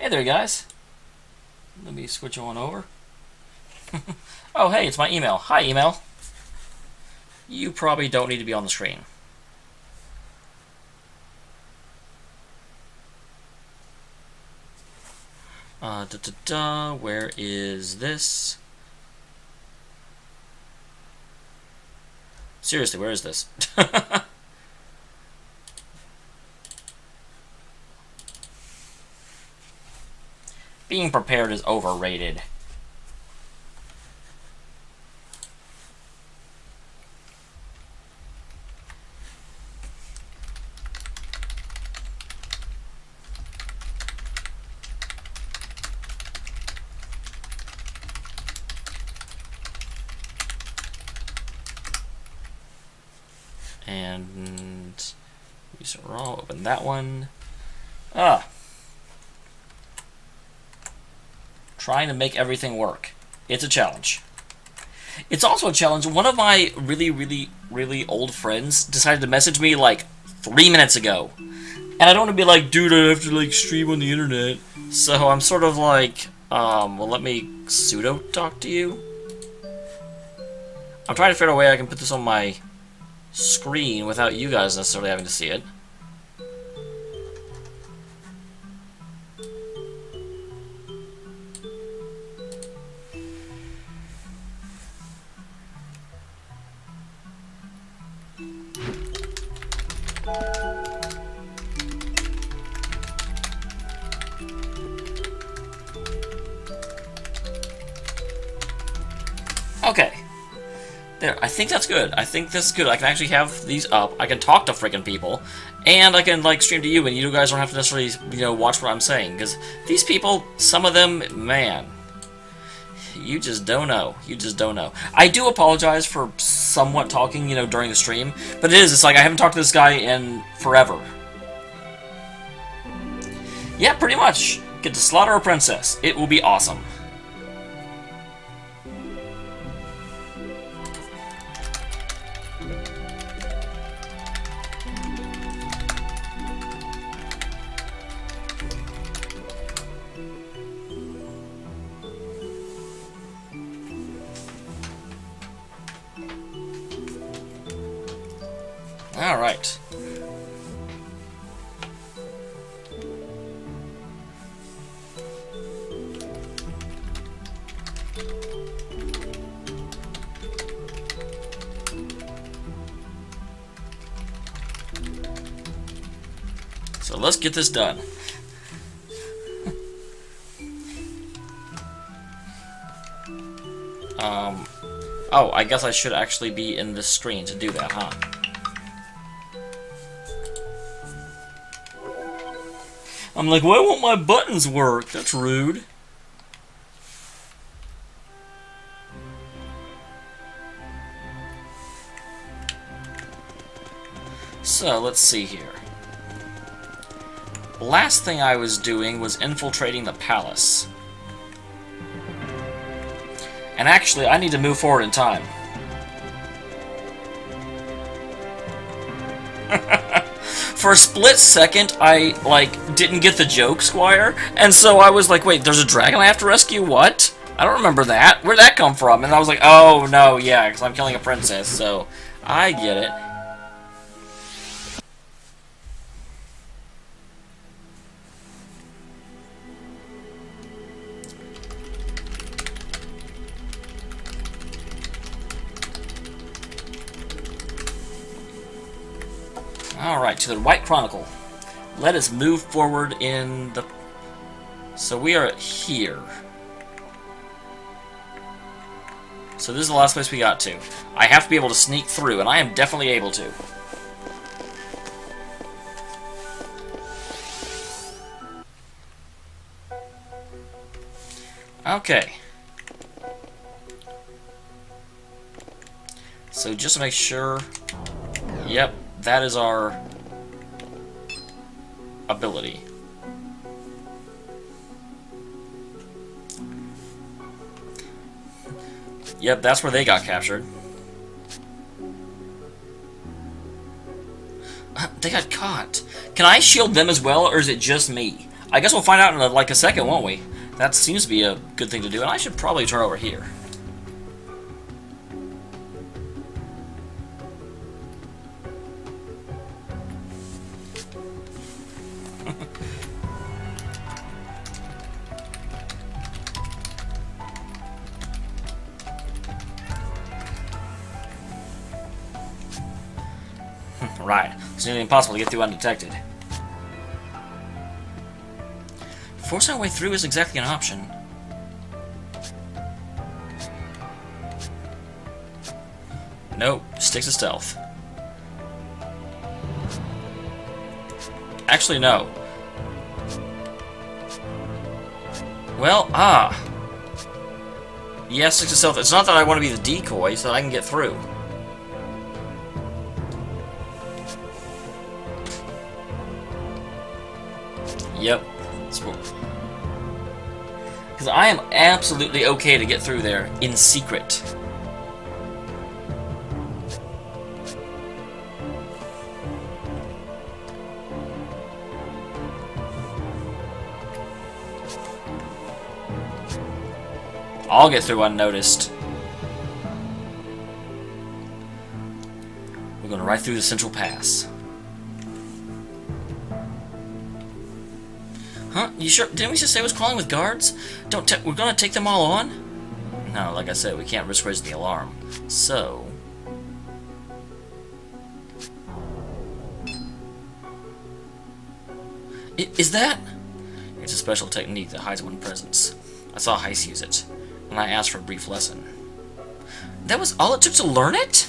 Hey there, guys. Let me switch on over. Oh, hey, it's my email. Hi, email. You probably don't need to be on the screen. Where is this? Seriously, where is this? Being prepared is overrated. And use raw, open that one. Trying to make everything work. It's a challenge. It's also a challenge. One of my really old friends decided to message me like 3 minutes ago. And I don't want to be like, dude, I have to like stream on the internet. So I'm sort of like, well, let me pseudo talk to you. I'm trying to figure out a way I can put this on my screen without you guys necessarily having to see it. Okay. There, I think that's good. I think this is good. I can actually have these up. I can talk to freaking people. And I can, like, stream to you, and you guys don't have to necessarily, watch what I'm saying. Because these people, some of them, man, you just don't know. You just don't know. I do apologize for somewhat talking, during the stream. But it's like I haven't talked to this guy in forever. Yeah, pretty much. Get to slaughter a princess. It will be awesome. Alright. So let's get this done. Oh, I guess I should actually be in this screen to do that, huh? I'm like, why won't my buttons work? That's rude. So, let's see here. Last thing I was doing was infiltrating the palace. And actually, I need to move forward in time. For a split second, I, didn't get the joke, Squire, and so I was like, wait, there's a dragon I have to rescue? What? I don't remember that. Where'd that come from? And I was like, oh, no, yeah, because I'm killing a princess, so I get it. Alright, to the White Chronicle. Let us move forward in the... So we are here. So this is the last place we got to. I have to be able to sneak through, and I am definitely able to. Okay. So just to make sure... Yep, that is our ability. Yep, that's where they got captured. They got caught. Can I shield them as well, or is it just me? I guess we'll find out in like a second, won't we? That seems to be a good thing to do, and I should probably turn over here. Right. It's nearly impossible to get through undetected. Forcing our way through isn't exactly an option. Nope. Stick to stealth. Actually, no. Well, yes, stick to stealth. It's not that I want to be the decoy, so that I can get through. Yep. Because I am absolutely okay to get through there in secret. I'll get through unnoticed. We're going right through the Central Pass. Huh? You sure? Didn't we just say it was crawling with guards? We're gonna take them all on? No, like I said, we can't risk raising the alarm. So... Is that? It's a special technique that hides one's presence. I saw Heist use it, and I asked for a brief lesson. That was all it took to learn it?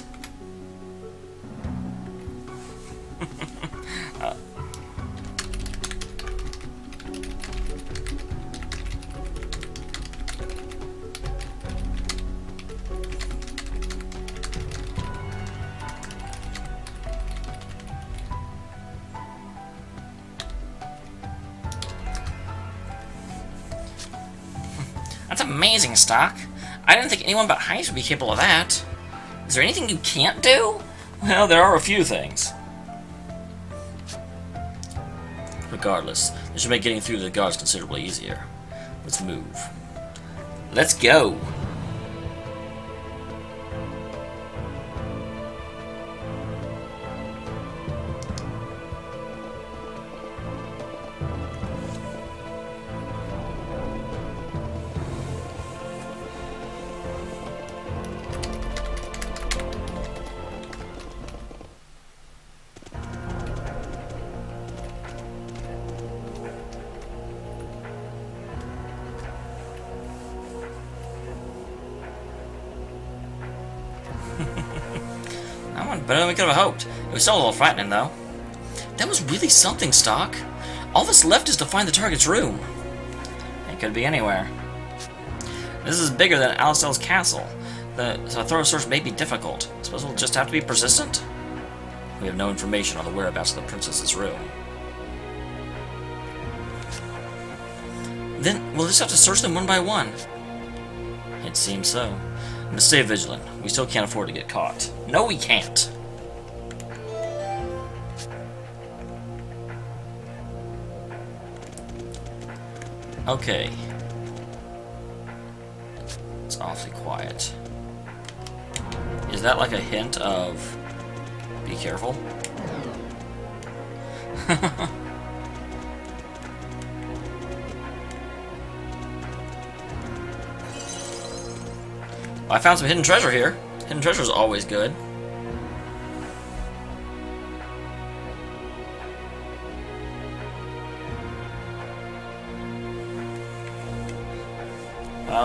That's amazing, Stock. I didn't think anyone but Heist would be capable of that. Is there anything you can't do? Well, there are a few things. Regardless, this should make getting through the guards considerably easier. Let's move. Let's go! That went better than we could have hoped. It was still a little frightening, though. That was really something, Stock. All that's left is to find the target's room. It could be anywhere. This is bigger than Alicel's castle, so a thorough search may be difficult. I suppose we'll just have to be persistent? We have no information on the whereabouts of the princess's room. Then we'll just have to search them one by one. It seems so. But stay vigilant. We still can't afford to get caught. No, we can't. Okay. It's awfully quiet. Is that like a hint of... be careful? I found some hidden treasure here. Hidden treasure is always good.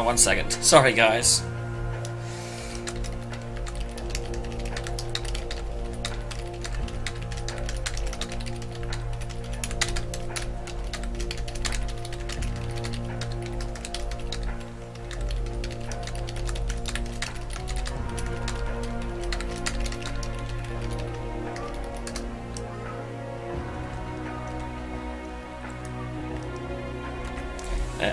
One second. Sorry, guys.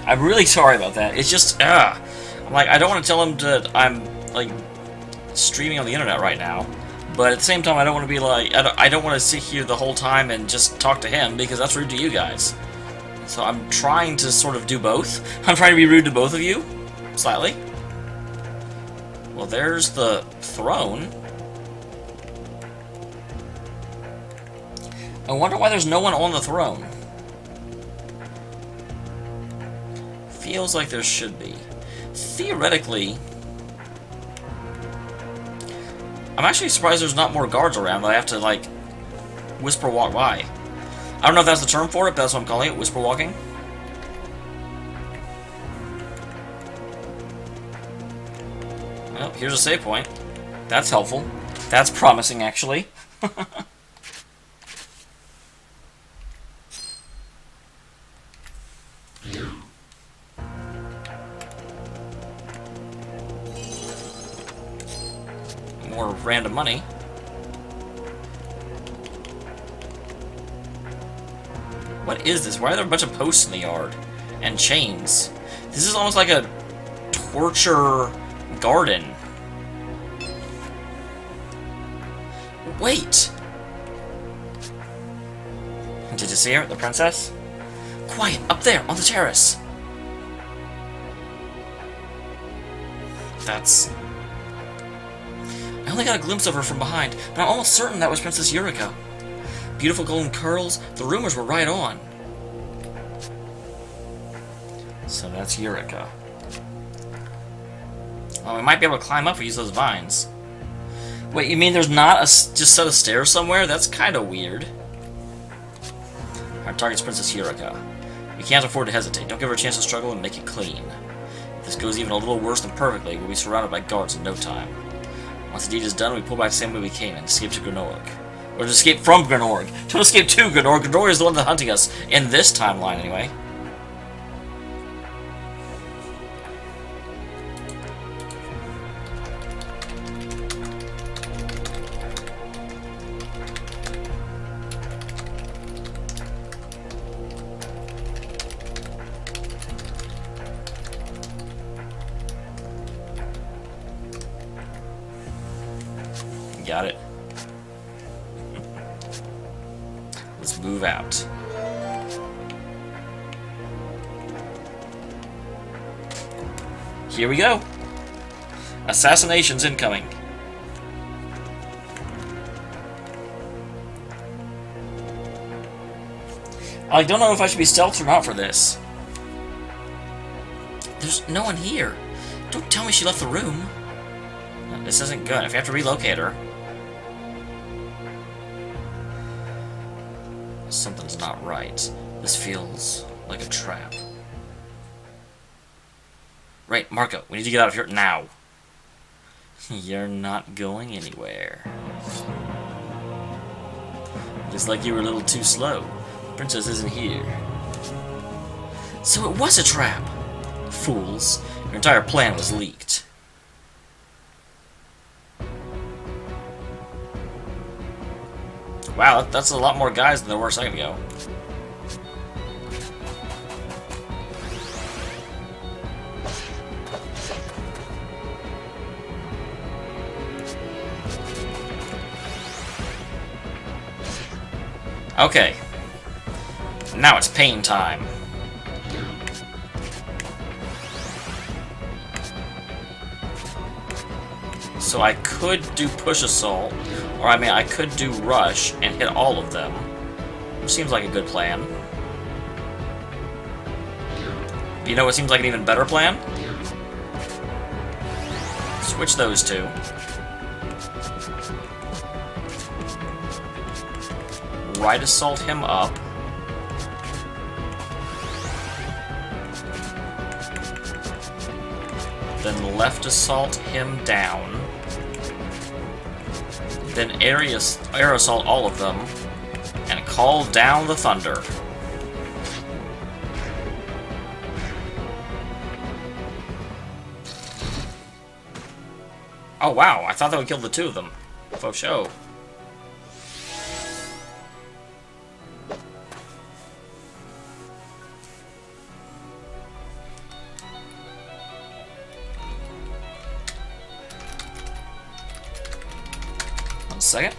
I'm really sorry about that. It's just, I'm like, I don't want to tell him that I'm, like, streaming on the internet right now. But at the same time, I don't want to be like, I don't want to sit here the whole time and just talk to him, because that's rude to you guys. So I'm trying to sort of do both. I'm trying to be rude to both of you, slightly. Well, there's the throne. I wonder why there's no one on the throne. Feels like there should be. Theoretically, I'm actually surprised there's not more guards around, but I have to, like, whisper walk by. I don't know if that's the term for it, but that's what I'm calling it, whisper walking. Well, here's a save point. That's helpful. That's promising, actually. More random money. What is this? Why are there a bunch of posts in the yard? And chains. This is almost like a torture garden. Wait! Did you see her, the princess? Quiet, up there, on the terrace. That's... I only got a glimpse of her from behind, but I'm almost certain that was Princess Eureka. Beautiful golden curls, the rumors were right on. So that's Eureka. Oh, we might be able to climb up if we use those vines. Wait, you mean there's not a just set of stairs somewhere? That's kind of weird. Our target's Princess Eureka. We can't afford to hesitate. Don't give her a chance to struggle and make it clean. If this goes even a little worse than perfectly, we'll be surrounded by guards in no time. Once the deed is done, we pull back the same way we came and escape to Grenorg. Or to escape from Grenorg. Don't escape to Grenorg. Grenorg is the one that's hunting us. In this timeline, anyway. Got it. Let's move out. Here we go. Assassinations incoming. I don't know if I should be stealthed or not for this. There's no one here. Don't tell me she left the room. This isn't good. If you have to relocate her. Something's not right. This feels like a trap. Right, Marco, we need to get out of here now. You're not going anywhere. Looks like you were a little too slow. Princess isn't here. So it was a trap! Fools. Your entire plan was leaked. Wow, that's a lot more guys than there were a second ago. Okay. Now it's pain time. So I could do push assault, or I could do rush and hit all of them, which seems like a good plan. You know what seems like an even better plan? Switch those two. Right assault him up. Then left assault him down. Then air assault all of them, and call down the thunder. Oh wow, I thought that would kill the two of them. Faux show. Second.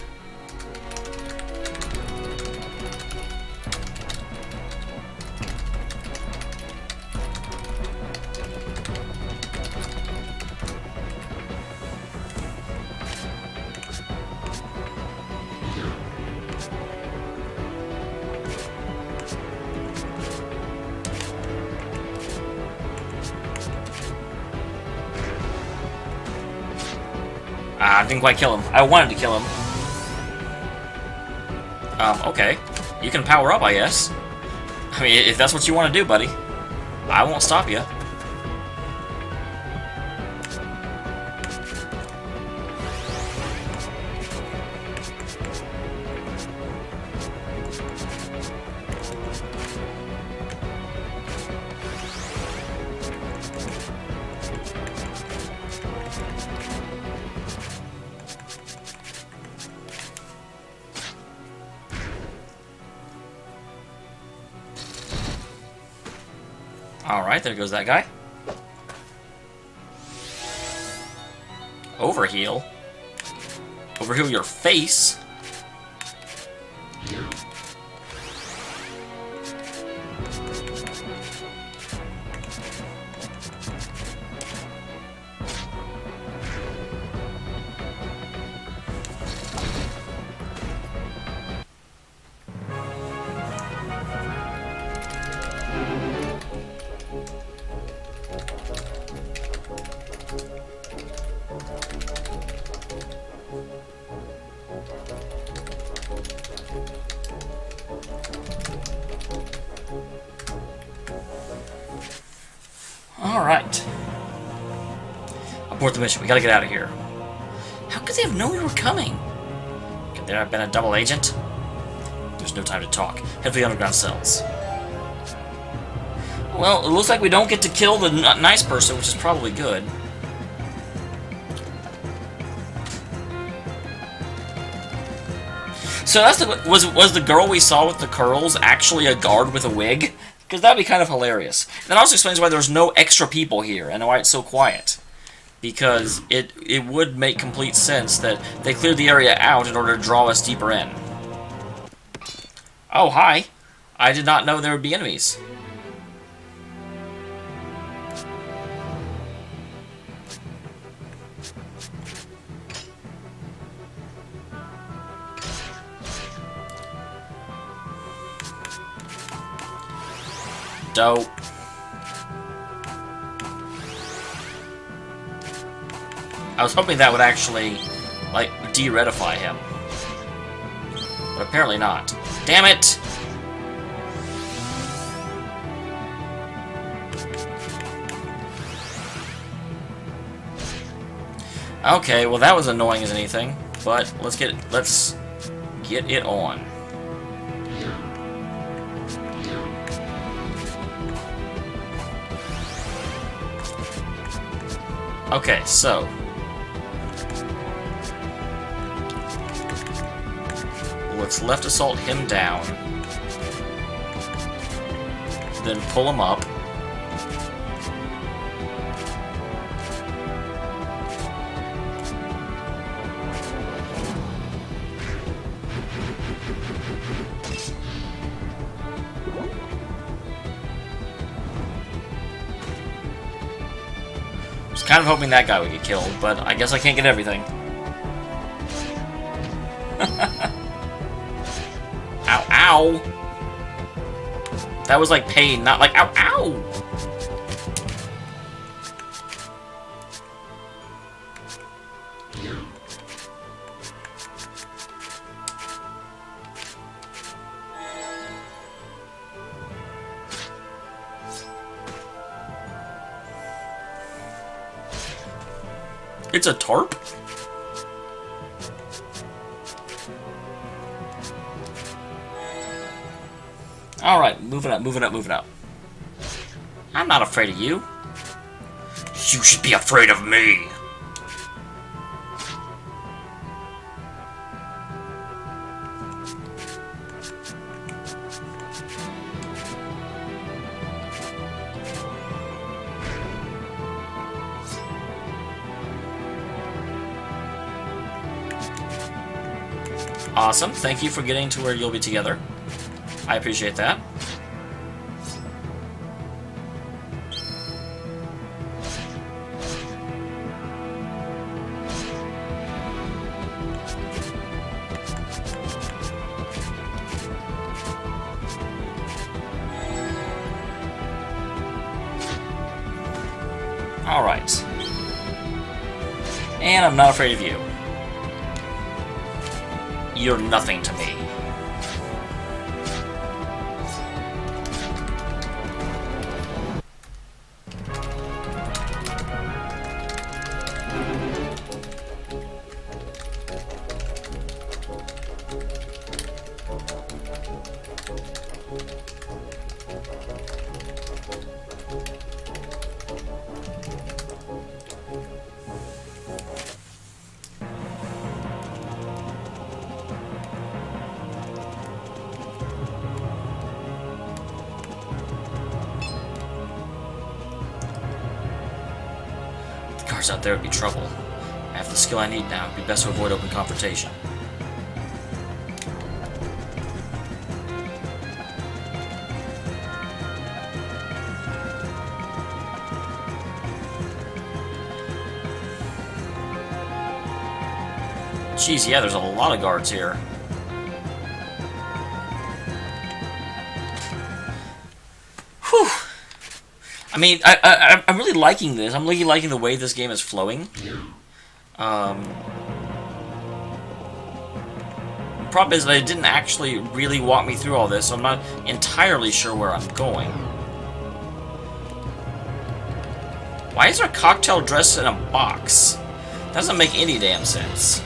I didn't quite kill him. I wanted to kill him. Okay. You can power up, I guess. I mean, if that's what you want to do, buddy. I won't stop you. Alright, there goes that guy. Overheal? Overheal your face? Alright. Abort the mission. We gotta get out of here. How could they have known we were coming? Could there have been a double agent? There's no time to talk. Head for the underground cells. Well, it looks like we don't get to kill the nice person, which is probably good. So that's was the girl we saw with the curls actually a guard with a wig? Because that'd be kind of hilarious. That also explains why there's no extra people here and why it's so quiet. Because it would make complete sense that they cleared the area out in order to draw us deeper in. Oh, hi. I did not know there would be enemies. Dope. I was hoping that would actually, like, de-redify him. But apparently not. Damn it! Okay, well that was annoying as anything, but let's get it on. Okay, so let's left assault him down, then pull him up. Kind of hoping that guy would get killed, but I guess I can't get everything. Ow, ow! That was like pain, not like ow, ow! It's a tarp? Alright, moving up, moving up, moving up. I'm not afraid of you. You should be afraid of me. Awesome. Thank you for getting to where you'll be together. I appreciate that. Alright. And I'm not afraid of you. you're nothing to me. Cars out there would be trouble. I have the skill I need now. It'd be best to avoid open confrontation. Jeez, yeah, there's a lot of guards here. Whew. I mean, I'm really liking this. I'm really liking the way this game is flowing. The problem is that it didn't actually really walk me through all this, so I'm not entirely sure where I'm going. Why is there a cocktail dressed in a box? Doesn't make any damn sense.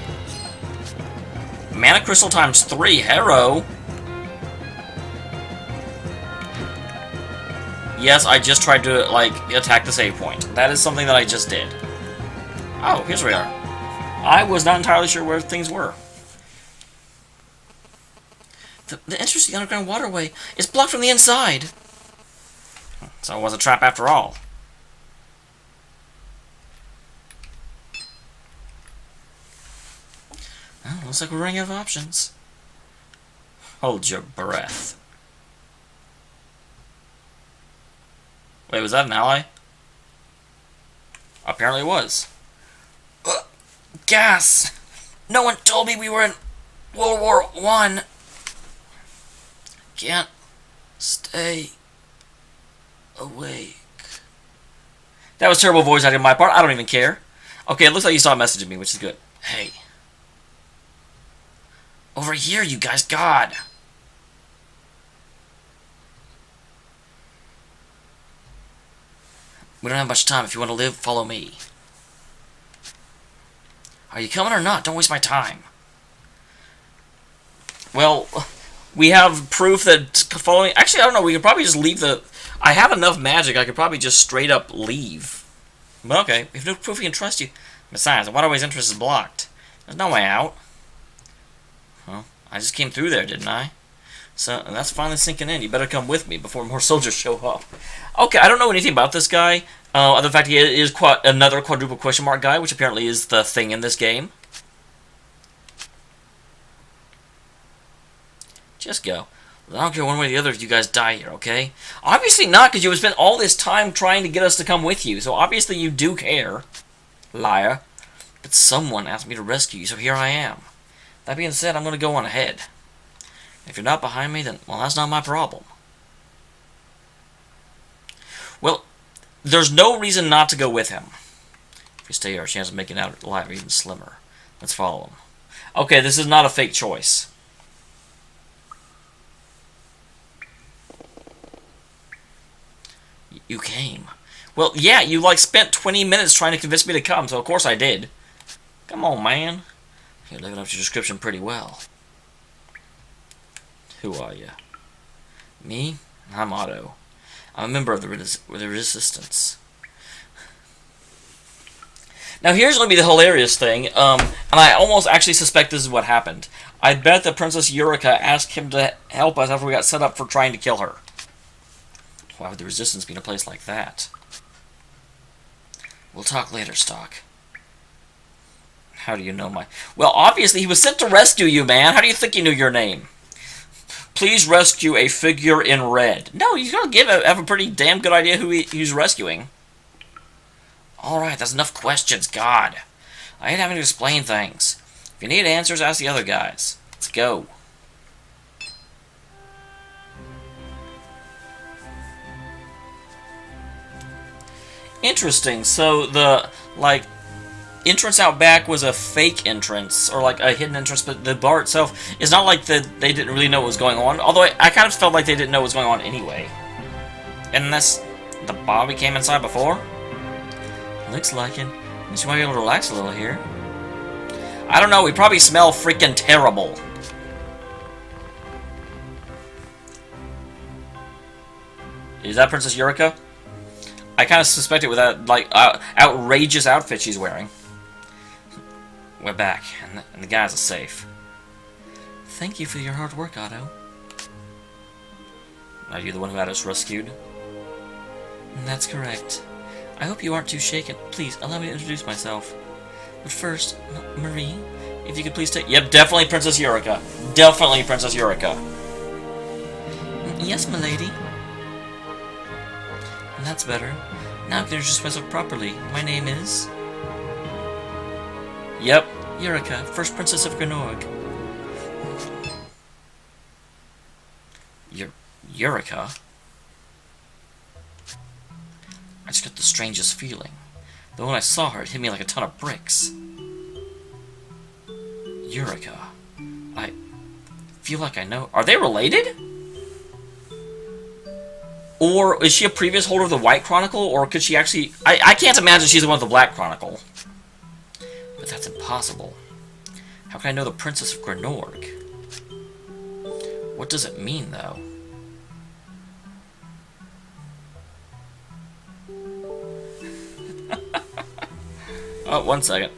Mana Crystal times 3, Harrow. Yes, I just tried to, like, attack the save point. That is something that I just did. Oh, here's where we are. I was not entirely sure where things were. The entrance to the underground waterway is blocked from the inside. So it was a trap after all. Well, looks like we're running out of options. Hold your breath. Wait, was that an ally? Apparently it was. Gas! No one told me we were in World War I. Can't stay awake. That was terrible voice acting on my part. I don't even care. Okay, it looks like you saw a message of me, which is good. Hey. Over here, you guys. God. We don't have much time. If you want to live, follow me. Are you coming or not? Don't waste my time. Well, we have proof that following... Actually, I don't know. We could probably just leave the... I have enough magic. I could probably just straight up leave. But okay. We have no proof we can trust you. Besides, the waterway's entrance is blocked. There's no way out. Well, I just came through there, didn't I? So, that's finally sinking in. You better come with me before more soldiers show up. Okay, I don't know anything about this guy. Other than the fact he is another quadruple question mark guy, which apparently is the thing in this game. Just go. I don't care one way or the other if you guys die here, okay? Obviously not, because you have spent all this time trying to get us to come with you. So obviously you do care. Liar. But someone asked me to rescue you, so here I am. That being said, I'm going to go on ahead. If you're not behind me, then, well, that's not my problem. Well, there's no reason not to go with him. If you stay here, our chance of making out alive are even slimmer. Let's follow him. Okay, this is not a fake choice. You came. Well, yeah, you, like, spent 20 minutes trying to convince me to come, so of course I did. Come on, man. You're living up to your description pretty well. Who are you? Me? I'm Otto. I'm a member of the Resistance. Now here's going to be the hilarious thing, and I almost actually suspect this is what happened. I bet that Princess Eureka asked him to help us after we got set up for trying to kill her. Why would the Resistance be in a place like that? We'll talk later, Stock. How do you know my... Well, obviously he was sent to rescue you, man. How do you think he knew your name? Please rescue a figure in red. No, he's going to have a pretty damn good idea who he's rescuing. Alright, that's enough questions. God. I hate having to explain things. If you need answers, ask the other guys. Let's go. Interesting. So the, like, entrance out back was a fake entrance, or like a hidden entrance, but the bar itself is not like they didn't really know what was going on, although I kind of felt like they didn't know what was going on anyway. Unless the Bobby came inside before? Looks like it. At least you might be able to relax a little here. I don't know, we probably smell freaking terrible. Is that Princess Eureka? I kind of suspect it with that, like, outrageous outfit she's wearing. We're back, and the guys are safe. Thank you for your hard work, Otto. Are you the one who had us rescued? That's correct. I hope you aren't too shaken. Please, allow me to introduce myself. But first, Marie, if you could please take... Yep, definitely Princess Eureka. Definitely Princess Eureka. Yes, milady. That's better. Now I can introduce myself properly. My name is... Yep. Eureka, first Princess of Grenorg. Eureka? I just got the strangest feeling. Though when I saw her, it hit me like a ton of bricks. Eureka. I feel like I know... Are they related? Or is she a previous holder of the White Chronicle, or could she actually... I can't imagine she's the one with the Black Chronicle. But that's impossible. How can I know the Princess of Grenorg? What does it mean, though? Oh, 1 second.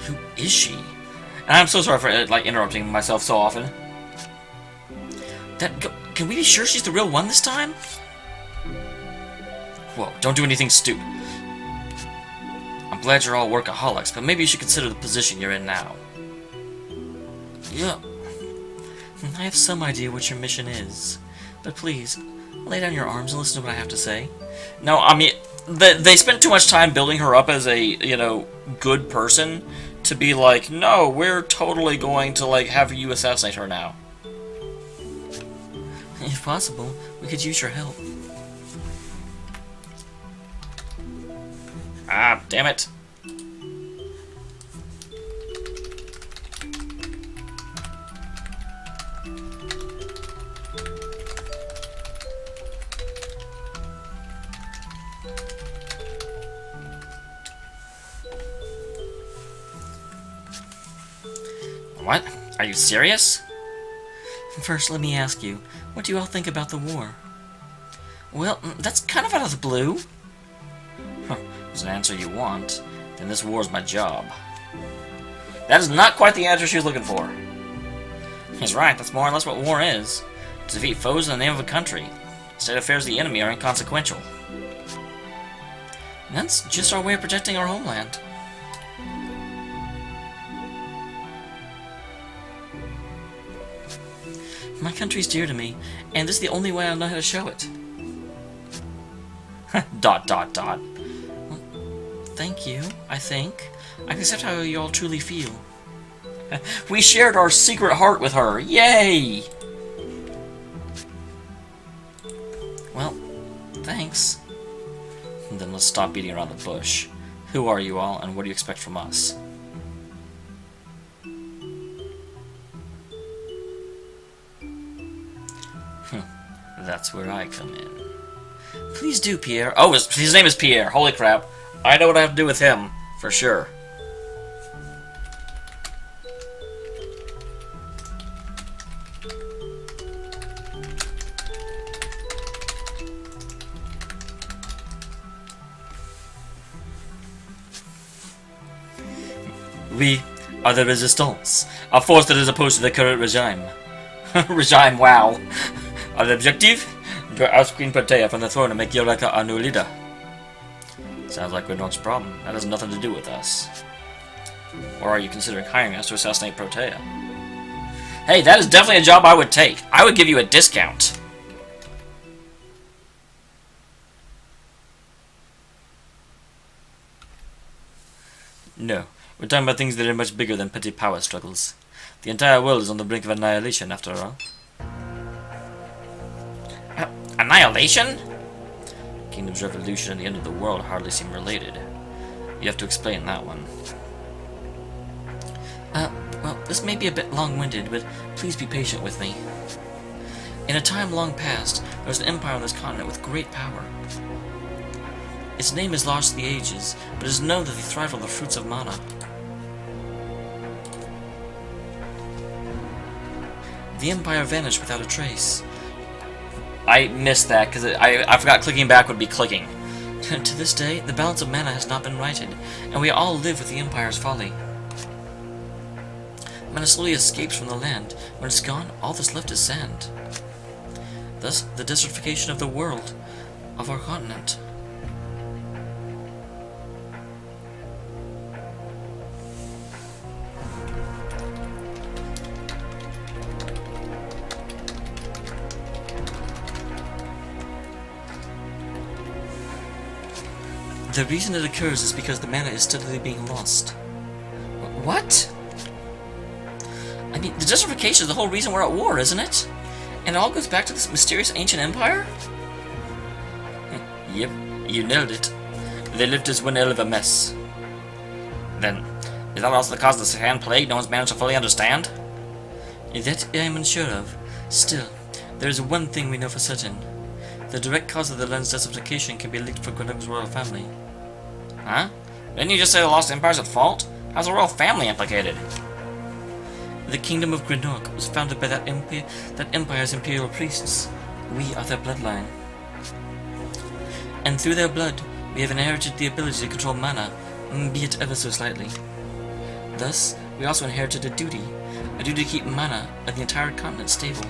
Who is she? And I'm so sorry for like interrupting myself so often. Can we be sure she's the real one this time? Whoa, don't do anything stupid. I'm glad you're all workaholics, but maybe you should consider the position you're in now. Yeah. I have some idea what your mission is, but please, lay down your arms and listen to what I have to say. No, I mean, they spent too much time building her up as a, you know, good person to be like, no, we're totally going to, like, have you assassinate her now. If possible, we could use your help. Ah, damn it. What? Are you serious? First, let me ask you, what do you all think about the war? Well, that's kind of out of the blue. Huh, is an answer you want, then this war's my job. That is not quite the answer she was looking for. He's right, that's more or less what war is. To defeat foes in the name of a country. State affairs of the enemy are inconsequential. And that's just our way of protecting our homeland. My country's dear to me, and this is the only way I know how to show it. Dot, dot, dot. Well, thank you, I think. I can accept how you all truly feel. We shared our secret heart with her! Yay! Well, thanks. Then let's stop beating around the bush. Who are you all, and what do you expect from us? That's where I come in. Please do, Pierre. Oh, his name is Pierre. Holy crap. I know what I have to do with him, for sure. We are the Resistance, a force that is opposed to the current regime. Regime, wow. Our objective? To oust Queen Patea from the throne and make Eureka our new leader. Sounds like Gridnork's problem. That has nothing to do with us. Or are you considering hiring us to assassinate Protea? Hey, that is definitely a job I would take. I would give you a discount. No, we're talking about things that are much bigger than petty power struggles. The entire world is on the brink of annihilation, after all. Annihilation? Kingdom's revolution and the end of the world hardly seem related. You have to explain that one. Well, this may be a bit long-winded, but please be patient with me. In a time long past, there was an empire on this continent with great power. Its name is lost to the ages, but it is known that they thrive on the fruits of mana. The empire vanished without a trace. I missed that, because I forgot clicking back would be clicking. To this day, the balance of mana has not been righted, and we all live with the empire's folly. Mana slowly escapes from the land. When it's gone, all that's left is sand. Thus, the desertification of the world, of our continent. The reason it occurs is because the mana is steadily being lost. What? I mean, the desertification is the whole reason we're at war, isn't it? And it all goes back to this mysterious ancient empire? Yep, you nailed it. They lived as one hell of a mess. Then, is that also the cause of the Sand Plague no one's managed to fully understand? That I am unsure of. Still, there is one thing we know for certain. The direct cause of the land's desertification can be linked for Gridnork's royal family. Huh? Didn't you just say the Lost Empire's at fault? How's the royal family implicated? The kingdom of Gridnork was founded by that empire's imperial priests. We are their bloodline. And through their blood, we have inherited the ability to control mana, be it ever so slightly. Thus, we also inherited a duty to keep mana of the entire continent stable.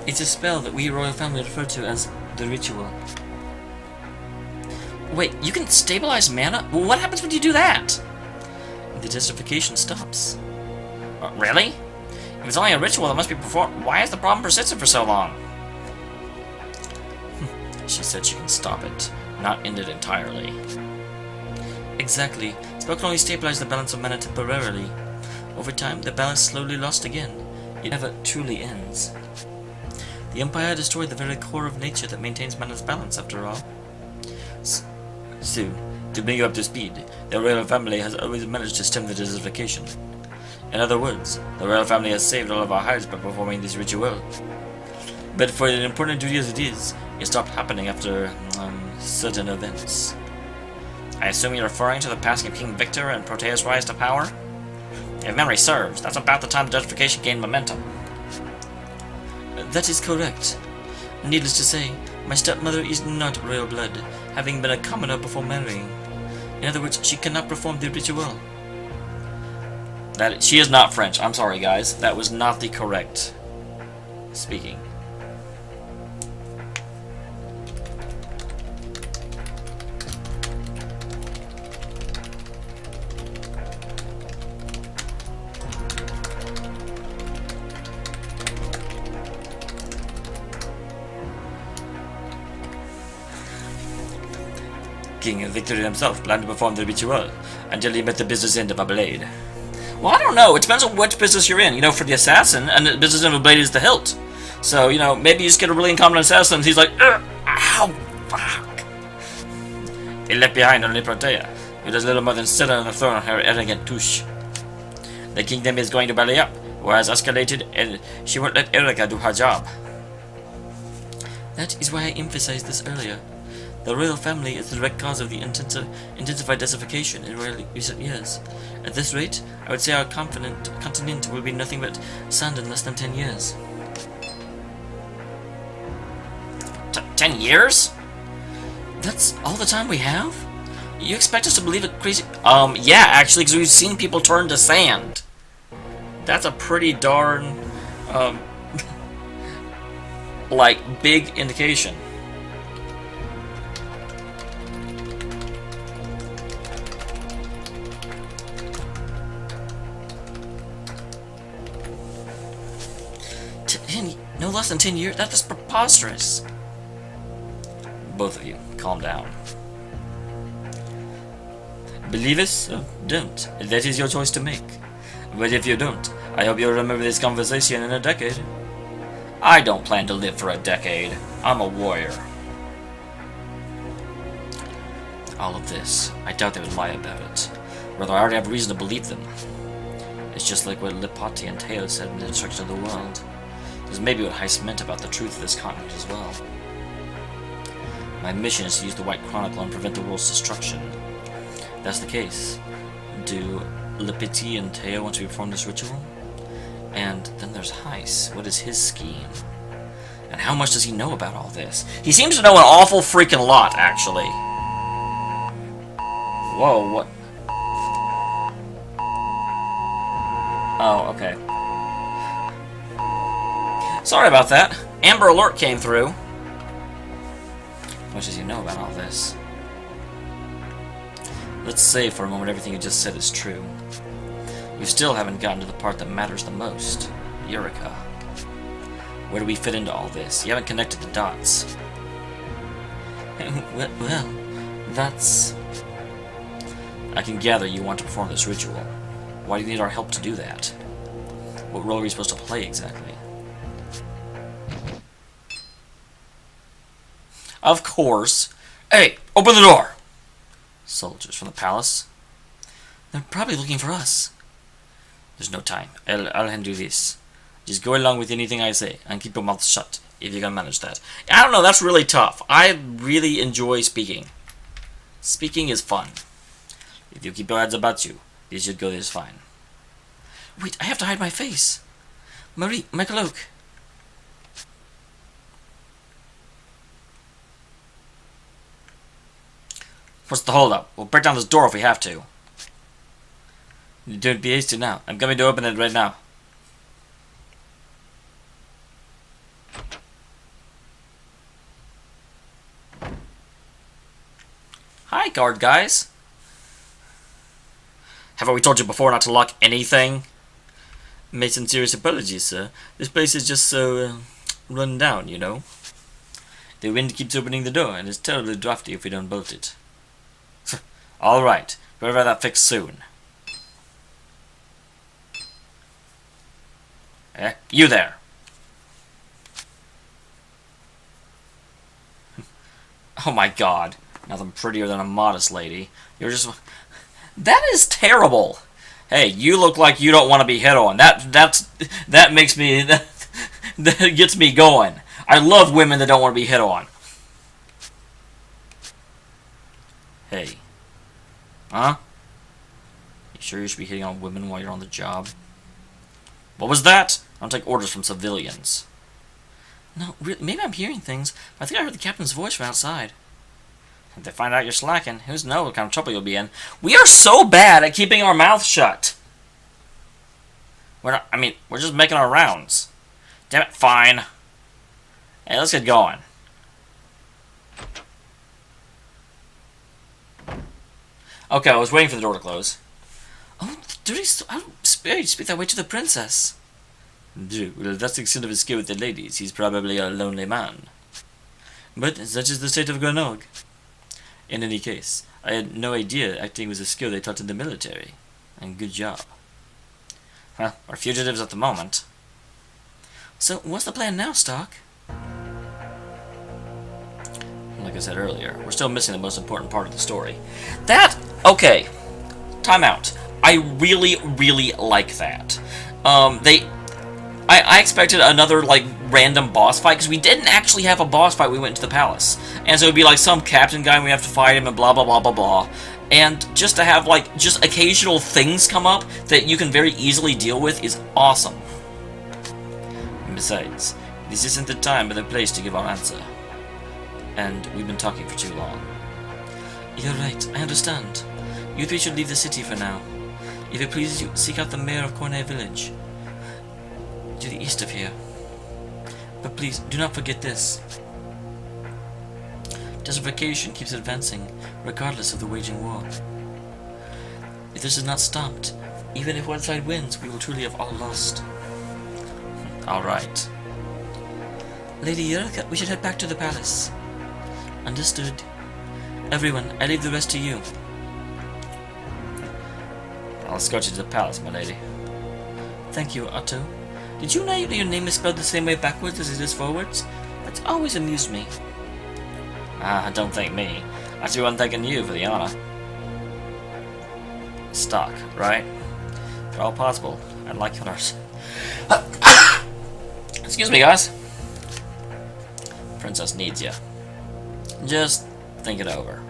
It's a spell that we royal family refer to as the ritual. Wait, you can stabilize mana? Well, what happens when you do that? The desertification stops. Really? If it's only a ritual that must be performed, why has the problem persisted for so long? She said she can stop it, not end it entirely. Exactly. Spell can only stabilize the balance of mana temporarily. Over time, the balance is slowly lost again. It never truly ends. The Empire destroyed the very core of nature that maintains mana's balance, after all. So, to bring you up to speed, the royal family has always managed to stem the desertification. In other words, the royal family has saved all of our hives by performing this ritual. But for an important duty as it is, it stopped happening after, certain events. I assume you're referring to the passing of King Victor and Protea's rise to power? If memory serves, that's about the time the desertification gained momentum. That is correct. Needless to say, my stepmother is not royal blood, having been a commoner before marrying. In other words, she cannot perform the ritual. She is not French. I'm sorry, guys. That was not the correct speaking. King Victor himself planned to perform the ritual until he met the business end of a blade. Well, I don't know. It depends on which business you're in. You know, for the assassin, and the business end of a blade is the hilt. So, you know, maybe you just get a really incompetent assassin and he's like, ow, fuck. He left behind only Protea, who does little more than sit on the throne on her arrogant touche. The kingdom is going to belly up, war has escalated, and she won't let Erica do her job. That is why I emphasized this earlier. The royal family is the direct cause of the intensified desertification in recent years. At this rate, I would say our continent will be nothing but sand in less than 10 years. 10 years? That's all the time we have? You expect us to believe a crazy... yeah, actually, because we've seen people turn to sand. That's a pretty darn, like, big indication. No less than 10 years? That is preposterous. Both of you, calm down. Believe us or don't. That is your choice to make. But if you don't, I hope you'll remember this conversation in a decade. I don't plan to live for a decade. I'm a warrior. All of this, I doubt they would lie about it. Rather, I already have reason to believe them. It's just like what Lipati and Teo said in the Destruction of the World. This may be what Heist meant about the truth of this continent as well. My mission is to use the White Chronicle and prevent the world's destruction. If that's the case, do Lipati and Teo want to perform this ritual? And then there's Heist. What is his scheme? And how much does he know about all this? He seems to know an awful freaking lot, actually. Whoa, what? Oh, okay. Sorry about that. Amber Alert came through. How much does he know about all this? Let's say for a moment everything you just said is true. You still haven't gotten to the part that matters the most. Eureka. Where do we fit into all this? You haven't connected the dots. Well, that's... I can gather you want to perform this ritual. Why do you need our help to do that? What role are we supposed to play exactly? Of course. Hey, open the door! Soldiers from the palace. They're probably looking for us. There's no time. I'll handle this. Just go along with anything I say and keep your mouth shut if you can manage that. I don't know, that's really tough. I really enjoy speaking. Speaking is fun. If you keep your heads about you, this should go this fine. Wait, I have to hide my face. Marie, my cloak. What's the holdup? We'll break down this door if we have to. Don't be hasty now. I'm coming to open it right now. Hi, guard guys. Haven't we told you before not to lock anything? Make some serious apologies, sir. This place is just so, run down, you know. The wind keeps opening the door, and it's terribly drafty if we don't bolt it. Alright, we'll have that fixed soon. Eh? You there! Oh my god. Nothing prettier than a modest lady. You're just... That is terrible! Hey, you look like you don't want to be hit on. That makes me... That gets me going. I love women that don't want to be hit on. Hey. Huh? You sure you should be hitting on women while you're on the job? What was that? I don't take orders from civilians. No, really, maybe I'm hearing things, but I think I heard the captain's voice from outside. If they find out you're slacking, who knows what kind of trouble you'll be in. We are so bad at keeping our mouth shut. We're just making our rounds. Damn it, fine. Hey, let's get going. Okay, I was waiting for the door to close. Oh, I speak that way to the princess. Well, that's the extent of his skill with the ladies. He's probably a lonely man. But such is the state of Grenog. In any case, I had no idea acting was a skill they taught in the military. And good job. Well, we're fugitives at the moment. So, what's the plan now, Stark? Like I said earlier, we're still missing the most important part of the story. Okay. Time out. I really, really like that. I expected another, like, random boss fight, because we didn't actually have a boss fight when we went into the palace. And so it'd be like some captain guy and we have to fight him and blah blah blah blah blah. And just to have like just occasional things come up that you can very easily deal with is awesome. And besides, this isn't the time or the place to give our answer. And we've been talking for too long. You're right, I understand. You three should leave the city for now. If it pleases you, seek out the mayor of Cornet Village, to the east of here. But please, do not forget this. Desertification keeps advancing, regardless of the waging war. If this is not stopped, even if one side wins, we will truly have all lost. Alright. Lady Yurika, we should head back to the palace. Understood. Everyone, I leave the rest to you. I'll escort you to the palace, my lady. Thank you, Otto. Did you know that your name is spelled the same way backwards as it is forwards? That's always amused me. Ah, don't thank me. I should be one thanking you for the honor. Stock, right? They're all possible. I'd like honors. Excuse me, guys. Princess needs you. Just think it over.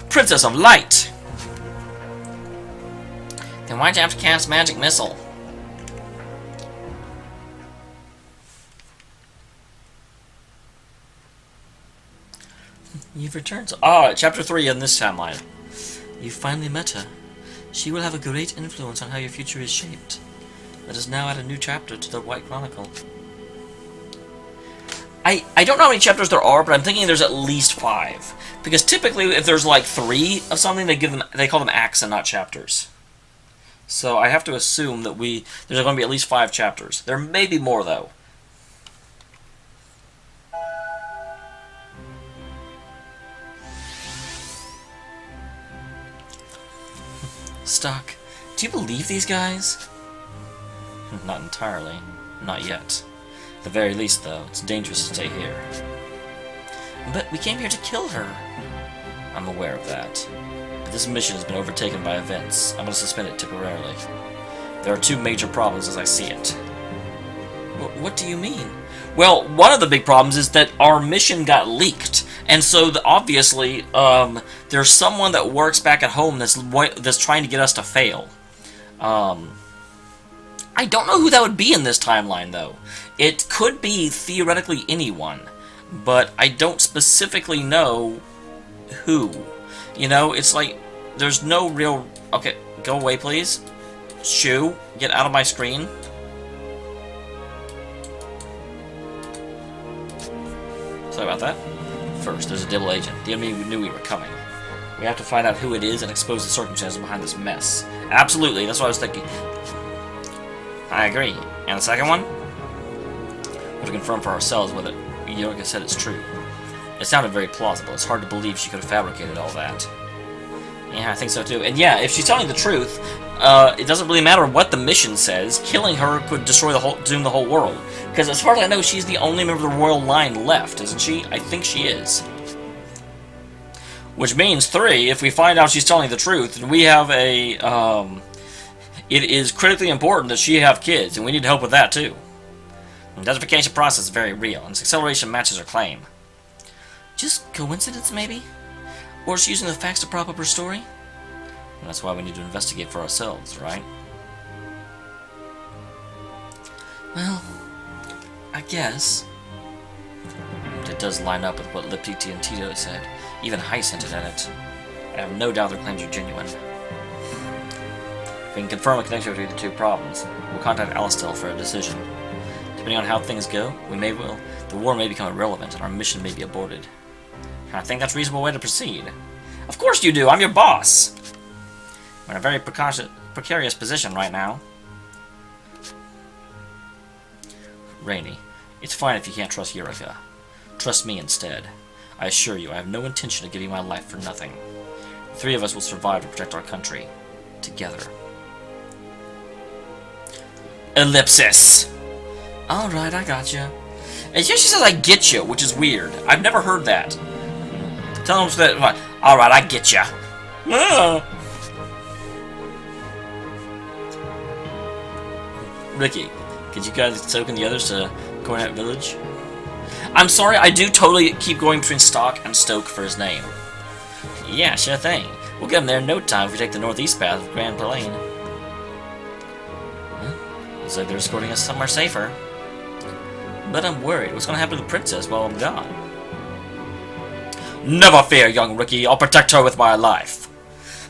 Princess of Light! Then why'd you have to cast Magic Missile? You've returned. Oh, chapter 3 in this timeline. You finally met her. She will have a great influence on how your future is shaped. Let us now add a new chapter to the White Chronicle. I don't know how many chapters there are, but I'm thinking there's at least 5. Because typically, if there's like 3 of something, they call them acts and not chapters. So I have to assume that there's going to be at least 5 chapters. There may be more though. Stock, do you believe these guys? Not entirely. Not yet. At the very least, though, it's dangerous to stay here. But we came here to kill her. I'm aware of that. But this mission has been overtaken by events. I'm going to suspend it temporarily. There are 2 major problems as I see it. What do you mean? Well, one of the big problems is that our mission got leaked. And so, obviously, there's someone that works back at home that's trying to get us to fail. I don't know who that would be in this timeline, though. It could be, theoretically, anyone. But I don't specifically know who. You know, it's like, there's no real... Okay, go away, please. Shoo, get out of my screen. Sorry about that. First, there's a double agent. The enemy knew we were coming. We have to find out who it is and expose the circumstances behind this mess. Absolutely, that's what I was thinking. I agree. And the second one? We have to confirm for ourselves whether Yorga said it's true. It sounded very plausible. It's hard to believe she could have fabricated all that. Yeah, I think so too. And yeah, if she's telling the truth, it doesn't really matter what the mission says. Killing her could destroy doom the whole world. Because as far as I know, she's the only member of the royal line left, isn't she? I think she is. Which means 3, if we find out she's telling the truth, then we have a, it is critically important that she have kids, and we need help with that too. The desertification process is very real, and its acceleration matches her claim. Just coincidence, maybe? Or is she using the facts to prop up her story? And that's why we need to investigate for ourselves, right? Well, I guess. It does line up with what Liptiti and Tito said. Even Heiss hinted at it. I have no doubt their claims are genuine. If we can confirm a connection between the 2 problems, we'll contact Alistel for a decision. Depending on how things go, the war may become irrelevant and our mission may be aborted. I think that's a reasonable way to proceed. Of course you do! I'm your boss! We're in a very precarious position right now. Rainy, it's fine if you can't trust Yurika. Trust me instead. I assure you, I have no intention of giving my life for nothing. The 3 of us will survive to protect our country. Together. Ellipsis! Alright, I gotcha. And here she says I get you, which is weird. I've never heard that. Tell him that. Alright, I get ya. Ricky, could you guys token the others to Cornet Village? I'm sorry, I do totally keep going between Stock and Stoke for his name. Yeah, sure thing. We'll get him there in no time if we take the northeast path of Grand Plain. Looks like they're escorting us somewhere safer. But I'm worried. What's going to happen to the princess while I'm gone? Never fear, young Ricky. I'll protect her with my life.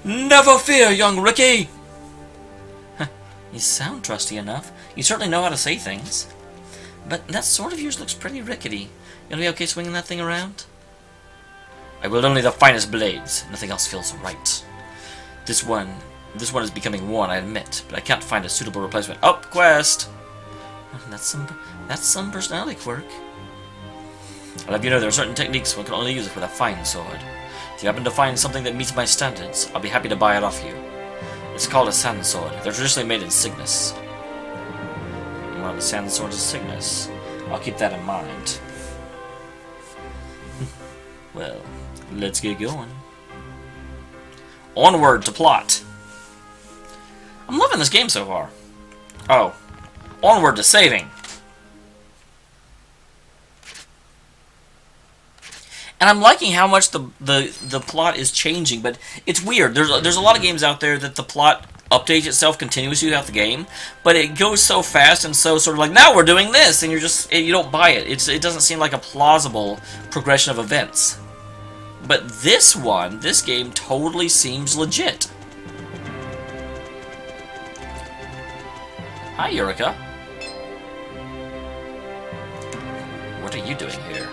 Never fear, young Ricky! You sound trusty enough. You certainly know how to say things. But that sword of yours looks pretty rickety. You gonna be okay swinging that thing around? I wield only the finest blades. Nothing else feels right. This one is becoming worn, I admit, but I can't find a suitable replacement. Oh, quest! That's some personality quirk. I'll have you know there are certain techniques one can only use with a fine sword. If you happen to find something that meets my standards, I'll be happy to buy it off you. It's called a sand sword. They're traditionally made in Cygnus. One of the sand swords is Cygnus. I'll keep that in mind. Well, let's get going. Onward to plot. I'm loving this game so far. Oh. Onward to saving. And I'm liking how much the plot is changing, but it's weird. There's a lot of games out there that the plot updates itself continuously throughout the game, but it goes so fast and so sort of like, now we're doing this, and you don't buy it. It doesn't seem like a plausible progression of events. But this game totally seems legit. Hi, Eureka. What are you doing here?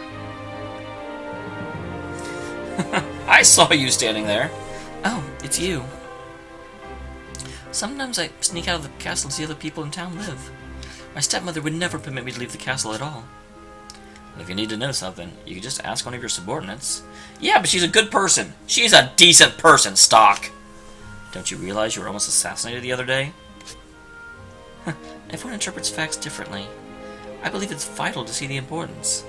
I saw you standing there. Oh, it's you. Sometimes I sneak out of the castle to see other people in town live. My stepmother would never permit me to leave the castle at all. And if you need to know something, you can just ask one of your subordinates. Yeah, but she's a good person. She's a decent person, Stock. Don't you realize you were almost assassinated the other day? Everyone interprets facts differently. I believe it's vital to see the importance.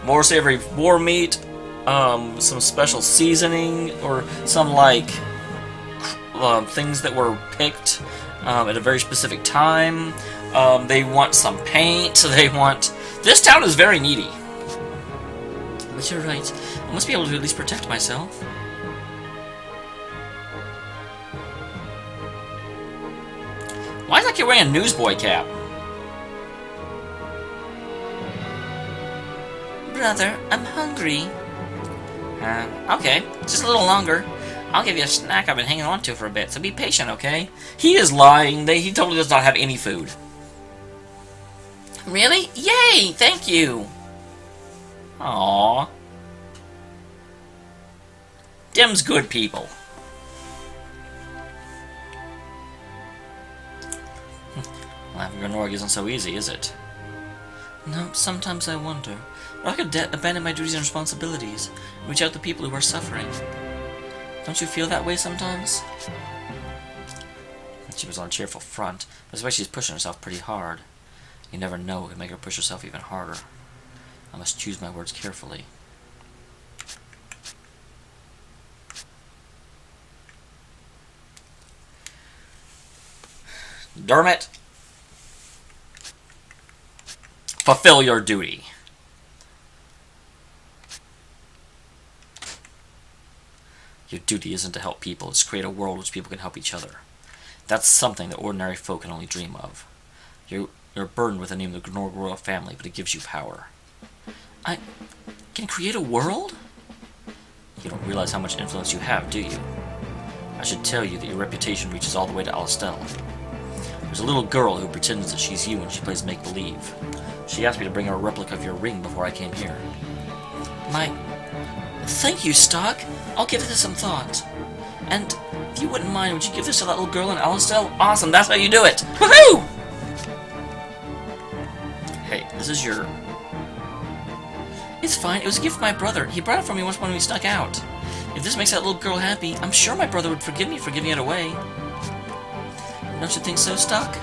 More savory boar meat, some special seasoning, or some like things that were picked at a very specific time. They want some paint. They want. This town is very needy. But you're right. I must be able to at least protect myself. Why is that kid wearing a newsboy cap? Brother, I'm hungry. Okay, just a little longer. I'll give you a snack I've been hanging on to for a bit, so be patient, okay? He is lying. He totally does not have any food. Really? Yay! Thank you! Aww. Dem's good people. Laughing Glenorg isn't so easy, is it? No, sometimes I wonder. Or I could abandon my duties and responsibilities and reach out to people who are suffering. Don't you feel that way sometimes? She was on a cheerful front, but it's why she's pushing herself pretty hard. You never know what could make her push herself even harder. I must choose my words carefully. Dermot! Fulfill your duty. Your duty isn't to help people, it's to create a world in which people can help each other. That's something that ordinary folk can only dream of. You're burdened with the name of the Glenorg royal family, but it gives you power. I can create a world? You don't realize how much influence you have, do you? I should tell you that your reputation reaches all the way to Alistel. There's a little girl who pretends that she's you when she plays make-believe. She asked me to bring her a replica of your ring before I came here. Thank you, Stock. I'll give this some thought. And if you wouldn't mind, would you give this to that little girl in Alistel? Awesome, that's how you do it! Woohoo! Hey, this is your... It's fine, it was a gift from my brother. He brought it for me once when we snuck out. If this makes that little girl happy, I'm sure my brother would forgive me for giving it away. Don't you think so, Stock?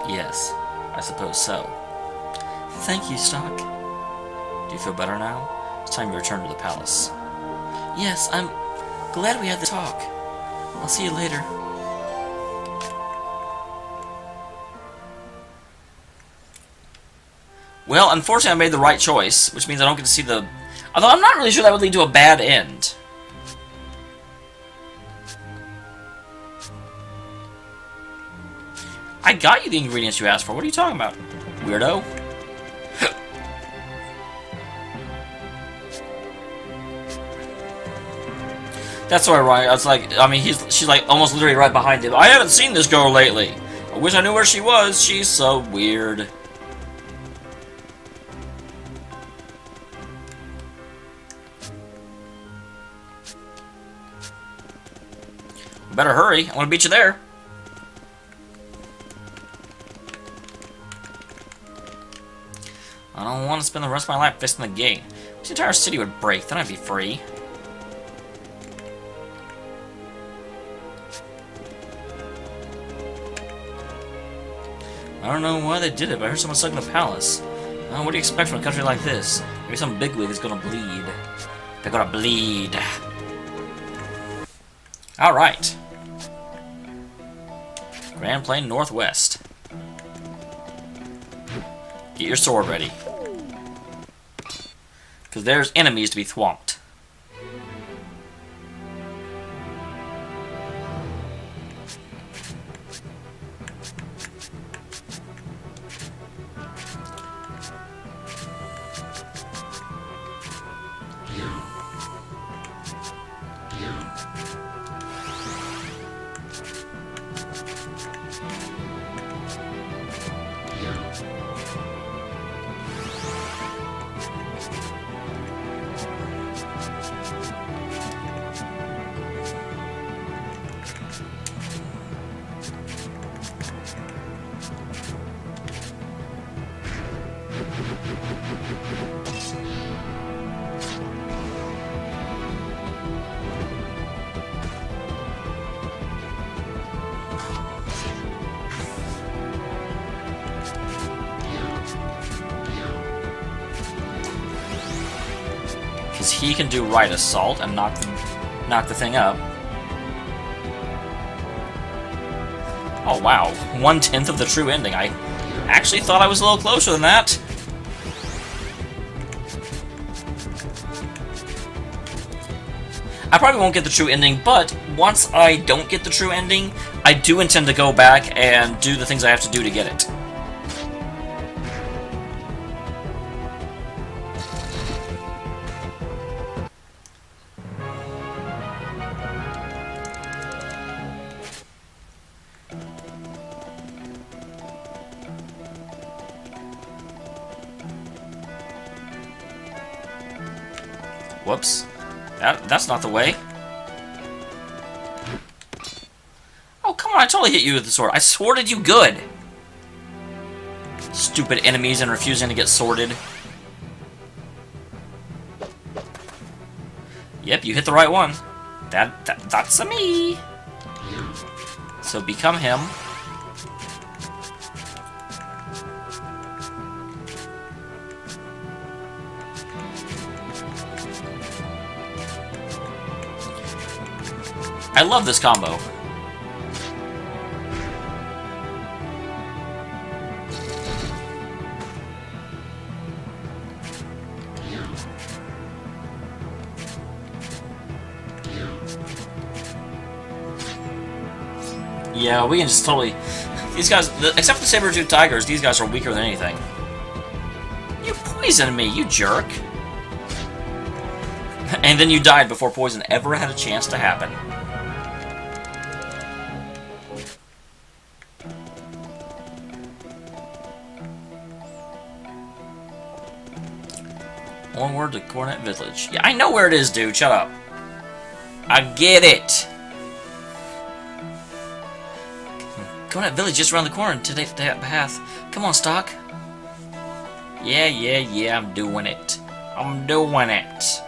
Yes, I suppose so. Thank you, Stock. Do you feel better now? It's time you return to the palace. Yes, I'm glad we had the talk. I'll see you later. Well, unfortunately, I made the right choice, which means I don't get to see the... Although I'm not really sure that would lead to a bad end. I got you the ingredients you asked for. What are you talking about, weirdo? That's so ironic. I was like, I mean, she's like almost literally right behind him. I haven't seen this girl lately. I wish I knew where she was. She's so weird. Better hurry. I want to beat you there. I don't want to spend the rest of my life fisting the gate. This entire city would break, then I'd be free. I don't know why they did it, but I heard someone stuck in the palace. What do you expect from a country like this? Maybe some bigwig is gonna bleed. They're gonna bleed. Alright. Grand Plain Northwest. Get your sword ready. Because there's enemies to be thwomped. Because he can do right assault and knock the thing up. Oh wow, 1/10 of the true ending. I actually thought I was a little closer than that. I probably won't get the true ending, but once I don't get the true ending, I do intend to go back and do the things I have to do to get it. Whoops. That's not the way. Oh, come on, I totally hit you with the sword. I sworded you good. Stupid enemies and refusing to get sworded. Yep, you hit the right one. That's a me. So become him. I love this combo. Yeah, we can just totally... These guys, except for the saber-toothed tigers, these guys are weaker than anything. You poisoned me, you jerk. And then you died before poison ever had a chance to happen. Onward to Cornet Village. Yeah, I know where it is, dude. Shut up. I get it. Cornet Village just around the corner to that path. Come on, Stock. Yeah, I'm doing it. I'm doing it.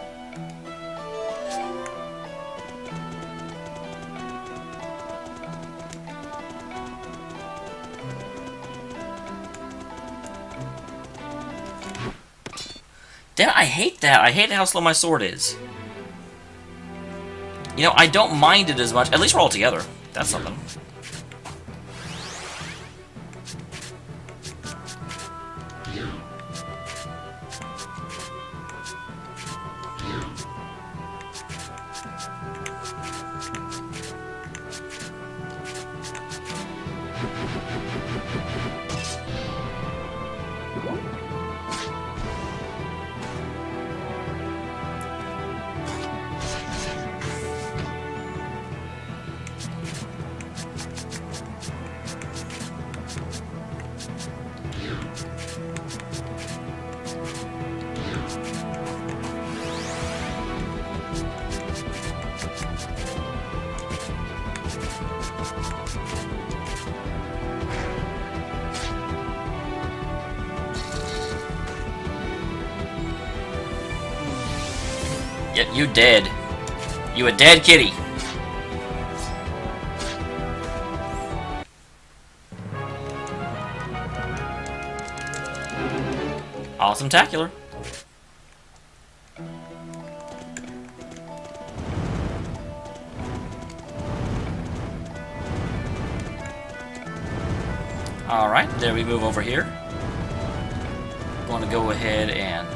Damn, I hate that. I hate how slow my sword is. You know, I don't mind it as much. At least we're all together. That's something. Yep, you dead. You a dead kitty. Awesome-tacular. Alright, there we move over here. Want to go ahead and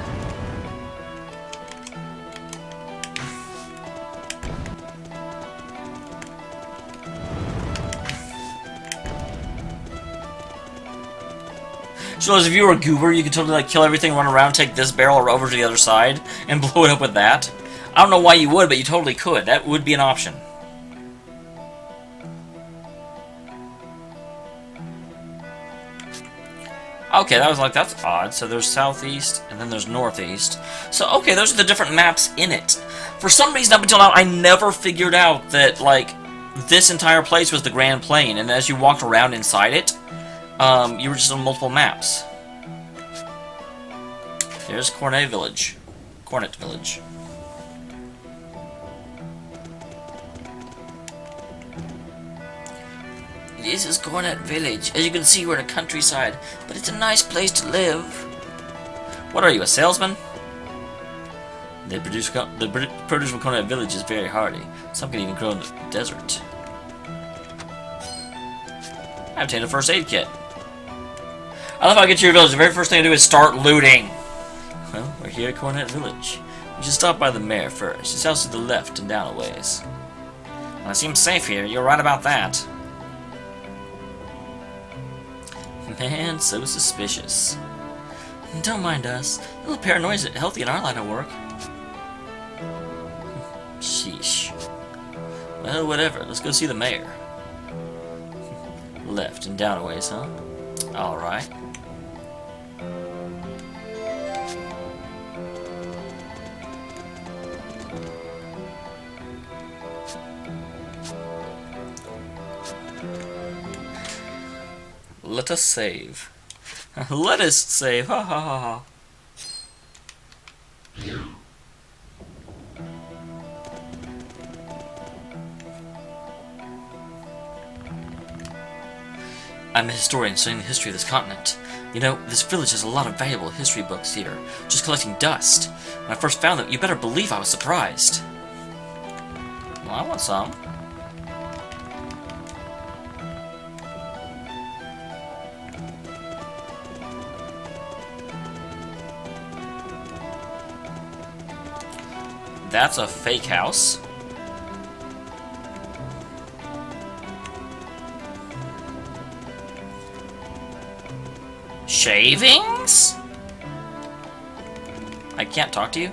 so if you were a goober, you could totally like kill everything, run around, take this barrel or over to the other side, and blow it up with that. I don't know why you would, but you totally could. That would be an option. Okay, that was like, that's odd. So there's southeast, and then there's northeast. So, okay, those are the different maps in it. For some reason, up until now, I never figured out that, like, this entire place was the Grand Plain, and as you walked around inside it, you were just on multiple maps. There's Cornet Village. Cornet Village. This is Cornet Village. As you can see, we're in a countryside, but it's a nice place to live. What are you, a salesman? The produce from Cornet Village is very hardy. Some can even grow in the desert. I obtained a first aid kit. I love how I get to your village. The very first thing I do is start looting. Well, we're here at Cornet Village. We should stop by the mayor first. His house is to the left and down a ways. Well, it seems safe here. You're right about that. Man, so suspicious. Don't mind us. A little paranoia is healthy in our line of work. Sheesh. Well, whatever. Let's go see the mayor. Left and down a ways, huh? Alright. Let us save. Let us save. Ha ha ha ha. I'm a historian studying the history of this continent. You know, this village has a lot of valuable history books here, just collecting dust. When I first found them, you better believe I was surprised. Well, I want some. That's a fake house. Shavings? I can't talk to you?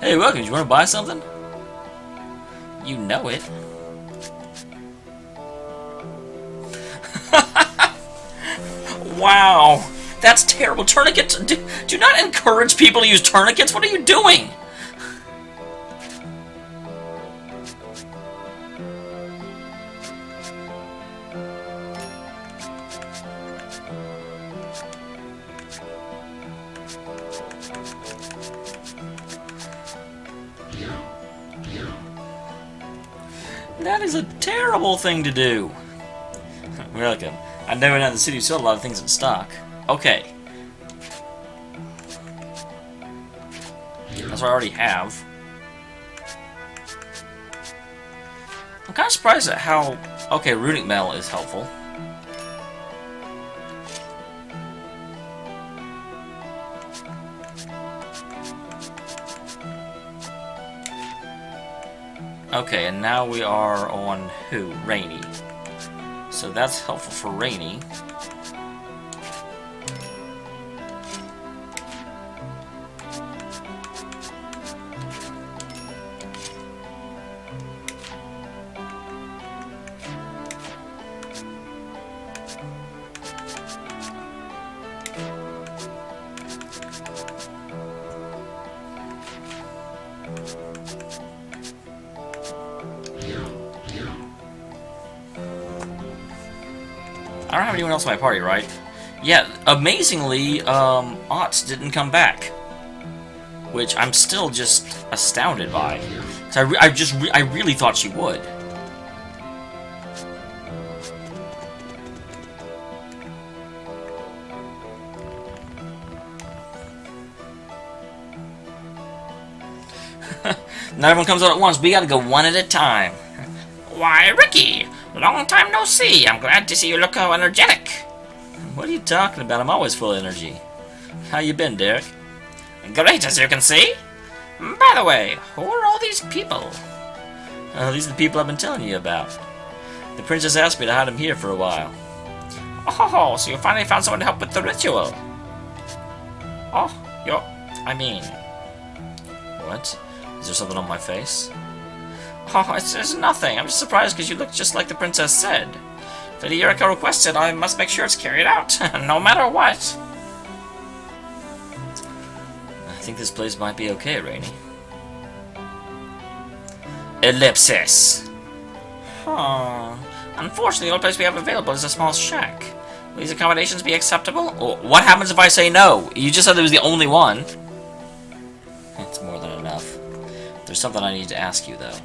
Hey, welcome. Do you want to buy something? You know it. Wow. That's terrible. Tourniquets. Do not encourage people to use tourniquets. What are you doing? That is a terrible thing to do. Welcome. I know in the city you sell a lot of things in stock. Okay. That's what I already have. I'm kind of surprised at how... Okay, runic mail is helpful. Okay, and now we are on who? Rainy. So that's helpful for Rainy. I don't have anyone else in my party, right? Yeah, amazingly, Otts didn't come back. Which I'm still just astounded by. Because I really thought she would. Not everyone comes out at once, we gotta go one at a time. Why, Ricky! Long time no see. I'm glad to see you look so energetic. What are you talking about? I'm always full of energy. How you been, Derek? Great, as you can see. By the way, who are all these people? These are the people I've been telling you about. The princess asked me to hide them here for a while. Oh, so you finally found someone to help with the ritual. I mean... What? Is there something on my face? Oh, it's nothing. I'm just surprised because you look just like the princess said. If Lady Eureka requested, I must make sure it's carried out, no matter what. I think this place might be okay, Rainy. Ellipsis. Unfortunately, the only place we have available is a small shack. Will these accommodations be acceptable? Oh, what happens if I say no? You just said there was the only one. It's more than enough. There's something I need to ask you, though.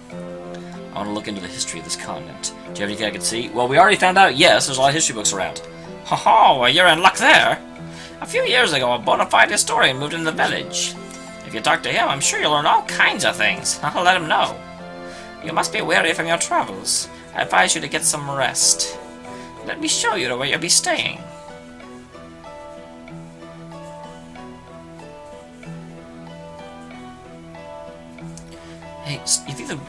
I want to look into the history of this continent. Do you have anything I can see? Well, we already found out, yes, there's a lot of history books around. Ho-ho, well, you're in luck there. A few years ago, a bona fide historian moved into the village. If you talk to him, I'm sure you'll learn all kinds of things. I'll let him know. You must be weary from your travels. I advise you to get some rest. Let me show you where you'll be staying. Hey, you think the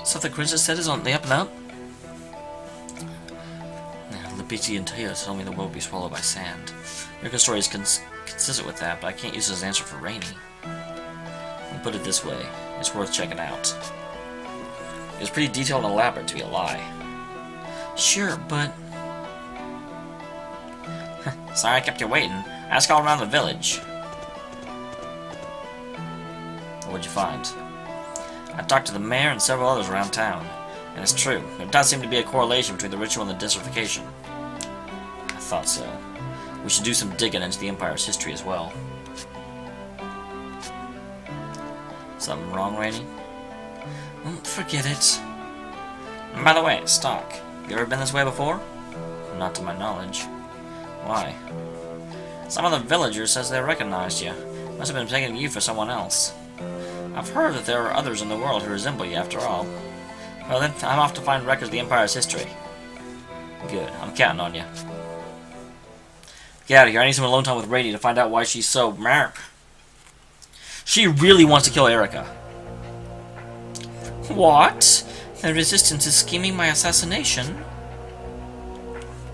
stuff the princess said is on the up and up? Libiti and Taya tell me the world will be swallowed by sand. Your story is consistent with that, but I can't use it as an answer for Rainy. I'll put it this way, it's worth checking out. It was pretty detailed and elaborate to be a lie. Sure, but... Sorry I kept you waiting. Ask all around the village. What'd you find? I talked to the mayor and several others around town. And it's true, there does seem to be a correlation between the ritual and the desertification. I thought so. We should do some digging into the Empire's history as well. Something wrong, Rainy? Forget it. And by the way, Stock, you ever been this way before? Not to my knowledge. Why? Some of the villagers says they recognized you. Must have been taking you for someone else. I've heard that there are others in the world who resemble you after all. Well then, I'm off to find records of the Empire's history. Good, I'm counting on you. Get out of here, I need some alone time with Rainy to find out why she's so merp. She really wants to kill Erica. What? The Resistance is scheming my assassination?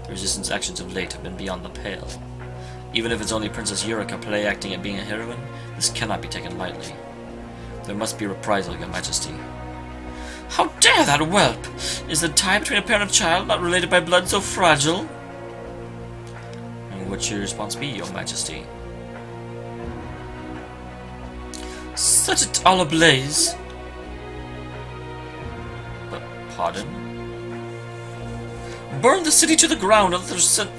The Resistance actions of late have been beyond the pale. Even if it's only Princess Eureka play-acting at being a heroine, this cannot be taken lightly. There must be reprisal, Your Majesty. How dare that whelp! Is the tie between a parent and child not related by blood so fragile? And what should your response be, Your Majesty? Set it all ablaze. But, pardon? Burn the city to the ground and let the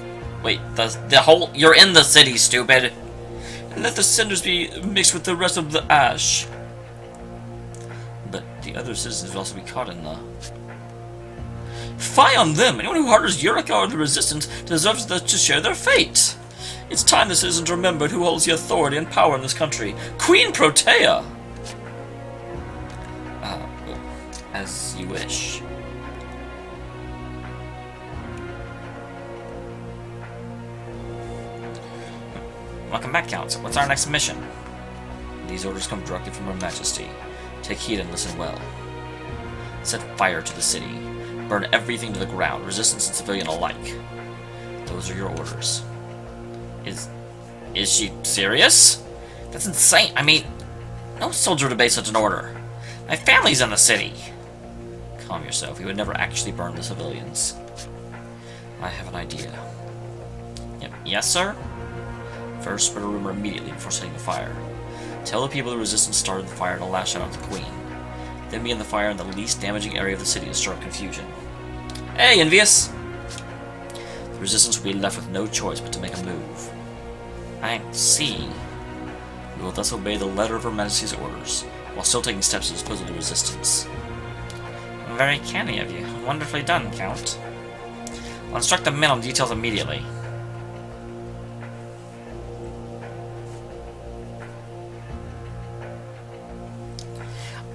wait, the whole... You're in the city, stupid! And let the cinders be mixed with the rest of the ash. But the other citizens will also be caught in the... Fie on them! Anyone who harbors Eureka or the Resistance deserves to share their fate! It's time the citizens remembered who holds the authority and power in this country. Queen Protea! you wish. Welcome back, Count. What's our next mission? These orders come directly from Her Majesty. Take heed and listen well. Set fire to the city. Burn everything to the ground, resistance and civilian alike. Those are your orders. Is she serious? That's insane. I mean, no soldier would obey such an order. My family's in the city. Calm yourself. We would never actually burn the civilians. I have an idea. Yep. Yes, sir? First, spread a rumor immediately before setting the fire. Tell the people the resistance started the fire to lash out at the queen. Then begin the fire in the least damaging area of the city to stir up confusion. Hey, envious! The resistance will be left with no choice but to make a move. I see. We will thus obey the letter of Her Majesty's orders, while still taking steps to dispose of the resistance. Very canny of you. Wonderfully done, Count. I'll instruct the men on details immediately.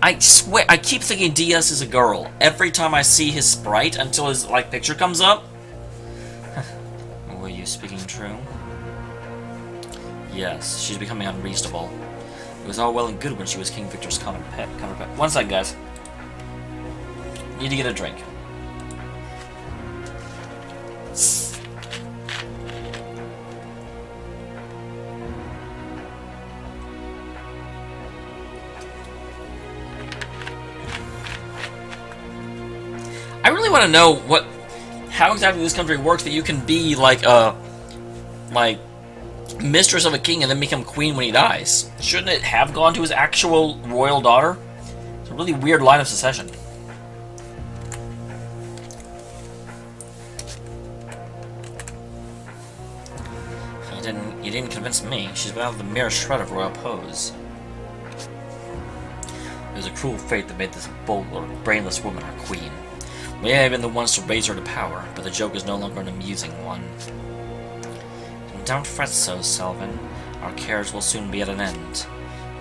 I swear, I keep thinking DS is a girl every time I see his sprite until his, like, picture comes up. Were you speaking true? Yes, she's becoming unreasonable. It was all well and good when she was King Victor's common pet. One second, guys. Need to get a drink. I really want to know how exactly this country works, that you can be like mistress of a king and then become queen when he dies. Shouldn't it have gone to his actual royal daughter? It's a really weird line of succession. You didn't convince me. She's without the mere shred of royal pose. It was a cruel fate that made this bold, brainless woman our queen. We may have been the ones to raise her to power, but the joke is no longer an amusing one. Don't fret so, Selvin. Our cares will soon be at an end.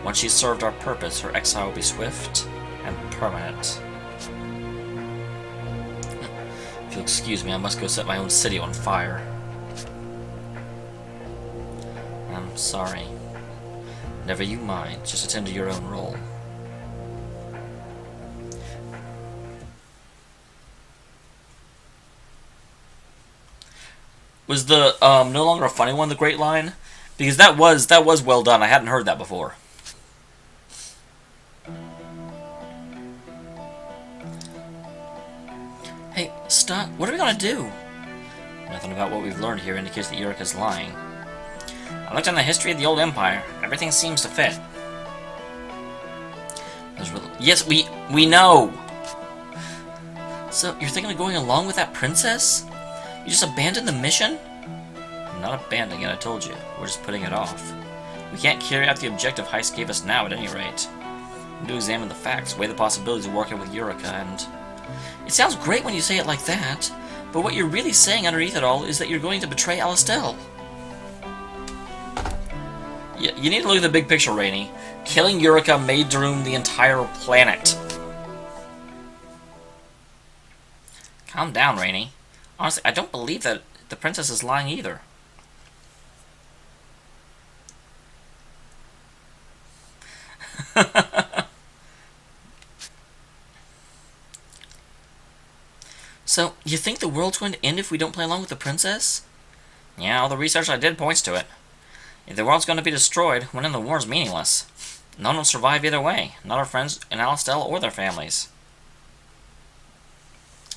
Once she's served our purpose, her exile will be swift and permanent. If you'll excuse me, I must go set my own city on fire. I'm sorry. Never you mind. Just attend to your own role. Was the no longer a funny one the great line? Because that was well done. I hadn't heard that before. Hey, stop. What are we gonna do? Nothing about what we've learned here indicates that Eureka's lying. I looked on the history of the old empire. Everything seems to fit. Yes, we know. So you're thinking of going along with that princess? You just abandoned the mission? I'm not abandoning it, I told you. We're just putting it off. We can't carry out the objective Heist gave us now, at any rate. We need to examine the facts, weigh the possibilities of working with Eureka, and... It sounds great when you say it like that, but what you're really saying underneath it all is that you're going to betray Alastel. You need to look at the big picture, Rainey. Killing Eureka may doom the entire planet. Calm down, Rainey. Honestly, I don't believe that the princess is lying either. So, you think the world's going to end if we don't play along with the princess? Yeah, all the research I did points to it. If the world's going to be destroyed, winning the war's meaningless. None will survive either way, not our friends in Alastel or their families.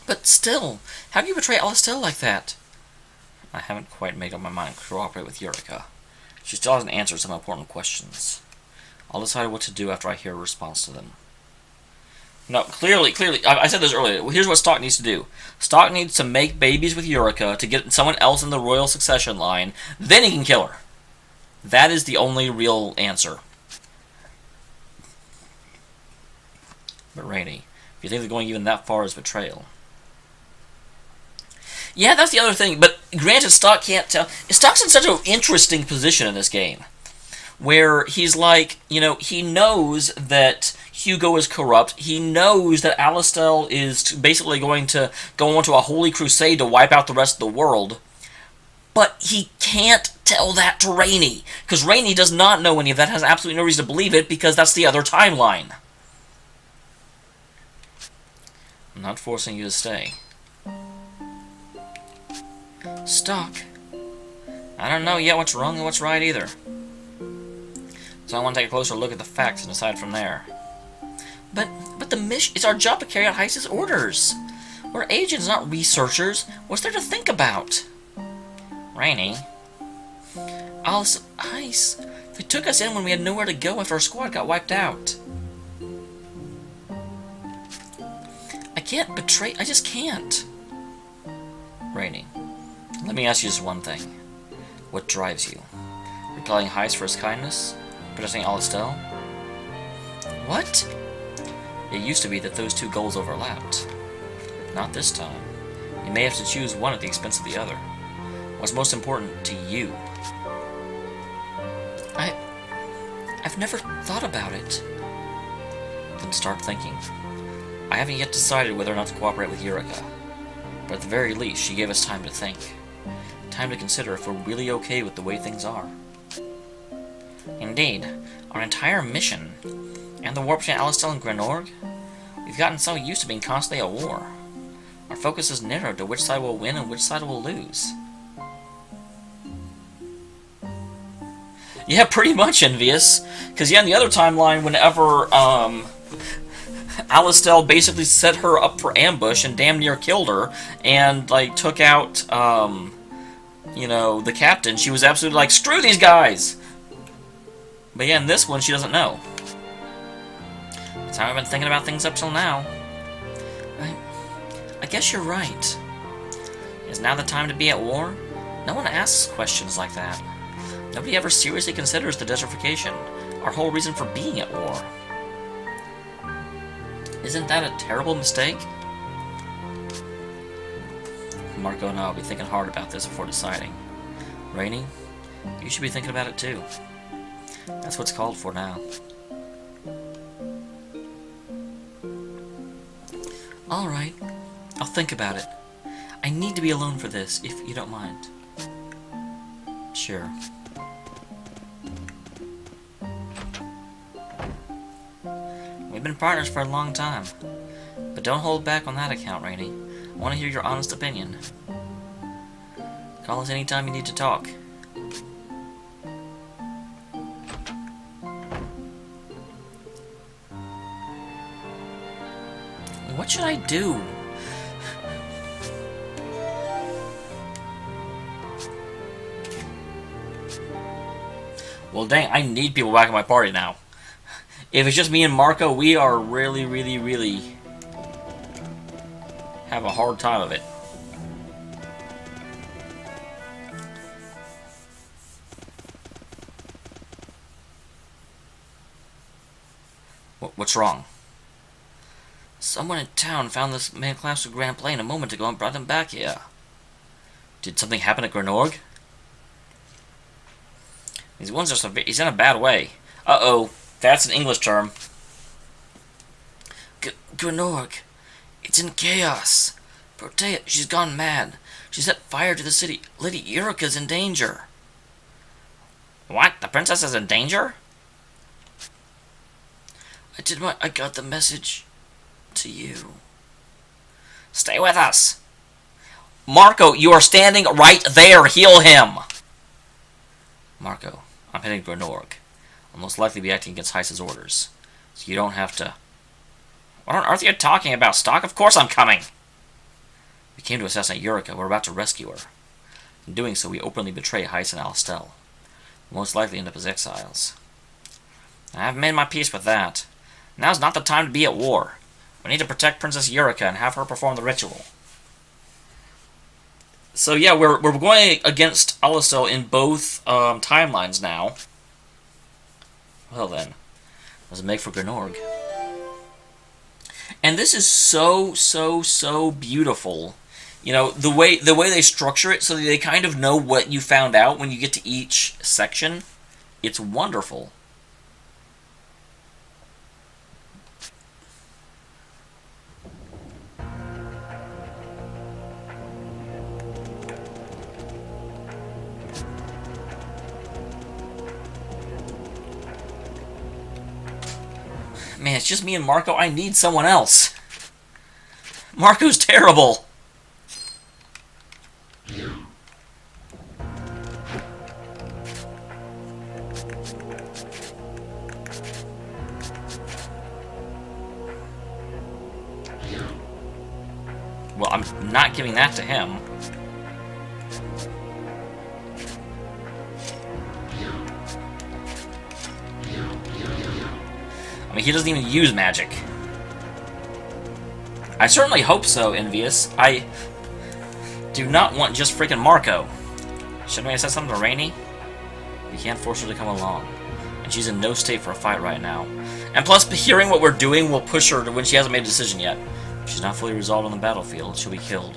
But still, how do you betray Alastel like that? I haven't quite made up my mind to cooperate with Eureka. She still hasn't answered some important questions. I'll decide what to do after I hear a response to them. No, clearly, I said this earlier. Here's what Stock needs to do. Stock needs to make babies with Eureka to get someone else in the royal succession line, then he can kill her. That is the only real answer. But Rainey, if you think they're going even that far as betrayal... Yeah, that's the other thing, but granted, Stock can't tell... Stock's in such an interesting position in this game, where he's like, you know, he knows that Hugo is corrupt. He knows that Alistel is basically going to go onto a holy crusade to wipe out the rest of the world. But he can't tell that to Rainey, because Rainey does not know any of that, has absolutely no reason to believe it, because that's the other timeline. I'm not forcing you to stay. Stuck. I don't know yet what's wrong and what's right either. So I want to take a closer look at the facts and decide from there. But the mission, it's our job to carry out Heist's orders. We're agents, not researchers. What's there to think about? Rainey. Alice, Heist. They took us in when we had nowhere to go after our squad got wiped out. I can't betray, I just can't. Rainey, let me ask you just one thing. What drives you? Repelling Heist for his kindness? Protecting Alistel? What? It used to be that those two goals overlapped. Not this time. You may have to choose one at the expense of the other. What's most important to you? I've never thought about it. Then start thinking. I haven't yet decided whether or not to cooperate with Eureka. But at the very least, she gave us time to think. Time to consider if we're really okay with the way things are. Indeed, our entire mission, and the war between Alistel and Grenorg, we've gotten so used to being constantly at war. Our focus is narrowed to which side will win and which side will lose. Yeah, pretty much, Envious. Because, yeah, in the other timeline, whenever, Alistel basically set her up for ambush and damn near killed her, and, like, took out, you know, the captain, she was absolutely like, screw these guys! But yeah, in this one, she doesn't know. That's how I've been thinking about things up till now. I guess you're right. Is now the time to be at war? No one asks questions like that. Nobody ever seriously considers the desertification, our whole reason for being at war. Isn't that a terrible mistake? Marco and I will be thinking hard about this before deciding. Rainey, you should be thinking about it too. That's what's called for now. Alright, I'll think about it. I need to be alone for this, if you don't mind. Sure. We've been partners for a long time. But don't hold back on that account, Rainey. I want to hear your honest opinion. Call us anytime you need to talk. What should I do? Well, dang, I need people back in my party now. If it's just me and Marco, we are really have a hard time of it. What's wrong? Someone in town found this man collapsed with Grand Plain a moment ago and brought him back here. Did something happen at Grenorg? He's in a bad way. Uh-oh. That's an English term. Grenorg. It's in chaos. Protea, she's gone mad. She set fire to the city. Lady Eureka's in danger. What? The princess is in danger? I got the message to you. Stay with us. Marco, you are standing right there. Heal him. Marco, I'm heading to Grenorg. I'll most likely be acting against Heist's orders. So you don't have to... What on earth are you talking about, Stock? Of course I'm coming! We came to assassinate Eureka. We're about to rescue her. In doing so, we openly betray Heist and Alistel. We'll most likely end up as exiles. I haven't made my peace with that. Now's not the time to be at war. We need to protect Princess Eureka and have her perform the ritual. So yeah, we're going against Alistel in both timelines now. Well then, let's make for Grenorg. And this is so beautiful. You know, the way they structure it so that they kind of know what you found out when you get to each section. It's wonderful. Man, it's just me and Marco. I need someone else. Marco's terrible. Well, I'm not giving that to him. I mean, he doesn't even use magic. I certainly hope so, Envious. I do not want just freaking Marco. Shouldn't we have said something to Rainy? We can't force her to come along. And she's in no state for a fight right now. And plus, hearing what we're doing will push her to when she hasn't made a decision yet. If she's not fully resolved on the battlefield, she'll be killed.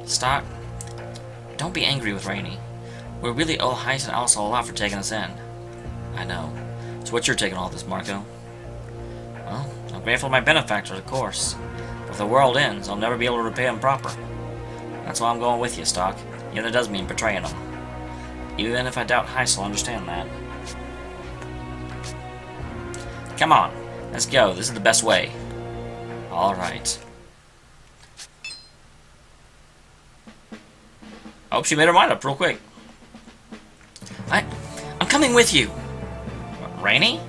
Stock, don't be angry with Rainy. We really owe Heist and Alice a lot for taking us in. I know. So what's your take on all this, Marco? Well, I'm grateful to my benefactors, of course. But if the world ends, I'll never be able to repay them proper. That's why I'm going with you, Stock. Even if it does mean betraying them. Even if I doubt Heist will understand that. Come on, let's go. This is the best way. Alright. Oh, she made her mind up real quick. I'm coming with you. Rainy?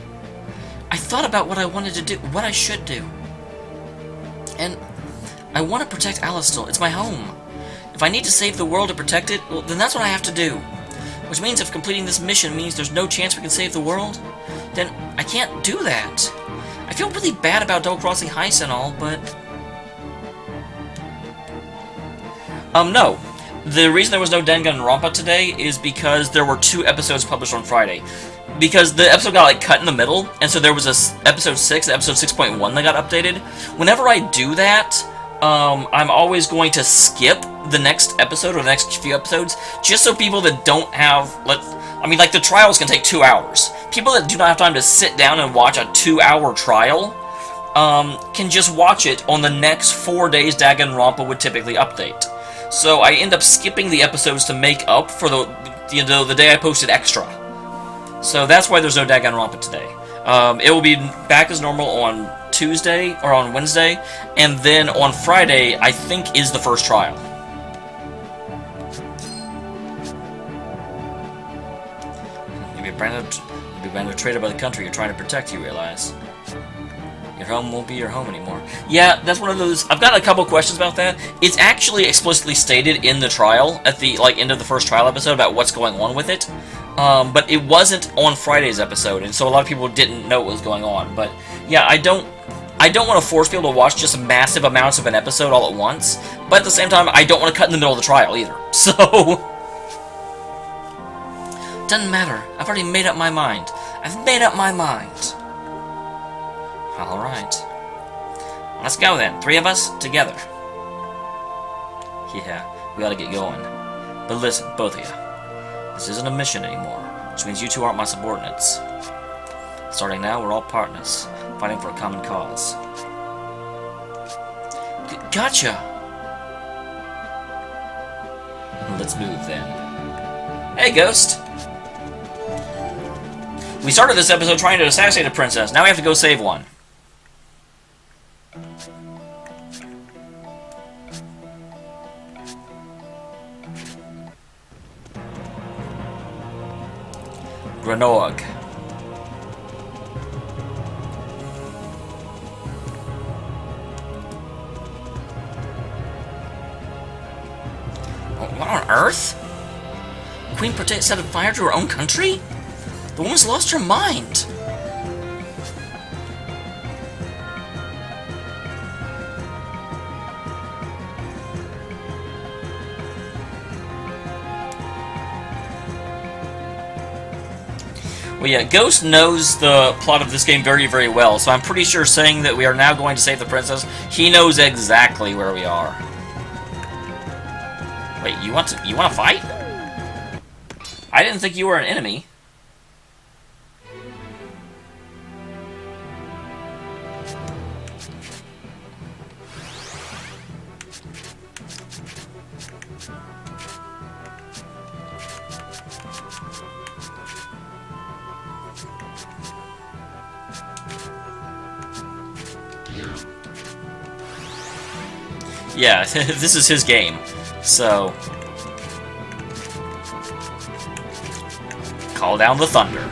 I thought about what I wanted to do, what I should do. And I want to protect Alice still. It's my home. If I need to save the world to protect it, well, then that's what I have to do. Which means if completing this mission means there's no chance we can save the world, then I can't do that. I feel really bad about double-crossing Heist and all, but... no. The reason there was no Danganronpa today is because there were 2 episodes published on Friday. Because the episode got, like, cut in the middle, and so there was a episode 6, episode 6.1 that got updated. Whenever I do that, I'm always going to skip the next episode or the next few episodes, just so people that don't have, I mean, like, the trials can take 2 hours. People that do not have time to sit down and watch a 2-hour trial, can just watch it on the next 4 days Danganronpa would typically update. So I end up skipping the episodes to make up for the day I posted extra. So that's why there's no Danganronpa today. It will be back as normal on Tuesday, or on Wednesday, and then on Friday, I think, is the first trial. You'll be branded a traitor by the country you're trying to protect, you realize. Your home won't be your home anymore. Yeah, that's one of those... I've got a couple questions about that. It's actually explicitly stated in the trial, at the end of the first trial episode, about what's going on with it. But it wasn't on Friday's episode, and so a lot of people didn't know what was going on. But yeah, I don't want to force people to watch just massive amounts of an episode all at once. But at the same time, I don't want to cut in the middle of the trial either. So doesn't matter. I've already made up my mind. I've made up my mind. Alright. Let's go then. 3 of us, together. Yeah, we gotta get going. But listen, both of you. This isn't a mission anymore, which means you two aren't my subordinates. Starting now, we're all partners, fighting for a common cause. Gotcha! Let's move then. Hey, Ghost! We started this episode trying to assassinate a princess. Now we have to go save one. Granog. What on earth? Queen Protect set fire to her own country? The woman's lost her mind. Well, yeah, Ghost knows the plot of this game very, very well, so I'm pretty sure saying that we are now going to save the princess, he knows exactly where we are. Wait, you want to fight? I didn't think you were an enemy. Yeah, this is his game. So... call down the thunder.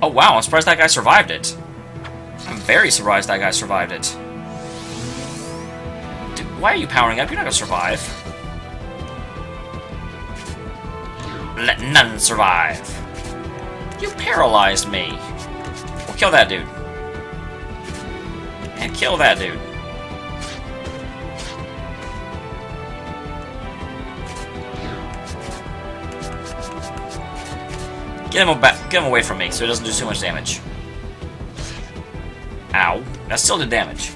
Oh wow, I'm surprised that guy survived it. I'm very surprised that guy survived it. Dude, why are you powering up? You're not gonna survive. Let none survive. You paralyzed me. Well, kill that dude. And kill that dude. Get him away from me so he doesn't do too much damage. Ow. That still did damage.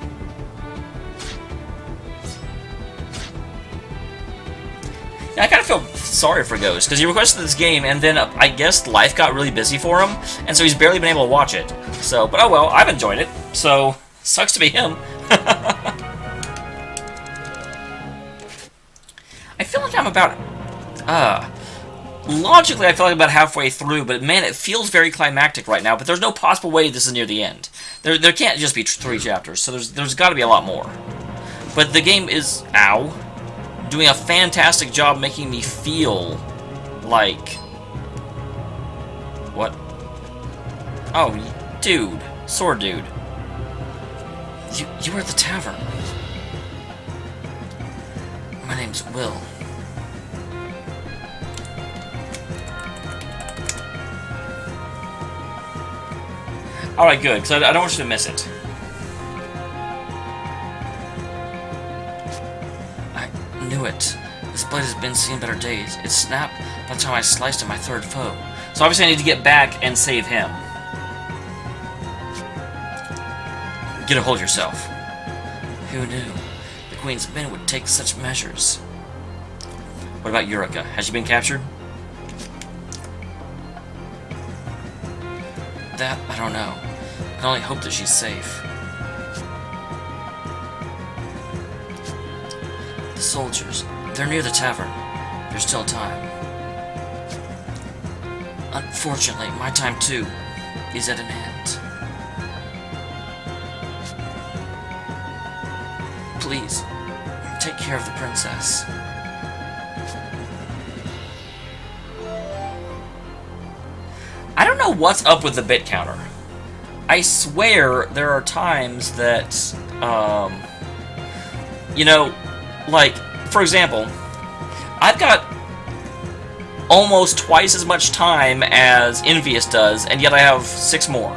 Yeah, I kind of feel sorry for Ghost, because he requested this game, and then I guess life got really busy for him, and so he's barely been able to watch it. So, but oh well, I've enjoyed it, so sucks to be him. I feel like I'm about... logically, I feel like I'm about halfway through, but man, it feels very climactic right now, but there's no possible way this is near the end. There can't just be 3 chapters, so there's got to be a lot more. But the game is, ow, doing a fantastic job making me feel like... What? Oh, dude. Sword dude. You were at the tavern. My name's Will. Alright, good, because I don't want you to miss it. I knew it. This blade has been seen better days. It snapped by the time I sliced at my 3rd foe. So obviously I need to get back and save him. Get a hold of yourself. Who knew? The Queen's men would take such measures. What about Eureka? Has she been captured? That, I don't know. I can only hope that she's safe. The soldiers, they're near the tavern. There's still time. Unfortunately, my time too is at an end. Please, take care of the princess. I don't know what's up with the bit counter. I swear there are times that, you know, like, for example, I've got almost twice as much time as Envious does, and yet I have 6 more.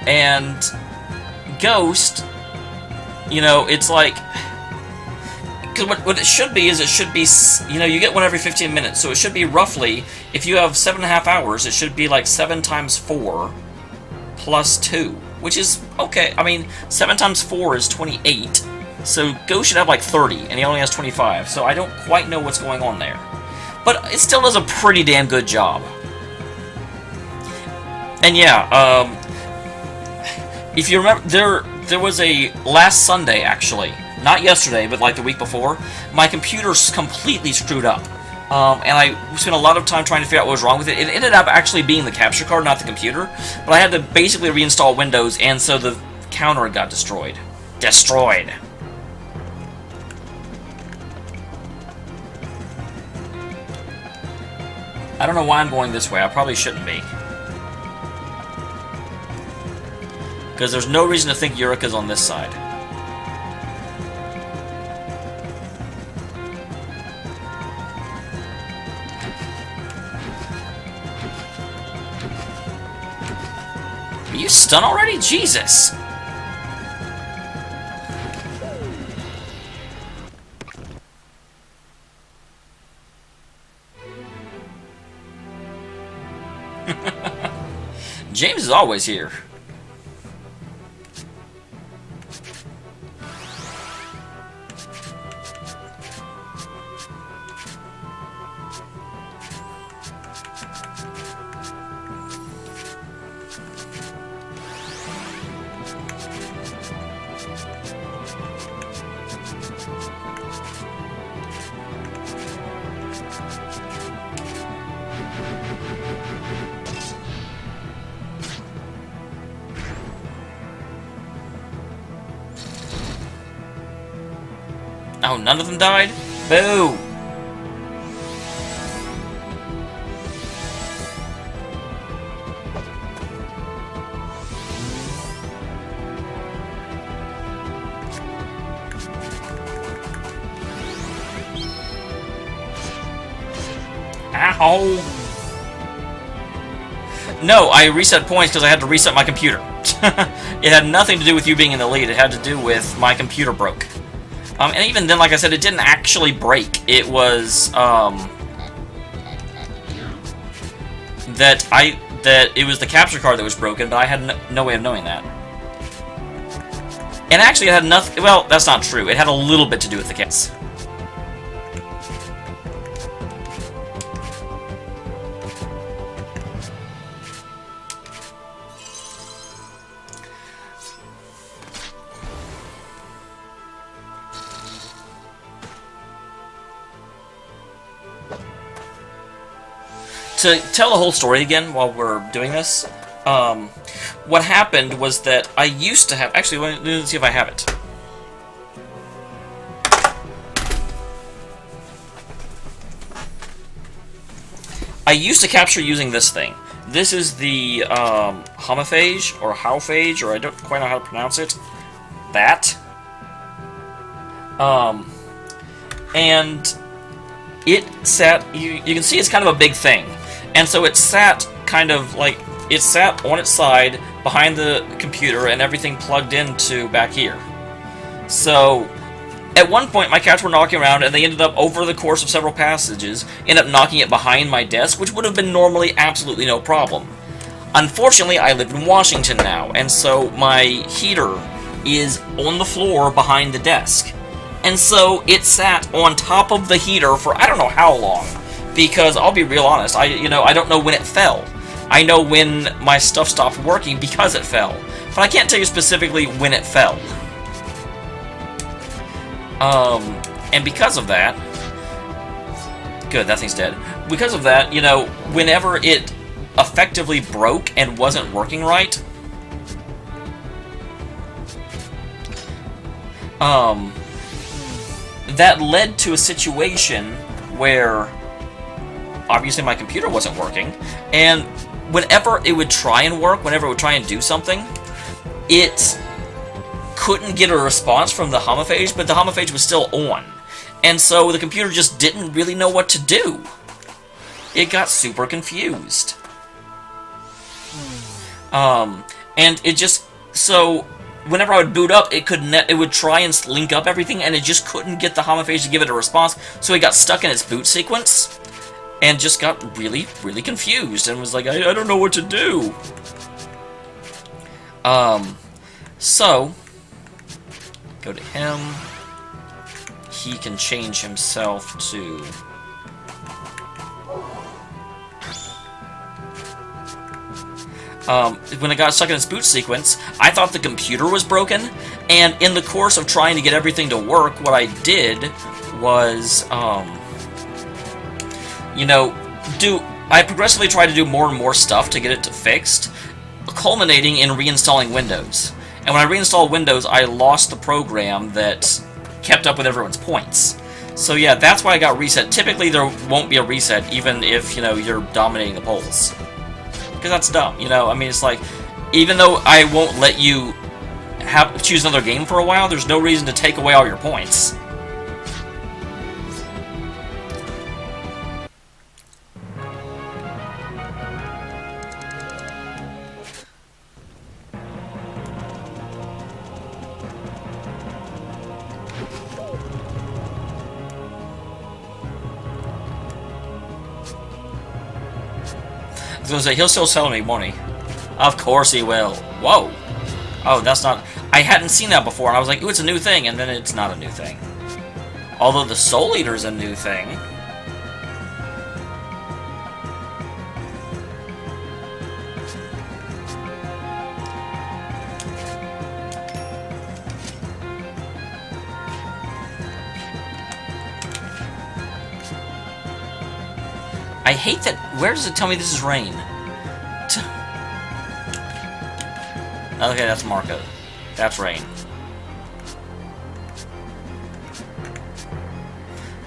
And Ghost, you know, it's like... Because what it should be is it should be, you know, you get one every 15 minutes, so it should be roughly, if you have 7.5 hours, it should be like 7 times 4 plus 2, which is okay. I mean, 7 times 4 is 28, so Ghost should have like 30, and he only has 25, so I don't quite know what's going on there. But it still does a pretty damn good job. And yeah, if you remember, there was a last Sunday, actually. Not yesterday, but like the week before, my computer's completely screwed up. And I spent a lot of time trying to figure out what was wrong with it. It ended up actually being the capture card, not the computer. But I had to basically reinstall Windows, and so the counter got destroyed. Destroyed. I don't know why I'm going this way. I probably shouldn't be. Because there's no reason to think Eureka's on this side. Are you stunned already? Jesus! James is always here. Oh, none of them died? Boo! Ow! No, I reset points because I had to reset my computer. It had nothing to do with you being in the lead. It had to do with my computer broke. And even then, like I said, it didn't actually break. It was, that it was the capture card that was broken, but I had no way of knowing that. And actually, it had nothing. Well, that's not true. It had a little bit to do with the case. To tell the whole story again while we're doing this, what happened was that I used to have... Actually, let me see if I have it. I used to capture using this thing. This is the homophage, or howphage, or I don't quite know how to pronounce it. That. And it sat... You can see it's kind of a big thing. And so it sat kind of like, it sat on its side behind the computer and everything plugged into back here. So, at one point my cats were knocking around and they ended up, over the course of several passages, ended up knocking it behind my desk, which would have been normally absolutely no problem. Unfortunately, I live in Washington now, and so my heater is on the floor behind the desk. And so it sat on top of the heater for I don't know how long. Because I'll be real honest, I don't know when it fell. I know when my stuff stopped working because it fell, but I can't tell you specifically when it fell. And because of that, good, that thing's dead. Because of that, whenever it effectively broke and wasn't working right, that led to a situation where obviously my computer wasn't working, and whenever it would try and work, whenever it would try and do something, it couldn't get a response from the homophage, but the homophage was still on. And so the computer just didn't really know what to do. It got super confused. And it just... So, whenever I would boot up, it would try and link up everything, and it just couldn't get the homophage to give it a response, so it got stuck in its boot sequence. And just got really, really confused and was like, I don't know what to do. So, go to him. He can change himself to... when it got stuck in its boot sequence, I thought the computer was broken, and in the course of trying to get everything to work, what I did was, I progressively tried to do more and more stuff to get it fixed, culminating in reinstalling Windows. And when I reinstalled Windows, I lost the program that kept up with everyone's points. So yeah, that's why I got reset. Typically there won't be a reset even if, you're dominating the polls. Because that's dumb, I mean, it's like, even though I won't let you choose another game for a while, there's no reason to take away all your points. I was gonna say, he'll still sell me, won't he? Of course he will. Whoa! Oh, that's not... I hadn't seen that before, and I was like, ooh, it's a new thing, and then it's not a new thing. Although the Soul Eater's a new thing. I hate that... Where does it tell me this is rain? Okay, that's Marco. That's rain.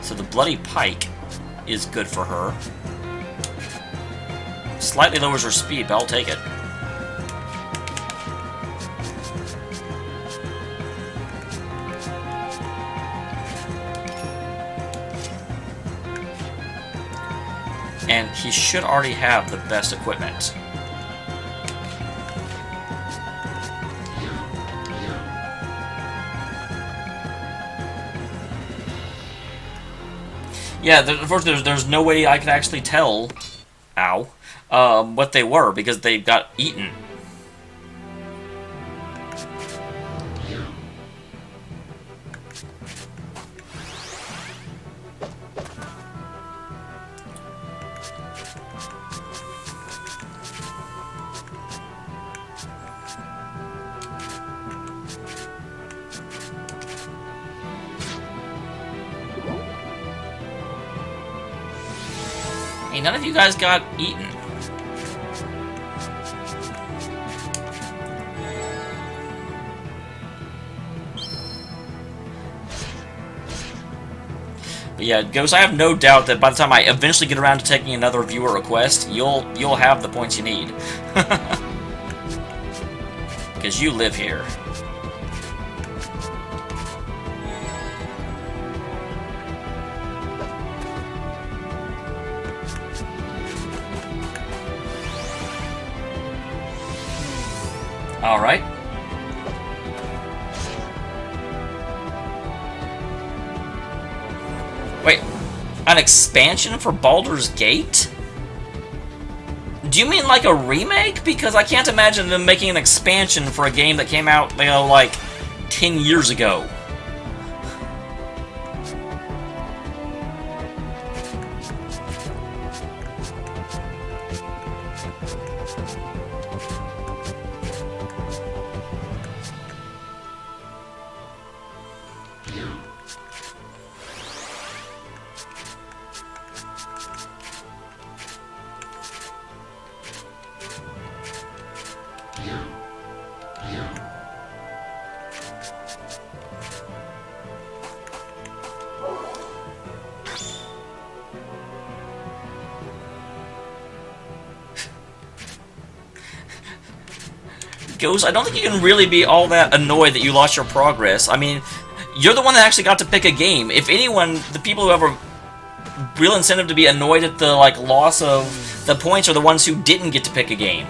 So the bloody pike is good for her. Slightly lowers her speed, but I'll take it. And he should already have the best equipment. Yeah, unfortunately, there's no way I could actually tell, ow, what they were, because they got eaten. Hey, none of you guys got eaten. But yeah, Ghost, I have no doubt that by the time I eventually get around to taking another viewer request, you'll have the points you need. Because you live here. Alright. Wait, an expansion for Baldur's Gate? Do you mean like a remake? Because I can't imagine them making an expansion for a game that came out, you know, like 10 years ago. Ghost, I don't think you can really be all that annoyed that you lost your progress. I mean, you're the one that actually got to pick a game. If anyone, the people who have a real incentive to be annoyed at the, like, loss of the points are the ones who didn't get to pick a game.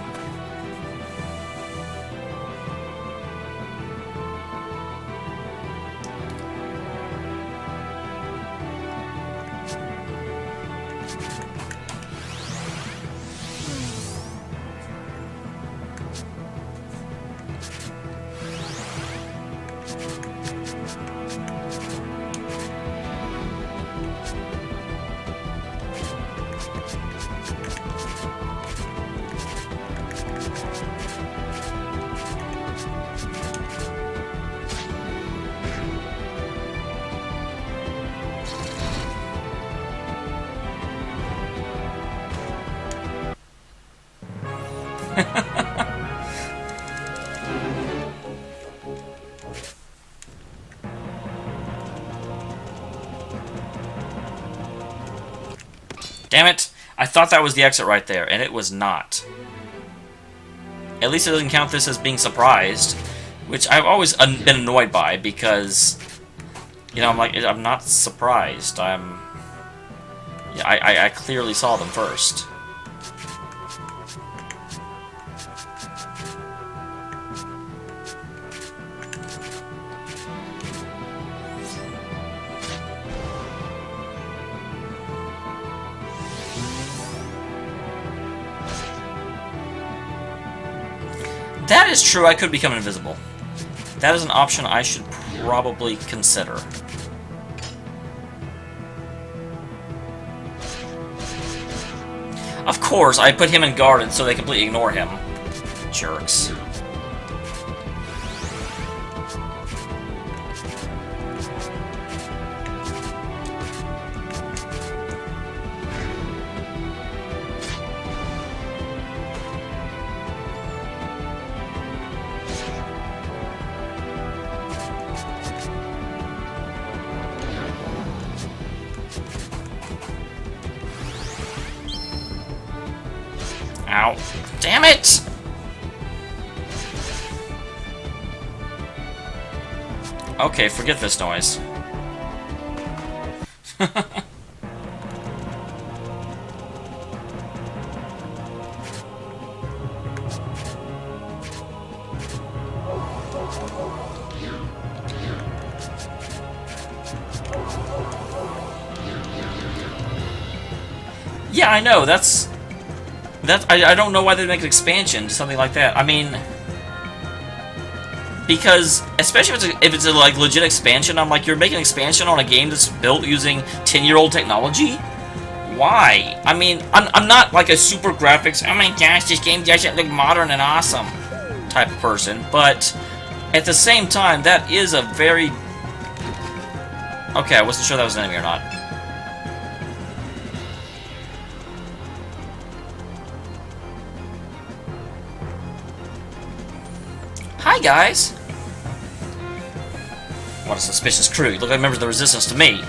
Damn it! I thought that was the exit right there, and it was not. At least it doesn't count this as being surprised, which I've always been annoyed by, because, you know, I'm not surprised. Yeah, I clearly saw them first. That is true, I could become invisible. That is an option I should probably consider. Of course, I put him in guarded so they completely ignore him. Jerks. Ow. Damn it! Okay, forget this noise. Yeah, I know, that's... I don't know why they make an expansion to something like that. I mean... Because, especially if it's a like, legit expansion, I'm like, you're making an expansion on a game that's built using 10-year-old technology? Why? I mean, I'm not like a super graphics, oh my gosh, this game doesn't look modern and awesome type of person, but at the same time, that is a very... Okay, I wasn't sure that was an enemy or not. Hi, guys! What a suspicious crew. You look like members of the Resistance to me.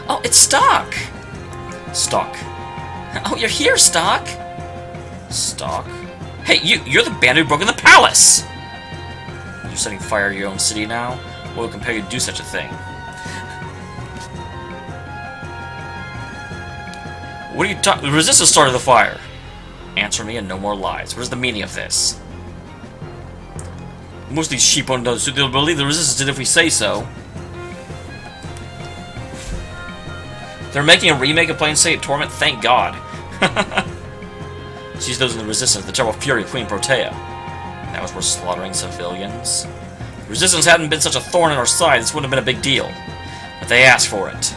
Oh, it's Stock! Stock. Oh, you're here, Stock! Stock? Hey, you're the bandit who broke in the palace! You're setting fire to your own city now? What would compel you to do such a thing? What are you talking? The Resistance started the fire! Answer me and no more lies. What is the meaning of this? Most of these sheep won't know, so they'll believe the Resistance did if we say so. They're making a remake of Plain State Torment, thank God. She's those in the Resistance, the terrible fury of Queen Protea. That was worth slaughtering civilians. If the Resistance hadn't been such a thorn in our side, this wouldn't have been a big deal. But they asked for it.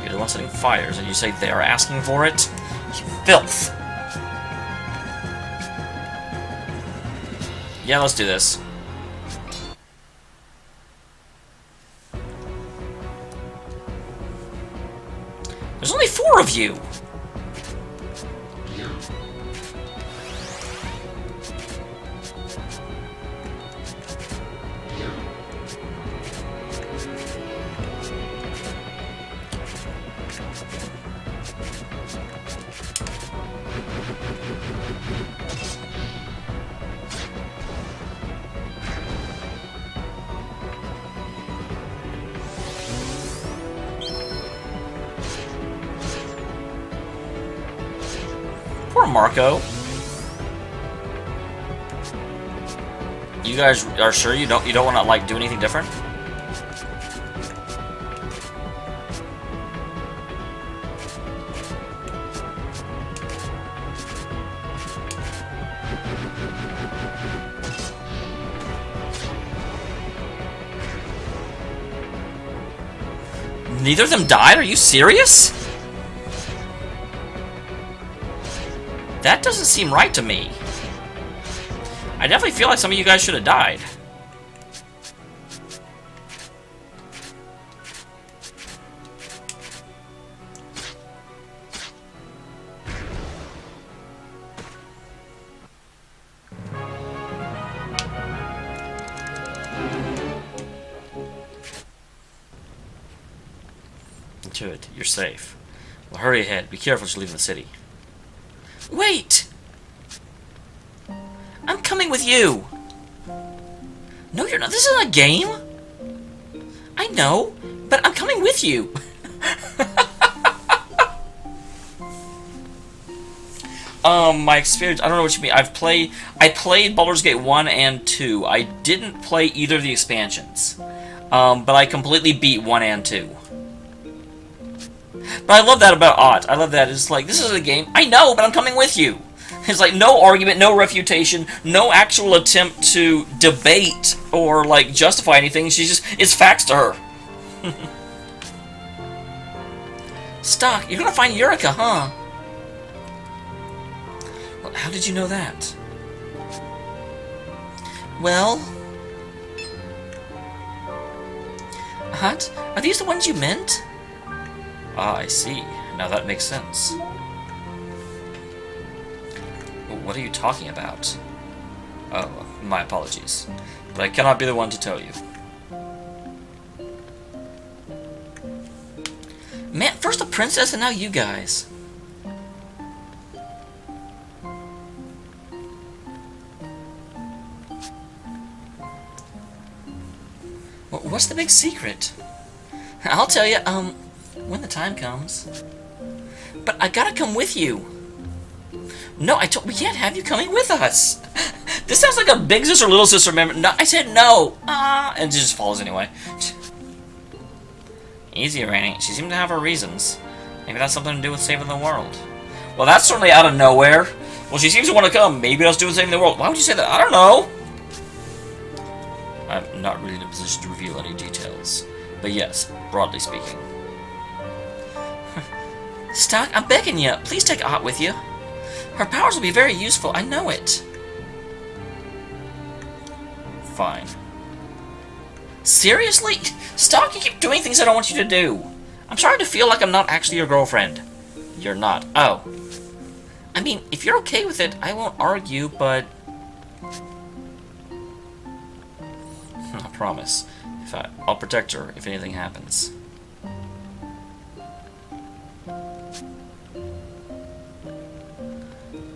You're the one setting fires, and you say they're asking for it? You filth! Yeah, let's do this. There's only 4 of you! Poor Marco. You guys are sure you don't want to like do anything different? Neither of them died? Are you serious? That doesn't seem right to me. I definitely feel like some of you guys should have died. Good, you're safe. Well, hurry ahead. Be careful as you leave the city. Wait! I'm coming with you! No, you're not. This isn't a game! I know, but I'm coming with you! My experience, I don't know what you mean. I played Baldur's Gate 1 and 2. I didn't play either of the expansions. But I completely beat 1 and 2. But I love that about Ott. I love that. It's like, this is a game. I know, but I'm coming with you. It's like, no argument, no refutation, no actual attempt to debate or, like, justify anything. She's just, it's facts to her. Stock, you're gonna find Eureka, huh? Well, how did you know that? Well... Hut, are these the ones you meant? Ah, I see. Now that makes sense. What are you talking about? Oh, my apologies. But I cannot be the one to tell you. Man, first the princess and now you guys. What's the big secret? I'll tell you, when the time comes. But I gotta come with you. No, we can't have you coming with us. This sounds like a big sister, little sister member. No, I said no. And she just falls anyway. Easy, Rainy. She seemed to have her reasons. Maybe that's something to do with saving the world. Well, that's certainly out of nowhere. Well, she seems to want to come. Maybe that's to do with saving the world. Why would you say that? I don't know. I'm not really in a position to reveal any details. But yes, broadly speaking. Stock, I'm begging you. Please take Ott with you. Her powers will be very useful. I know it. Fine. Seriously? Stock, you keep doing things I don't want you to do. I'm starting to feel like I'm not actually your girlfriend. You're not. Oh. I mean, if you're okay with it, I won't argue, but... I promise. I'll protect her if anything happens.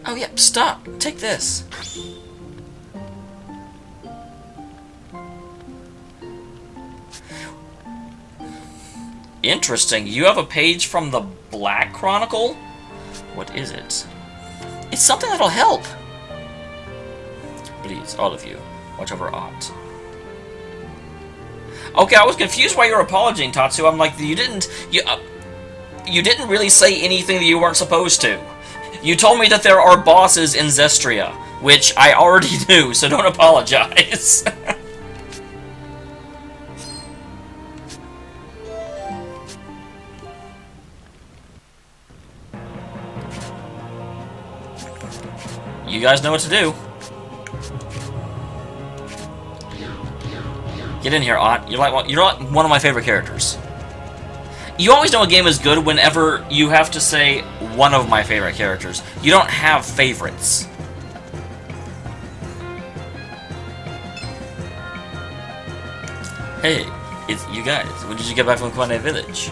Oh, yeah, stop. Take this. Interesting. You have a page from the Black Chronicle? What is it? It's something that'll help. Please, all of you, watch over Ott. Okay, I was confused why you were apologizing, Tatsu. I'm like, you didn't really say anything that you weren't supposed to. You told me that there are bosses in Zestria, which I already knew, so don't apologize. You guys know what to do. Get in here, Ott. You're like one of my favorite characters. You always know a game is good whenever you have to say one of my favorite characters. You don't have favorites. Hey, it's you guys. When did you get back from Kwane Village?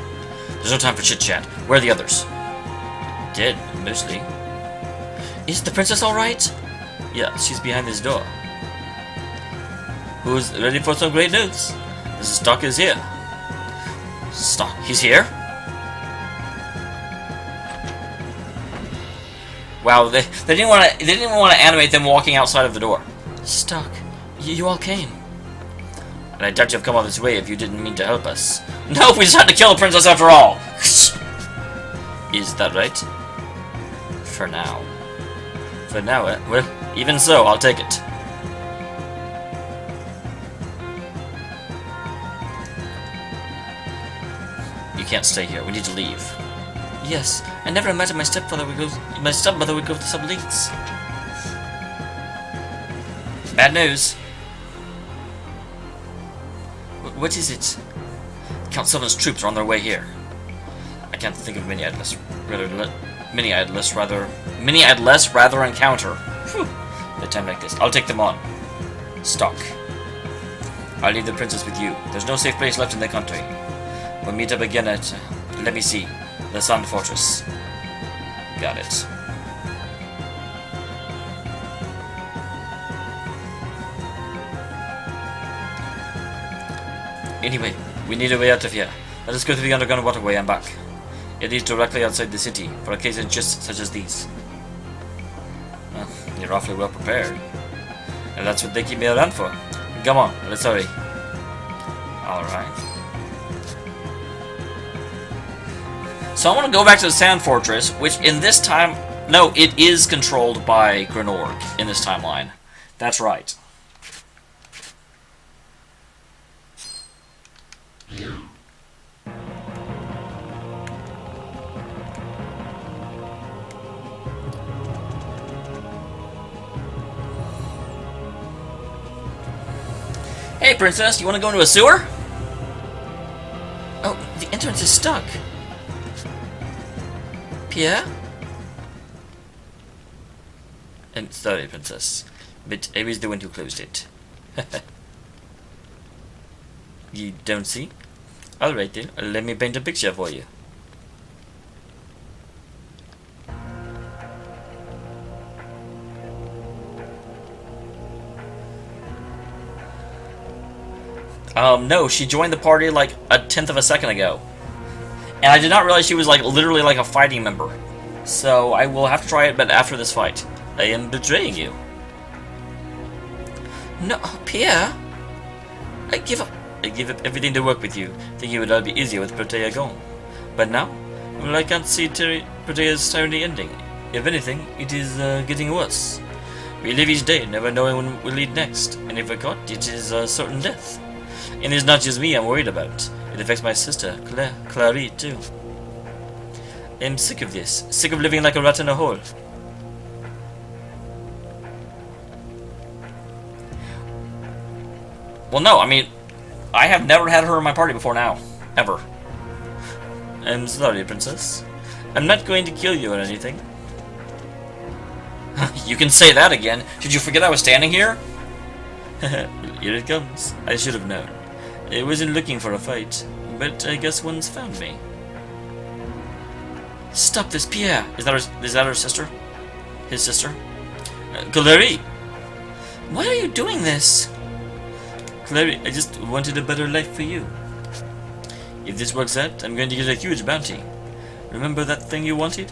There's no time for chit-chat. Where are the others? Dead, mostly. Is the princess alright? Yeah, she's behind this door. Who's ready for some great news? Mrs. Stock is here. Stock, he's here? Wow, they didn't even want to animate them walking outside of the door. Stock, you all came. And I doubt you've come all this way if you didn't mean to help us. No, we just had to kill the princess after all. Is that right? For now. For now, well, even so, I'll take it. You can't stay here. We need to leave. Yes, I never imagined my stepmother would go to some lengths. Bad news. What is it? Count Sylvan's troops are on their way here. I can't think of many I'd less rather encounter. Whew. At a time like this, I'll take them on. Stock. I'll leave the princess with you. There's no safe place left in the country. We'll meet up again at, let me see, the Sun Fortress. Got it. Anyway, we need a way out of here. Let us go through the underground waterway and back. It leads directly outside the city, for occasions just such as these. Well, you're awfully well prepared. And that's what they keep me around for. Come on, let's hurry. Alright. So I want to go back to the Sand Fortress, which in this time... No, it is controlled by Grenorg in this timeline. That's right. Hey, princess, you want to go into a sewer? Oh, the entrance is stuck. Pierre? I'm sorry, princess, but I was the one who closed it. You don't see? Alright then, let me paint a picture for you. No, she joined the party like a tenth of a second ago. And I did not realize she was like literally like a fighting member. So I will have to try it, but after this fight. I am betraying you. No, Pierre. I give up. I give up everything to work with you, thinking it would all be easier with Protea gone. But now, well, I can't see Protea's tyranny ending. If anything, it is getting worse. We live each day, never knowing when we'll lead next, and if we're caught, it is certain death. And it's not just me I'm worried about. It affects my sister, Clary, too. I'm sick of this. Sick of living like a rat in a hole. Well, no, I mean, I have never had her in my party before now. Ever. I'm sorry, Princess. I'm not going to kill you or anything. You can say that again. Did you forget I was standing here? Here it comes. I should have known. I wasn't looking for a fight, but I guess one's found me. Stop this, Pierre. Is that her sister? His sister? Clary! Why are you doing this? Clary, I just wanted a better life for you. If this works out, I'm going to get a huge bounty. Remember that thing you wanted?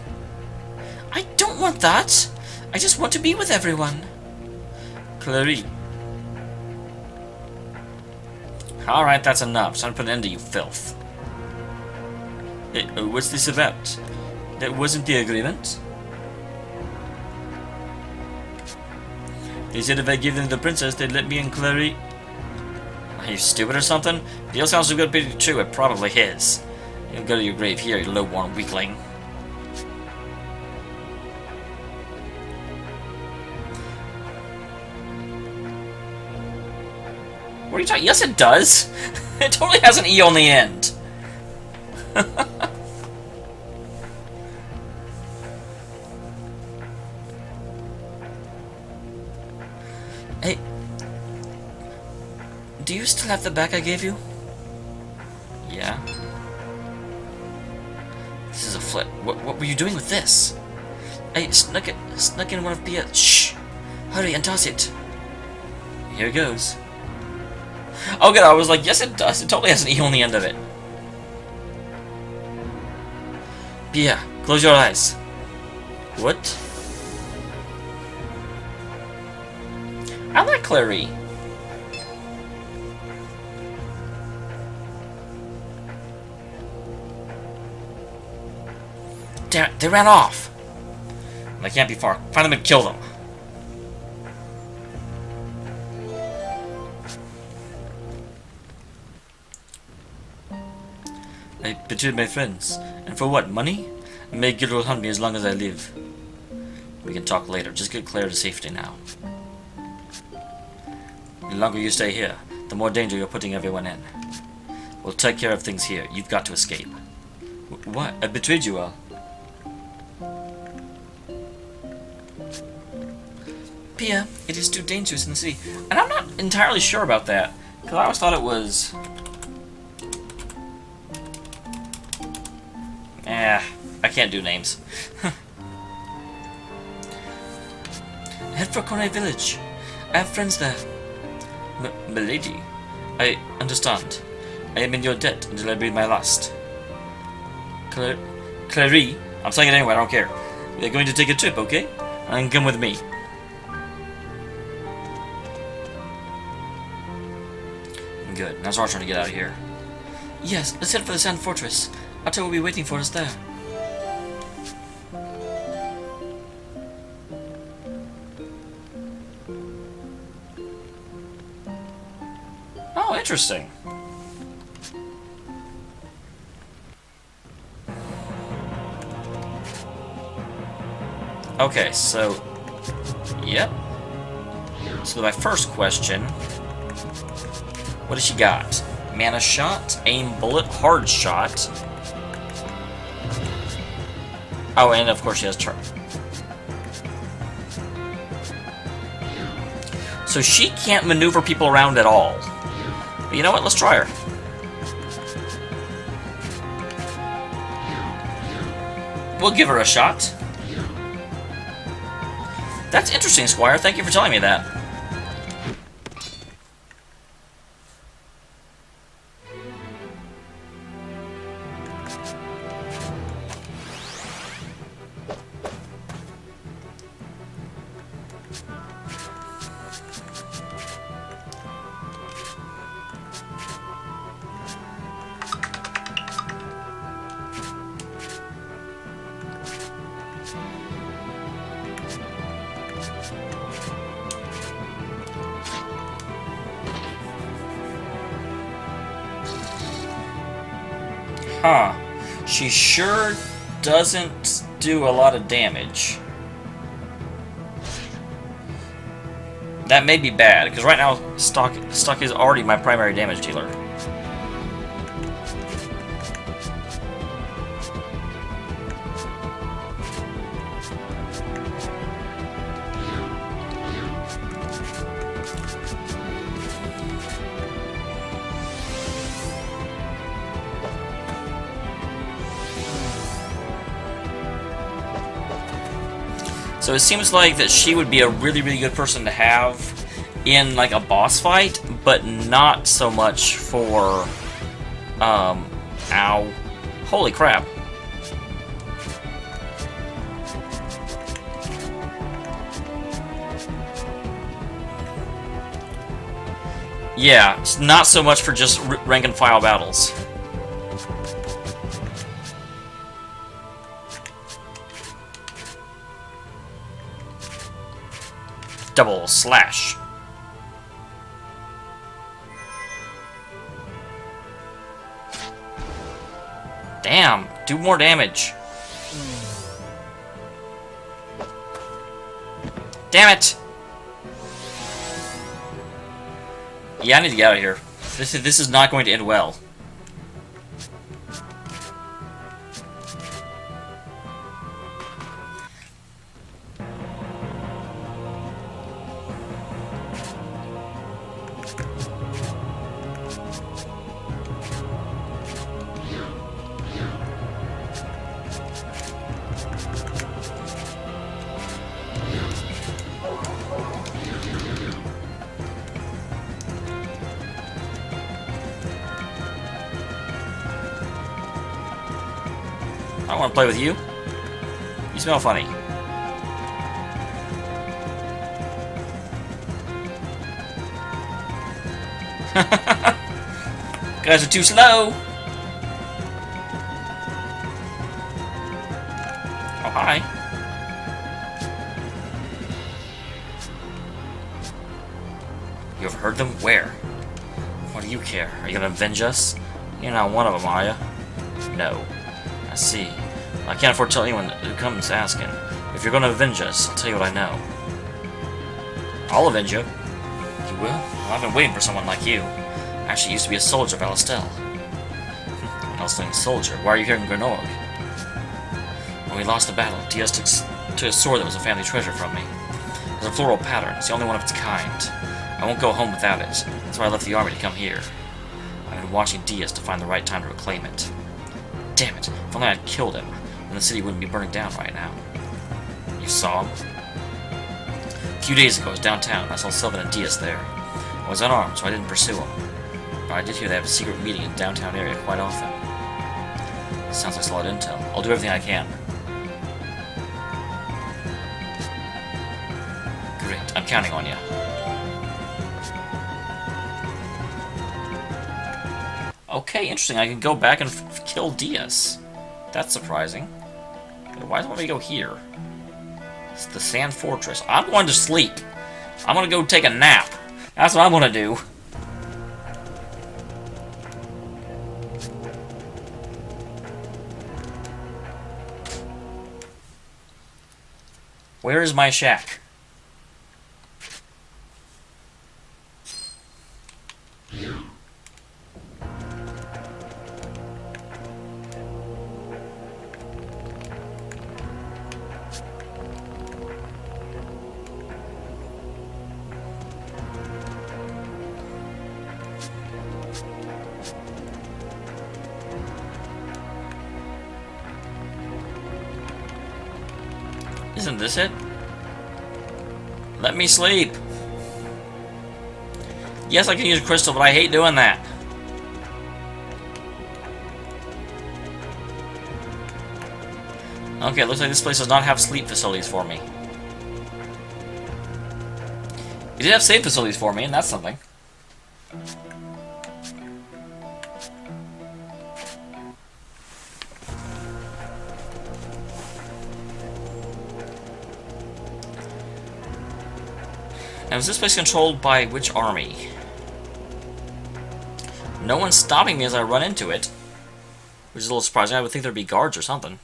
I don't want that. I just want to be with everyone. Clary. Alright, that's enough. It's time to put an end to you, filth. Hey, what's this about? That wasn't the agreement? They said if I give them the princess, they'd let me and Clary... Are you stupid or something? Deal sounds too good to be true, it probably is. You go to your grave here, you low-born weakling. What are you talking? Yes, it does. It totally has an E on the end. Hey, do you still have the bag I gave you? Yeah. This is a flip. What were you doing with this? I snuck in one of Pia's. Shh! Hurry and toss it. Here goes. Oh good, I was like, yes it does. It totally has an E on the end of it. Pia, close your eyes. What? I like Clary. Damn it, they ran off. They can't be far. Find them and kill them. I betrayed my friends. And for what, money? May guilt will hunt me as long as I live. We can talk later. Just get Claire to safety now. The longer you stay here, the more danger you're putting everyone in. We'll take care of things here. You've got to escape. What? I betrayed you all. Pia, it is too dangerous in the city. And I'm not entirely sure about that. Because I always thought it was... I can't do names. Head for Cornet Village. I have friends there. Milady, I understand. I am in your debt until I breathe my last. Clary, I'm saying it anyway, I don't care. We are going to take a trip, okay? And come with me. Good. Now it's our turn to get out of here. Yes, let's head for the Sand Fortress. Otto will be waiting for us there. Oh, interesting. Okay, so... Yep. So my first question... What has she got? Mana shot, aim bullet, hard shot. Oh, and of course she has charge. So she can't maneuver people around at all. But you know what? Let's try her. We'll give her a shot. That's interesting, Squire. Thank you for telling me that. Huh. She sure doesn't do a lot of damage. That may be bad, because right now Stock is already my primary damage dealer. So it seems like that she would be a really, really good person to have in like a boss fight, but not so much for, ow. Holy crap. Yeah, it's not so much for just rank and file battles. Double slash. Damn, do more damage. Damn it! Yeah, I need to get out of here. This is not going to end well. I don't want to play with you. You smell funny. Guys are too slow. Oh, hi. You ever heard them? Where? What do you care? Are you gonna avenge us? You're not one of them, are you? No. I see. I can't afford to tell anyone who comes asking. If you're gonna avenge us, I'll tell you what I know. I'll avenge you. You will? Well, I've been waiting for someone like you. I actually used to be a soldier of Alistel. When I was playing soldier, why are you here in Grenog? When we lost the battle, Diaz took a sword that was a family treasure from me. It's a floral pattern. It's the only one of its kind. I won't go home without it. That's why I left the army to come here. I've been watching Diaz to find the right time to reclaim it. Damn it, if only I'd killed him, then the city wouldn't be burning down right now. You saw him? A few days ago, I was downtown. I saw Sylvan and Diaz there. I was unarmed, so I didn't pursue him. But I did hear they have a secret meeting in the downtown area quite often. Sounds like solid intel. I'll do everything I can. Great, I'm counting on you. Okay, interesting. I can go back and kill Diaz. That's surprising. Why does it want me to go here? It's the Sand Fortress. I'm going to sleep. I'm going to go take a nap. That's what I'm going to do. Where is my shack? Isn't this it? Let me sleep. Yes, I can use crystal, but I hate doing that. Okay, it looks like this place does not have sleep facilities for me. It did have safe facilities for me, and that's something. Now, is this place controlled by which army? No one's stopping me as I run into it, which is a little surprising. I would think there'd be guards or something.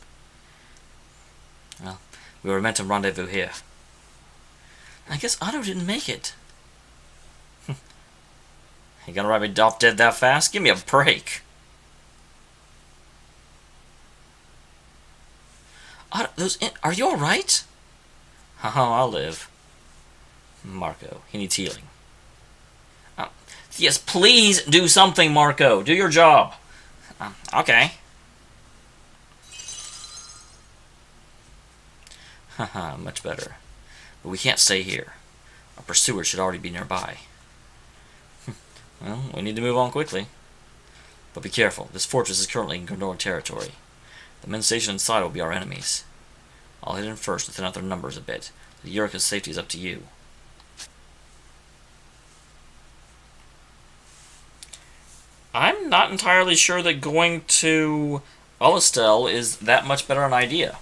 Well, we were meant to rendezvous here. I guess Otto didn't make it. You gonna write me off dead that fast? Give me a break. Otto, are you alright? Oh, I'll live. Marco, he needs healing. Yes, please do something, Marco. Do your job. Okay. Haha, much better. But we can't stay here. Our pursuers should already be nearby. Well, we need to move on quickly. But be careful. This fortress is currently in Gondor territory. The men stationed inside will be our enemies. I'll hit in first to thin out their numbers a bit. The Yurika's safety is up to you. I'm not entirely sure that going to Ullistel is that much better an idea.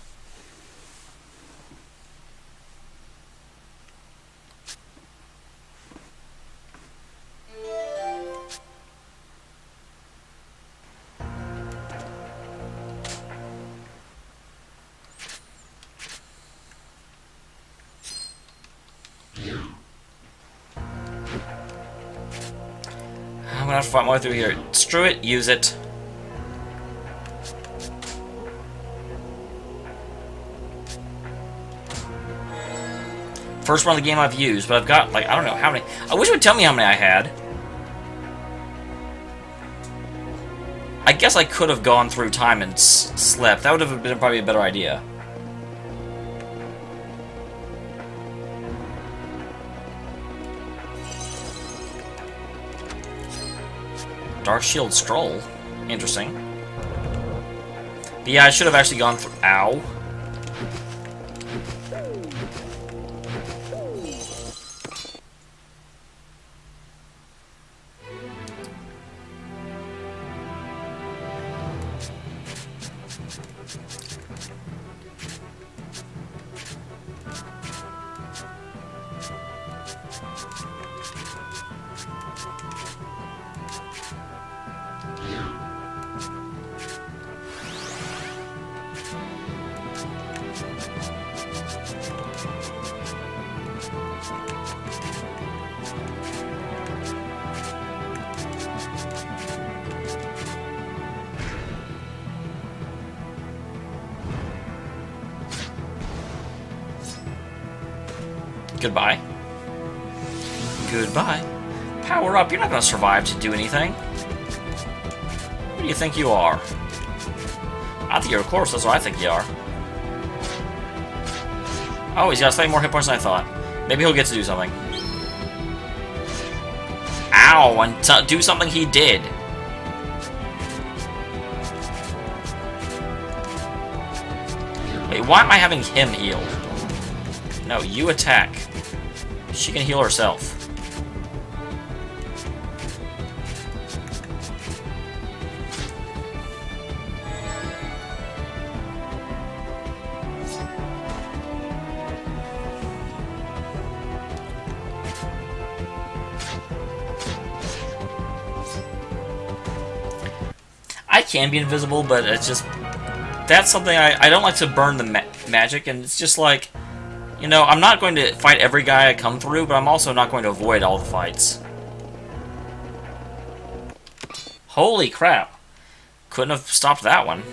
I'm gonna have to fight my way through here. Screw it, use it. First run of the game I've used, but I've got, like, I don't know how many. I wish it would tell me how many I had. I guess I could have gone through time and slept. That would have been probably a better idea. Dark Shield Scroll. Interesting. But yeah, I should have actually gone through... Ow. Goodbye. Goodbye. Power up. You're not going to survive to do anything. Who do you think you are? I think you're a corpse. That's what I think you are. Oh, he's got slightly more hit points than I thought. Maybe he'll get to do something. Ow! And do something he did. Wait, why am I having him healed? No, you attack. She can heal herself. I can be invisible, but it's just... That's something I don't like to burn the magic, and it's just like... You know, I'm not going to fight every guy I come through, but I'm also not going to avoid all the fights. Holy crap. Couldn't have stopped that one.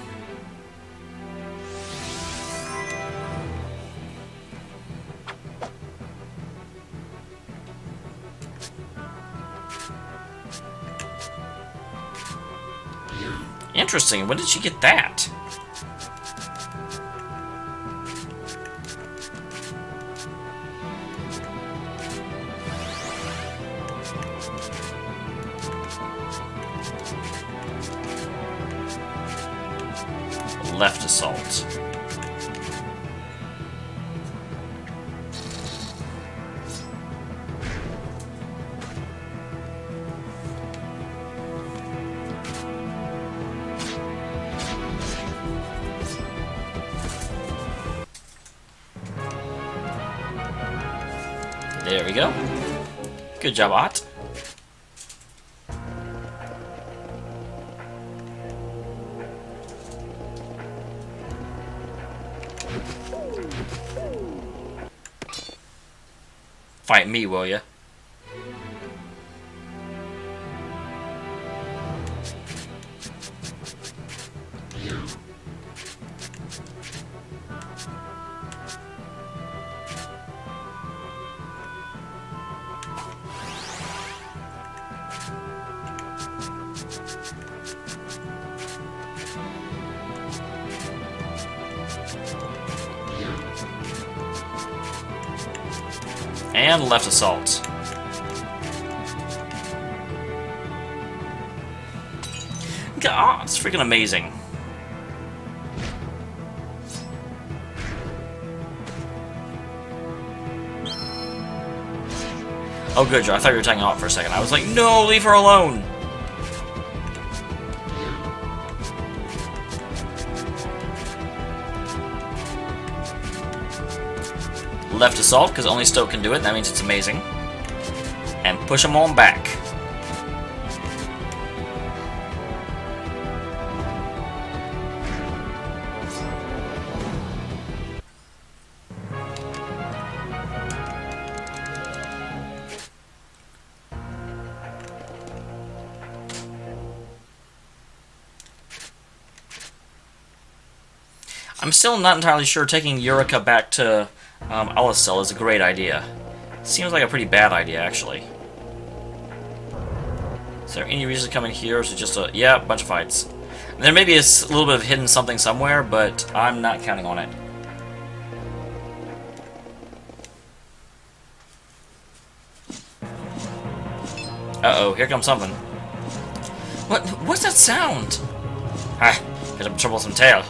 Interesting. When did she get that? Left assault. There we go. Good job, Ott. Fight me, will ya? And left assault. God, it's freaking amazing. Oh, good, Joe. I thought you were taking off for a second. I was like, no, leave her alone. Left assault, because only Stoke can do it. That means it's amazing. And push them on back. I'm still not entirely sure taking Eureka back to Alicel is a great idea. Seems like a pretty bad idea, actually. Is there any reason to come in here, or is it just a... yeah, bunch of fights. There may be a little bit of hidden something somewhere, but I'm not counting on it. Uh-oh, here comes something. What's that sound? Ah, got a troublesome tale.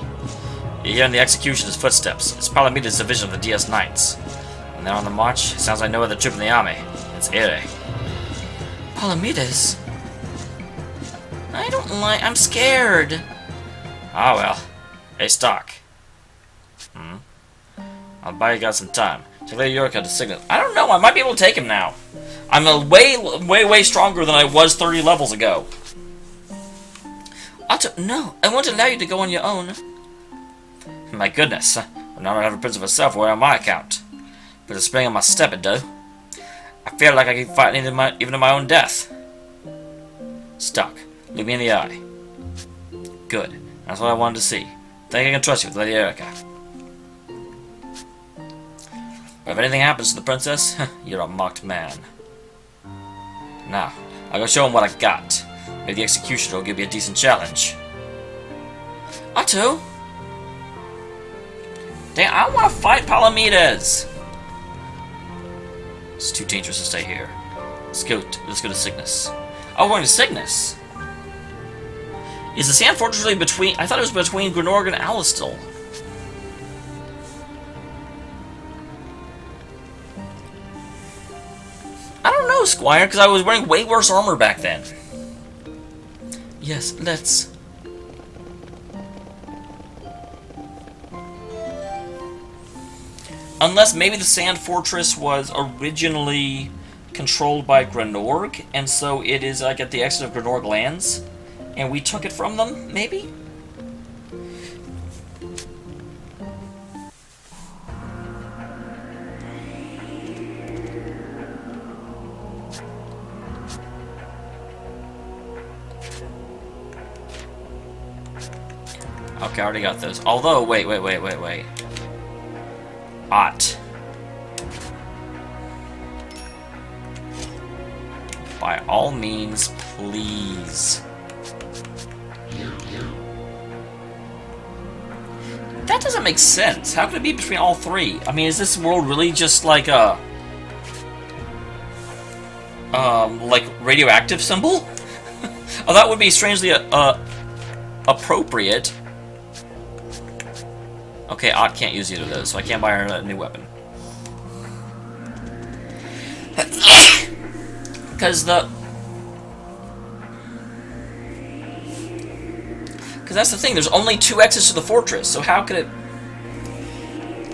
You hear in the executioner's footsteps. It's Palameda's division of the DS Knights. When they're on the march, it sounds like no other troop in the army. It's eerie. Palameda's? I don't like... I'm scared. Ah, well. Hey, Stark. I'll buy you guys some time. Take Lady Eureka to signal. I don't know, I might be able to take him now. I'm a way stronger than I was 30 levels ago. No, I won't allow you to go on your own. My goodness, I'm not have a prince of herself away on my account. But a spring on my step, it do. I feel like I keep fighting even to my own death. Stuck. Look me in the eye. Good. That's what I wanted to see. Think I can trust you with Lady Eureka. But if anything happens to the princess, you're a marked man. Now, I'll go show him what I got. Maybe the executioner will give me a decent challenge. Otto? Dang, I want to fight Palamedes! It's too dangerous to stay here. Let's go to Cygnus. Oh, we're going to Cygnus! Is the Sand Fortress really between... I thought it was between Grenorg and Alistal. I don't know, Squire, because I was wearing way worse armor back then. Yes, let's... Unless maybe the Sand Fortress was originally controlled by Grenorg, and so it is like at the exit of Grenorg lands, and we took it from them, maybe? Okay, I already got those. Although, wait. Ott. By all means, please. That doesn't make sense. How could it be between all three? I mean, is this world really just like a... like, radioactive symbol? Oh, that would be strangely, appropriate. Okay, Ott can't use either of those, so I can't buy her a new weapon. Because that's the thing, there's only 2 exits to the fortress, so how could it...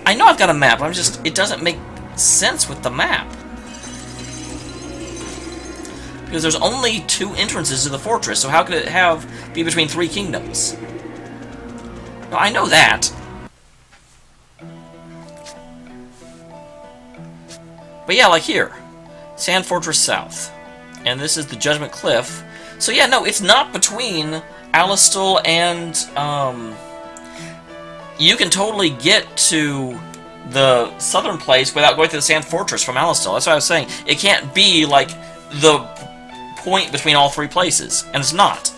I know I've got a map, it doesn't make sense with the map. Because there's only 2 entrances to the fortress, so how could it be between 3 kingdoms? No, I know that. But yeah, like here. Sand Fortress South. And this is the Judgment Cliff. So yeah, no, it's not between Alistal and, you can totally get to the southern place without going through the Sand Fortress from Alistal. That's what I was saying. It can't be, like, the point between all 3 places. And it's not.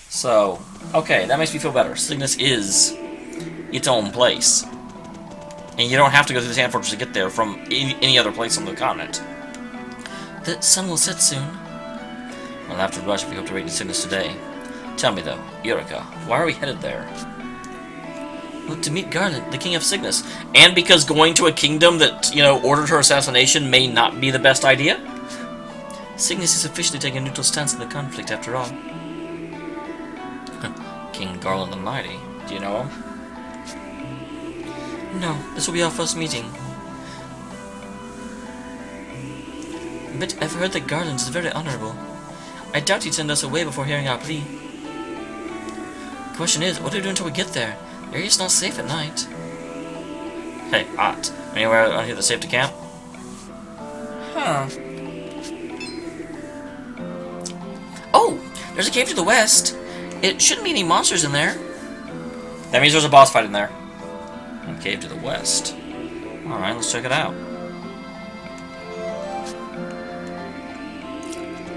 So, okay, that makes me feel better. Cygnus is its own place. And you don't have to go through the Sand Fortress to get there from any other place on the continent. The sun will set soon. We'll have to rush if we hope to reach Cygnus today. Tell me though, Eureka, why are we headed there? Well, to meet Garland, the king of Cygnus. And because going to a kingdom that, you know, ordered her assassination may not be the best idea? Cygnus is officially taking a neutral stance in the conflict after all. King Garland the Mighty. Do you know him? No, this will be our first meeting. But I've heard that Garland is very honorable. I doubt he'd send us away before hearing our plea. The question is, what do we do until we get there? The area's not safe at night. Hey, Ott. Anywhere around here that's safe to camp? Huh. Oh! There's a cave to the west. It shouldn't be any monsters in there. That means there's a boss fight in there. A cave to the west. Alright, let's check it out.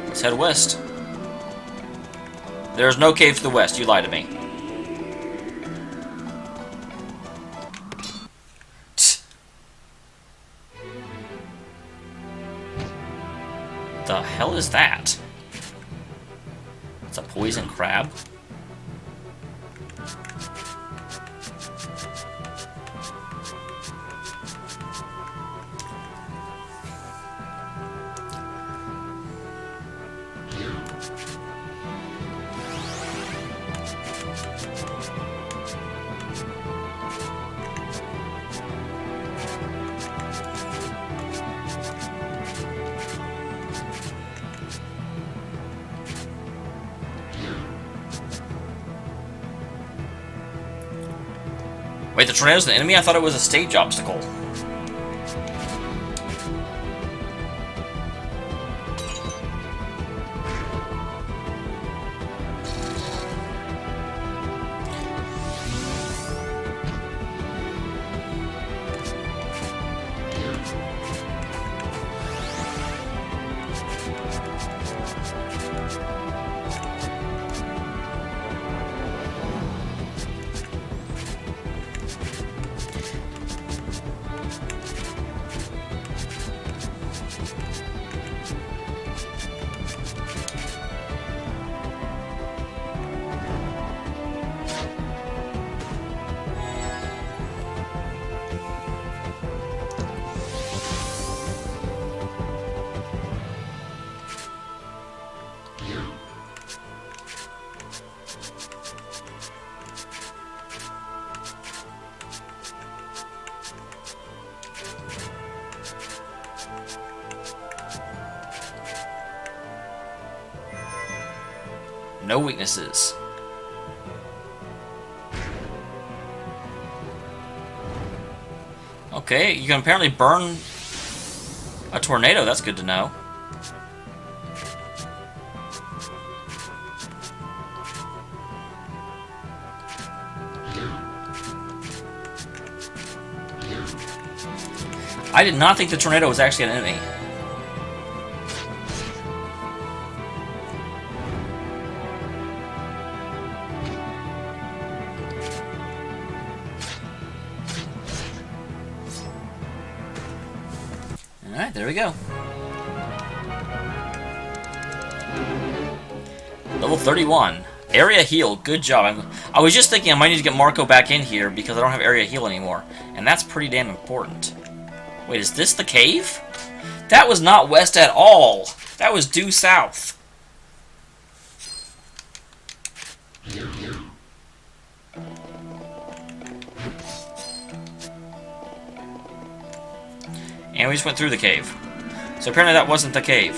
Let's head west. There's no cave to the west. You lied to me. The hell is that? It's a poison crab. Wait, the tornado's an enemy? I thought it was a stage obstacle. No weaknesses. Okay, you can apparently burn a tornado. That's good to know. I did not think the tornado was actually an enemy. Alright, there we go. Level 31. Area heal. Good job. I was just thinking I might need to get Marco back in here because I don't have area heal anymore. And that's pretty damn important. Wait, is this the cave? That was not west at all. That was due south. And we just went through the cave. So apparently that wasn't the cave.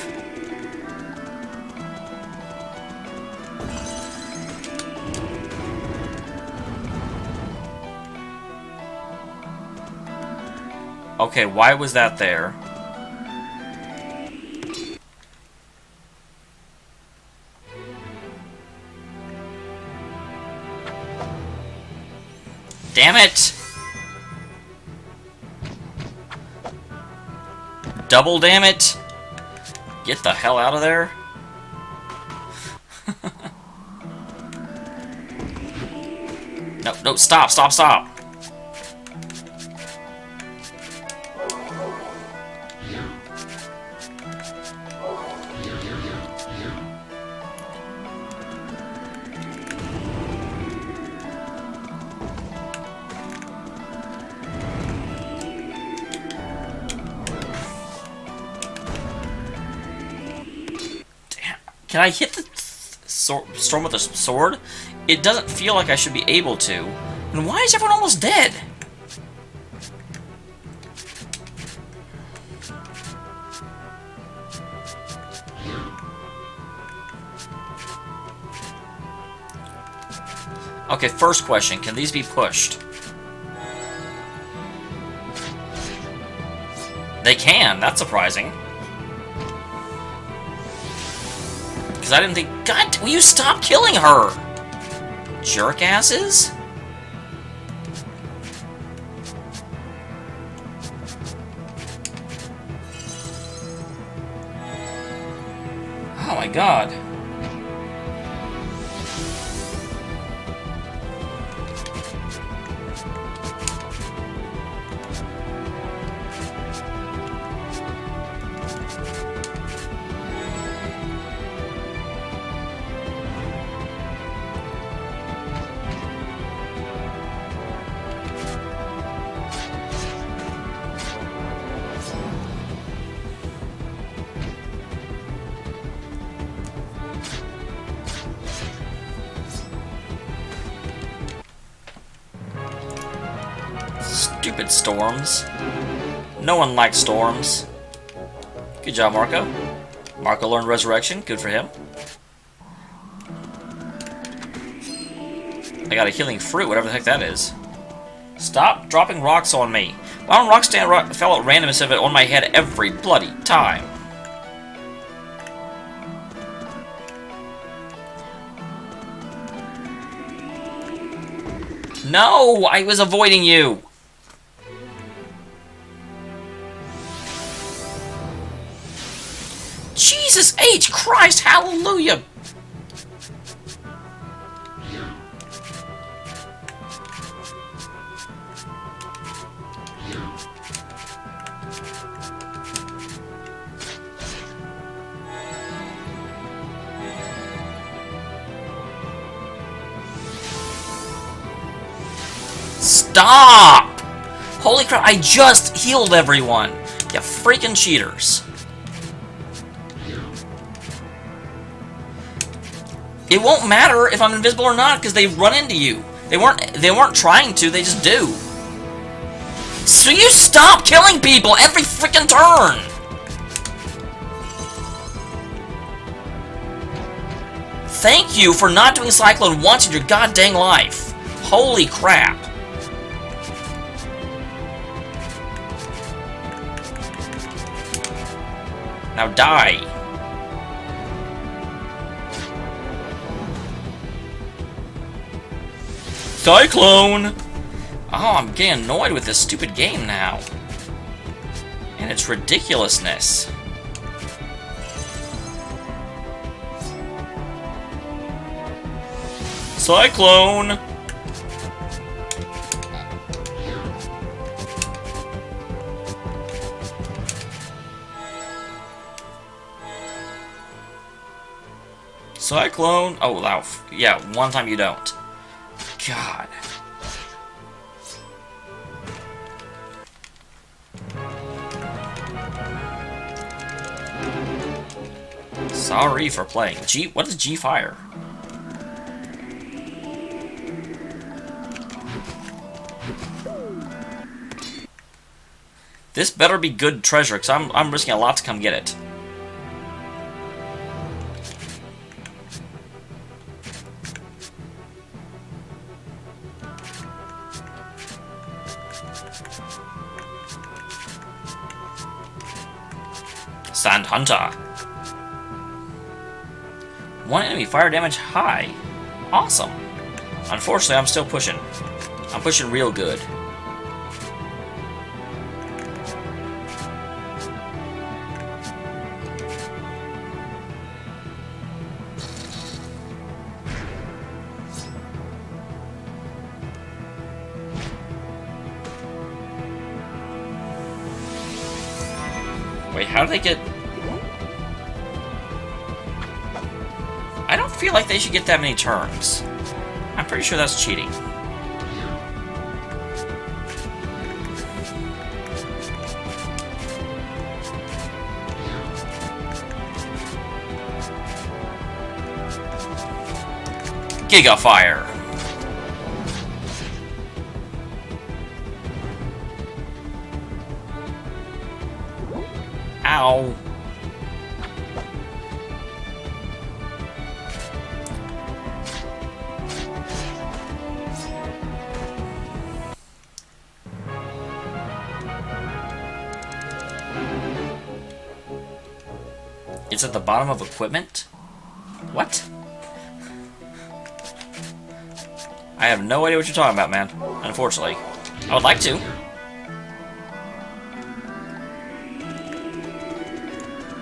Okay, why was that there? Damn it! Double damn it! Get the hell out of there. No, no, stop, stop, stop! Can I hit the storm with a sword? It doesn't feel like I should be able to. And why is everyone almost dead? Okay, first question. Can these be pushed? They can. That's surprising. Because I didn't think... God, will you stop killing her? Jerkasses? Oh my god. Stupid storms. No one likes storms. Good job, Marco. Marco learned Resurrection. Good for him. I got a healing fruit, whatever the heck that is. Stop dropping rocks on me. Why don't rocks fall at random instead of on my head every bloody time? No! I was avoiding you! Jesus H. Christ, hallelujah! Stop! Holy crap, I just healed everyone! You freaking cheaters. It won't matter if I'm invisible or not, because they run into you. They weren't trying to, they just do. So you stop killing people every freaking turn! Thank you for not doing Cyclone once in your goddamn life. Holy crap. Now die. Cyclone! Oh, I'm getting annoyed with this stupid game now. And its ridiculousness. Cyclone! Cyclone! Oh, wow. Yeah, one time you don't. God. Sorry for playing. What is G fire? This better be good treasure, because I'm risking a lot to come get it. Sand Hunter. 1 enemy fire damage high. Awesome. Unfortunately, I'm still pushing. I'm pushing real good. Wait, how do they get... I don't feel like they should get that many turns. I'm pretty sure that's cheating. Giga Fire. Ow. It's at the bottom of equipment? What? I have no idea what you're talking about, man. Unfortunately. I would like to.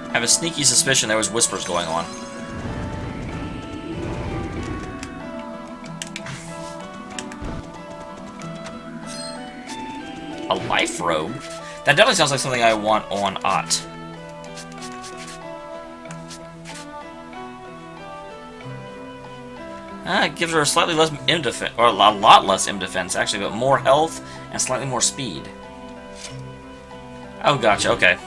I have a sneaky suspicion there was whispers going on. A life robe? That definitely sounds like something I want on Ott. It gives her a slightly less M defense, or a lot less M defense actually, but more health and slightly more speed. Oh, gotcha. Okay.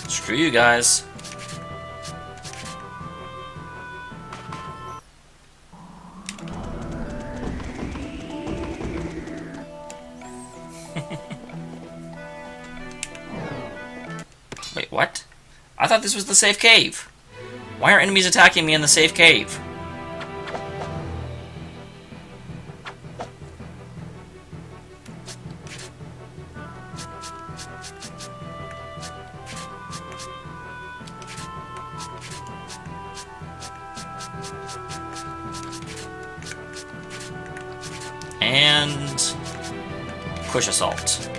Screw you guys. Wait, what? I thought this was the safe cave. Why are enemies attacking me in the safe cave? And push assault.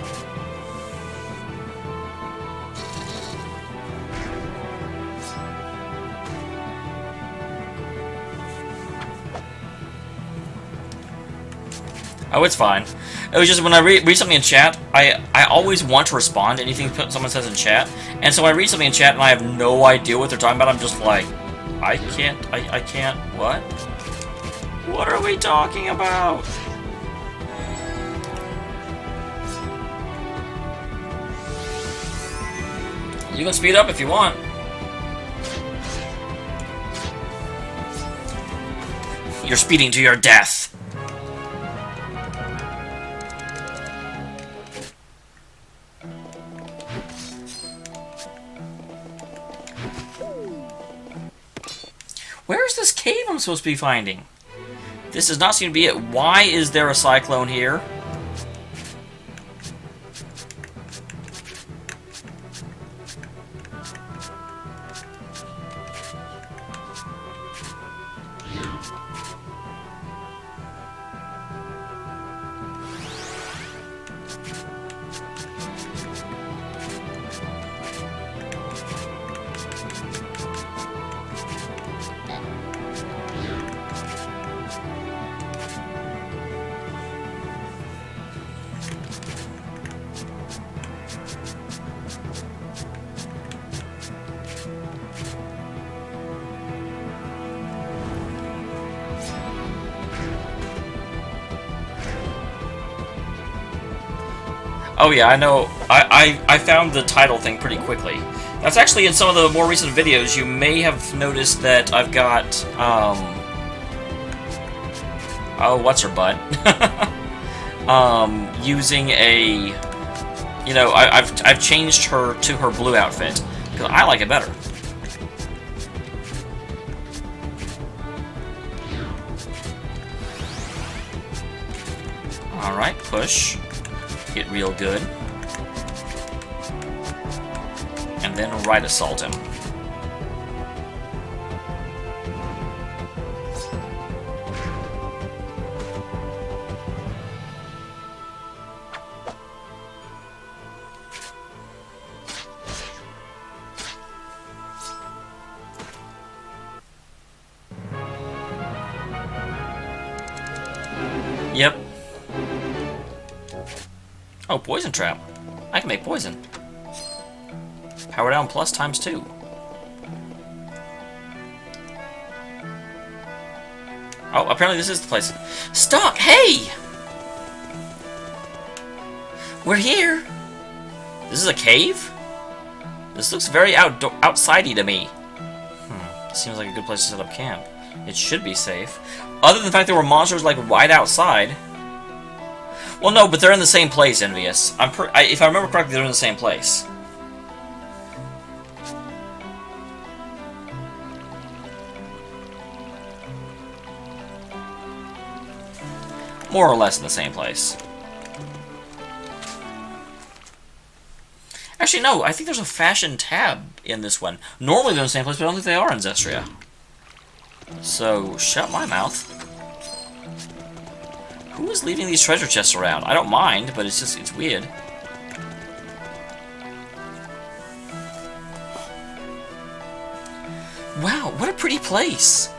Oh, it's fine. It was just when I read something in chat, I always want to respond to anything someone says in chat, and so I read something in chat and I have no idea what they're talking about. I'm just like, I can't, what? What are we talking about? You can speed up if you want. You're speeding to your death. Where is this cave I'm supposed to be finding? This does not seem to be it. Why is there a cyclone here? Oh yeah, I know. I found the title thing pretty quickly. That's actually in some of the more recent videos. You may have noticed that I've got Oh, what's her butt? Using a... You know, I've changed her to her blue outfit. Because I like it better. Alright, push. Get real good. And then right assault him. Yep. Oh, poison trap. I can make poison. Power down plus times 2. Oh, apparently this is the place. Stock, hey! We're here! This is a cave? This looks very outsidey to me. Seems like a good place to set up camp. It should be safe. Other than the fact there were monsters, like, right outside. Well, no, but they're in the same place, Envious. If I remember correctly, they're in the same place. More or less in the same place. Actually, no, I think there's a fashion tab in this one. Normally they're in the same place, but I don't think they are in Zestria. So, shut my mouth. Who is leaving these treasure chests around? I don't mind, but it's weird. Wow, what a pretty place!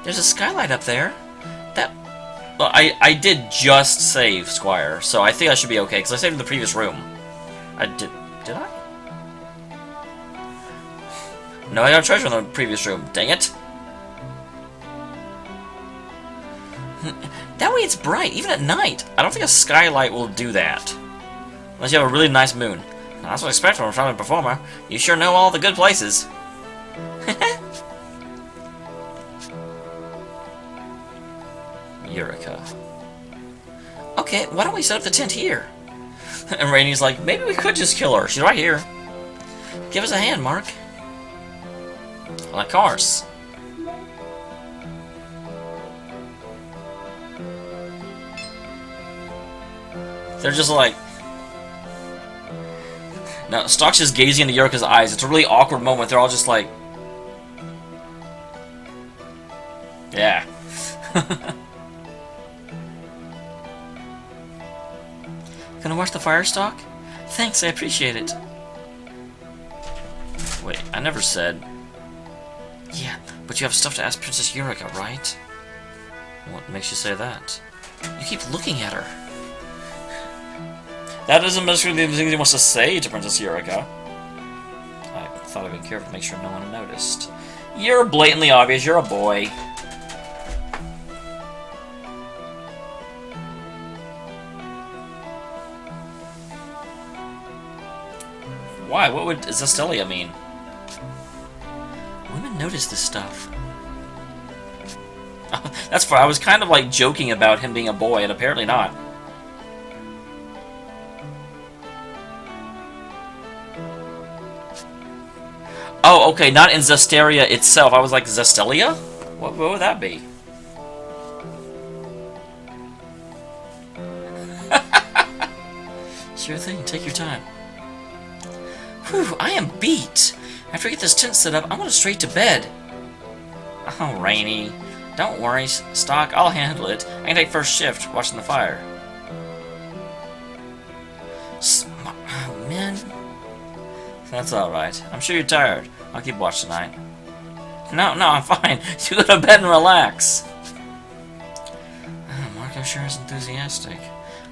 There's a skylight up there. Well, I did just save, Squire, so I think I should be okay, because I saved in the previous room. Did I? No, I got treasure in the previous room. Dang it. That way it's bright, even at night. I don't think a skylight will do that. Unless you have a really nice moon. That's what I expect from a traveling performer. You sure know all the good places. Eureka. Okay, why don't we set up the tent here? And Rainy's like, maybe we could just kill her. She's right here. Give us a hand, Mark. Well, of course. They're just like... Now, Stock's just gazing into Eureka's eyes. It's a really awkward moment. They're all just like... Yeah. Gonna watch the fire, Stock? Thanks, I appreciate it. Wait, I never said... Yeah, but you have stuff to ask Princess Eureka, right? What makes you say that? You keep looking at her. That doesn't necessarily the things he wants to say to Princess Eureka. I thought I'd be careful to make sure no one noticed. You're blatantly obvious, you're a boy. Why? What would Zestelia mean? Women notice this stuff. That's fine. I was kind of like joking about him being a boy, and apparently not. Oh, okay, not in Zesteria itself. I was like, Zestelia? What would that be? Sure thing, take your time. Whew, I am beat. After I get this tent set up, I'm going straight to bed. Oh, Rainy. Don't worry, Stock, I'll handle it. I can take first shift, watching the fire. Oh, man. That's alright. I'm sure you're tired. I'll keep watch tonight. No, I'm fine. You go to bed and relax. Marco sure is enthusiastic.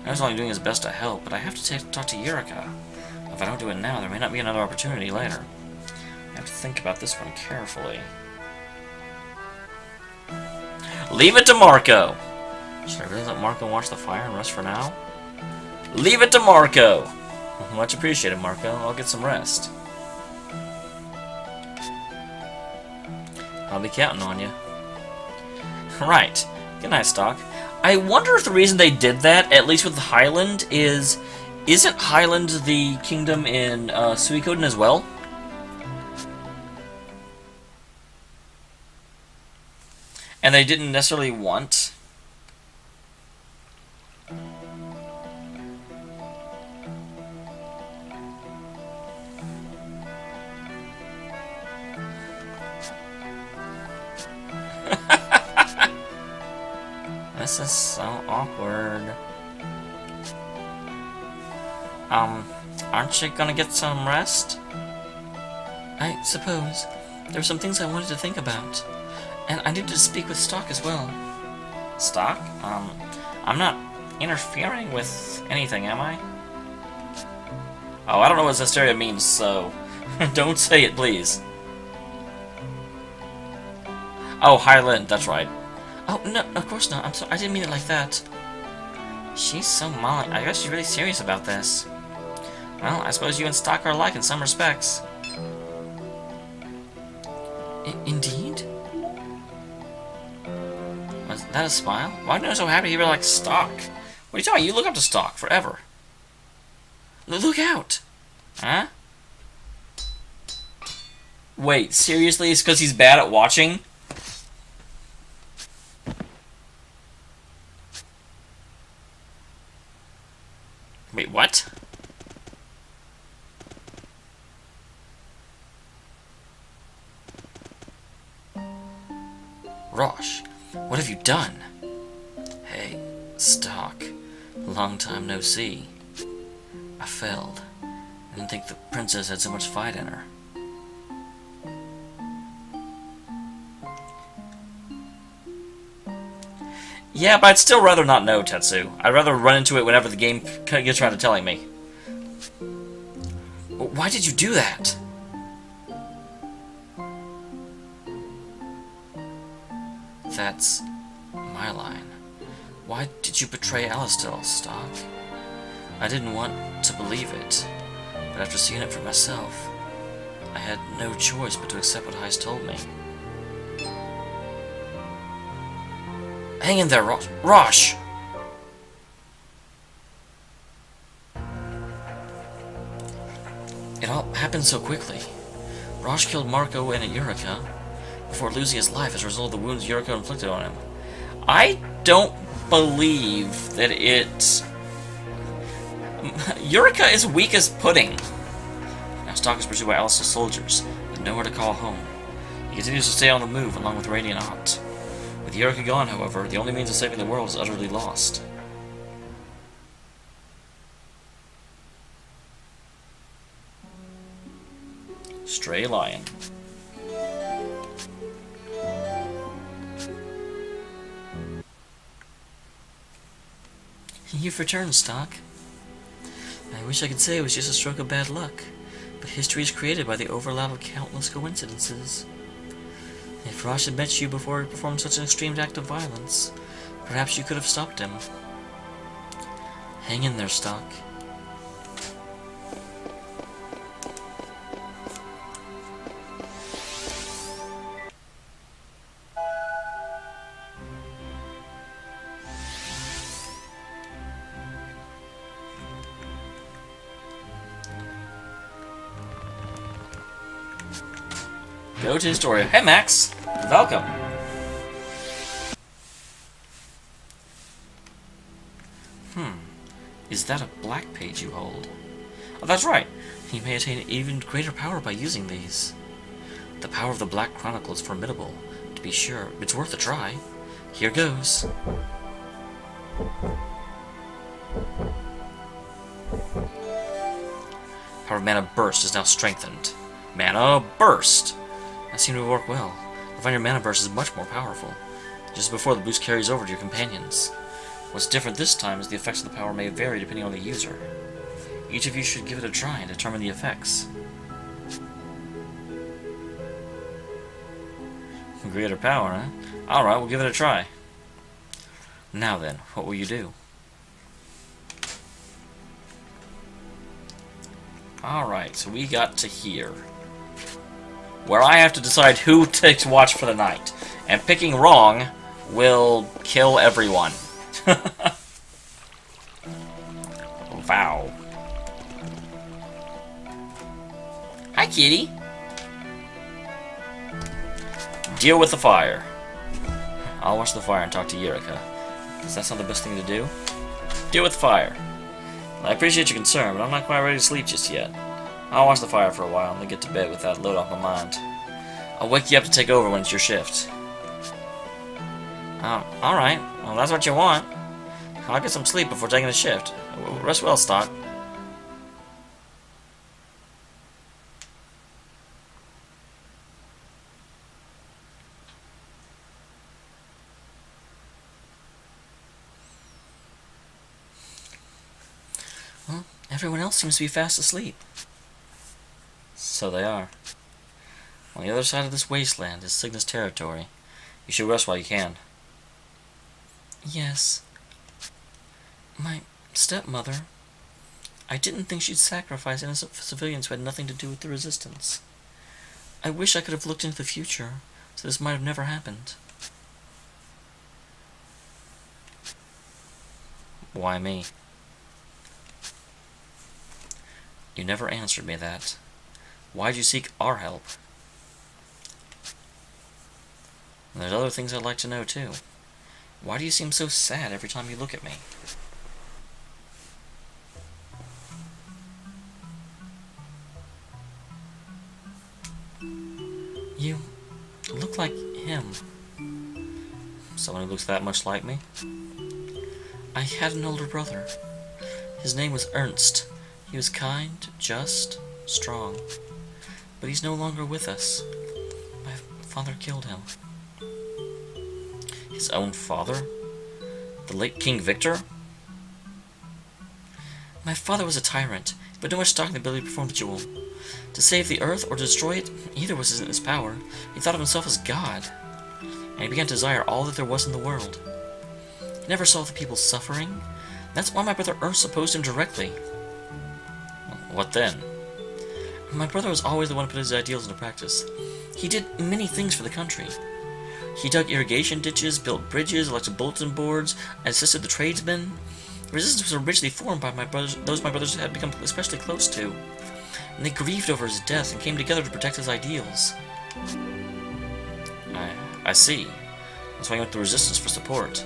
I was only doing his best to help, but I have to talk to Eureka. If I don't do it now, there may not be another opportunity later. I have to think about this one carefully. Leave it to Marco! Should I really let Marco watch the fire and rest for now? Leave it to Marco! Much appreciated, Marco. I'll get some rest. I'll be counting on you. Right. Good night, Stock. I wonder if the reason they did that, at least with Highland, isn't Highland the kingdom in Suikoden as well? And they didn't necessarily want... This is so awkward. Aren't you gonna get some rest? I suppose. There were some things I wanted to think about. And I needed to speak with Stock as well. Stock? I'm not interfering with anything, am I? Oh, I don't know what Historia means, so... don't say it, please. Oh, Highland, that's right. Oh, no, of course not. I'm sorry. I didn't mean it like that. She's so molly. I guess she's really serious about this. Well, I suppose you and Stock are alike in some respects. Indeed? Was that a smile? Why are you so happy you were like Stock? What are you talking about? You look up to Stock forever. Look out! Huh? Wait, seriously? It's because he's bad at watching? Wait, what? Rosh, what have you done? Hey, Stock. Long time no see. I failed. I didn't think the princess had so much fight in her. Yeah, but I'd still rather not know, Tetsu. I'd rather run into it whenever the game gets around to telling me. Why did you do that? That's my line. Why did you betray Alistel, Stock? I didn't want to believe it, but after seeing it for myself, I had no choice but to accept what Heist told me. Hang in there, Rosh! It all happened so quickly. Rosh killed Marco and Eureka before losing his life as a result of the wounds Eureka inflicted on him. I don't believe that it... Eureka is weak as pudding. Now Stock is pursued by Alistair's soldiers, with nowhere to call home. He continues to stay on the move, along with Radiant Hot. With Eureka gone, however, the only means of saving the world is utterly lost. Stray Lion. You've returned, Stock. I wish I could say it was just a stroke of bad luck, but history is created by the overlap of countless coincidences. If Rosh had met you before he performed such an extreme act of violence, perhaps you could have stopped him. Hang in there, Stock. Go to Historia. Hey, Max! Welcome! Is that a black page you hold? Oh, that's right! You may attain even greater power by using these. The power of the Black Chronicle is formidable, to be sure. It's worth a try. Here goes. Power of Mana Burst is now strengthened. Mana Burst! That seemed to work well. I find your Mana Burst is much more powerful, just before the boost carries over to your companions. What's different this time is the effects of the power may vary depending on the user. Each of you should give it a try and determine the effects. Greater power, huh? Alright, we'll give it a try. Now then, what will you do? Alright, so we got to here. where I have to decide who takes watch for the night. And picking wrong will kill everyone. Wow. Hi, kitty. Deal with the fire. I'll watch the fire and talk to Eureka. Does that sound the best thing to do? Deal with the fire. I appreciate your concern, but I'm not quite ready to sleep just yet. I'll watch the fire for a while and then get to bed with that load off my mind. I'll wake you up to take over when it's your shift. Alright. Well, that's what you want. I'll get some sleep before taking the shift. Rest well, Stock. Well, everyone else seems to be fast asleep. So they are. On the other side of this wasteland is Cygnus territory. You should rest while you can. Yes. My stepmother. I didn't think she'd sacrifice innocent civilians who had nothing to do with the resistance. I wish I could have looked into the future, so this might have never happened. Why me? You never answered me that. Why'd you seek our help? And there's other things I'd like to know, too. Why do you seem so sad every time you look at me? You look like him. Someone who looks that much like me? I had an older brother. His name was Ernst. He was kind, just, strong. But he's no longer with us. My father killed him. His own father? The late King Victor? My father was a tyrant, but no much stock in the ability to perform the duel. To save the Earth or to destroy it, either was in his power. He thought of himself as God, and he began to desire all that there was in the world. He never saw the people suffering. That's why my brother Ernst opposed him directly. What then? My brother was always the one who put his ideals into practice. He did many things for the country. He dug irrigation ditches, built bridges, elected bulletin boards, and assisted the tradesmen. Resistance was originally formed by those my brothers had become especially close to, and they grieved over his death and came together to protect his ideals. I see. That's why he went to resistance for support.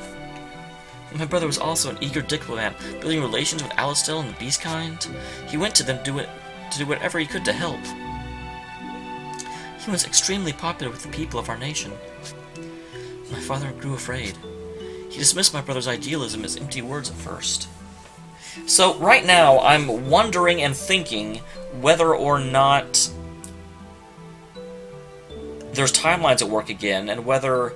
My brother was also an eager diplomat, building relations with Alistel and the Beastkind. He went to them to do whatever he could to help. He was extremely popular with the people of our nation. My father grew afraid. He dismissed my brother's idealism as empty words at first. So, right now, I'm wondering and thinking whether or not there's timelines at work again, and whether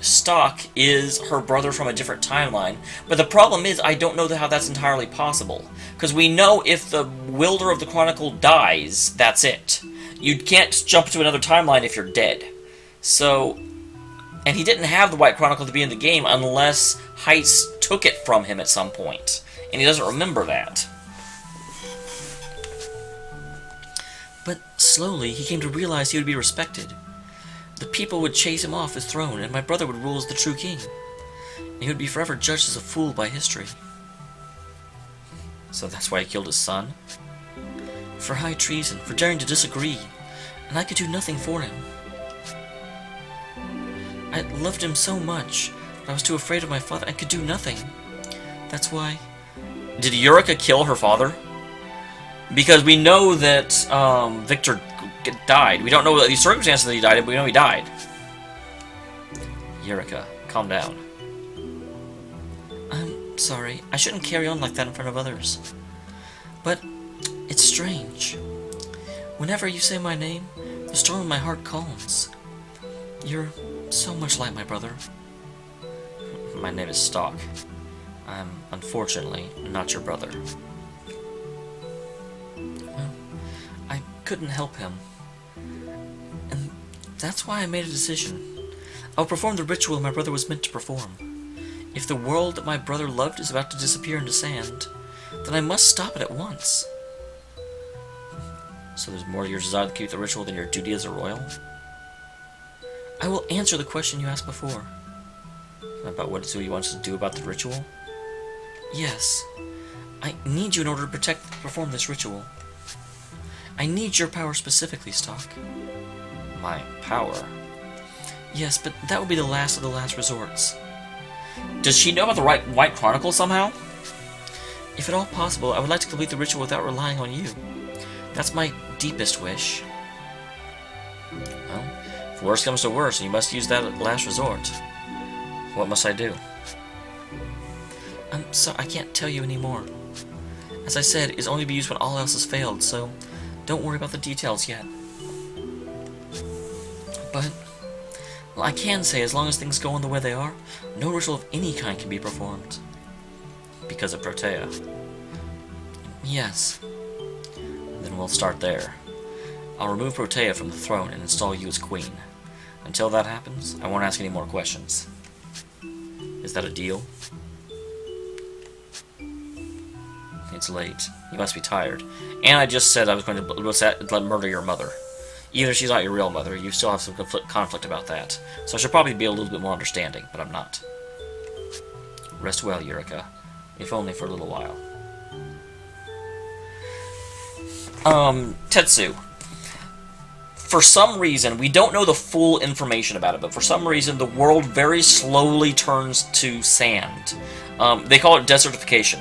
Stock is her brother from a different timeline. But the problem is, I don't know how that's entirely possible. Because we know if the wielder of the Chronicle dies, that's it. You can't jump to another timeline if you're dead. So, and he didn't have the White Chronicle to be in the game unless Heiss took it from him at some point. And he doesn't remember that. But slowly, he came to realize he would be respected. The people would chase him off his throne, and my brother would rule as the true king. And he would be forever judged as a fool by history. So that's why he killed his son? For high treason, for daring to disagree, and I could do nothing for him. I loved him so much, but I was too afraid of my father and could do nothing. That's why... Did Eureka kill her father? Because we know that Victor died. We don't know the circumstances that he died in, but we know he died. Eureka, calm down. I'm sorry. I shouldn't carry on like that in front of others. But it's strange. Whenever you say my name, the storm in my heart calms. You're so much like my brother. My name is Stock. I'm, unfortunately, not your brother. Well, I couldn't help him. And that's why I made a decision. I'll perform the ritual my brother was meant to perform. If the world that my brother loved is about to disappear into sand, then I must stop it at once. So there's more to your desire to keep the ritual than your duty as a royal? I will answer the question you asked before. About what Zui wants to do about the ritual? Yes. I need you in order to perform this ritual. I need your power specifically, Stock. My power? Yes, but that would be the last of the last resorts. Does she know about the White Chronicle somehow? If at all possible, I would like to complete the ritual without relying on you. That's my deepest wish. Well, if worst comes to worst, and you must use that at last resort, what must I do? I'm sorry, I can't tell you anymore. As I said, it's only to be used when all else has failed, so don't worry about the details yet. But, well, I can say, as long as things go on the way they are, no ritual of any kind can be performed. Because of Protea? Yes. Then we'll start there. I'll remove Protea from the throne and install you as queen. Until that happens, I won't ask any more questions. Is that a deal? It's late. You must be tired. And I just said I was going to murder your mother. Even if she's not your real mother, you still have some conflict about that. So I should probably be a little bit more understanding, but I'm not. Rest well, Eureka. If only for a little while. Tetsu. For some reason, we don't know the full information about it, but for some reason the world very slowly turns to sand. They call it desertification.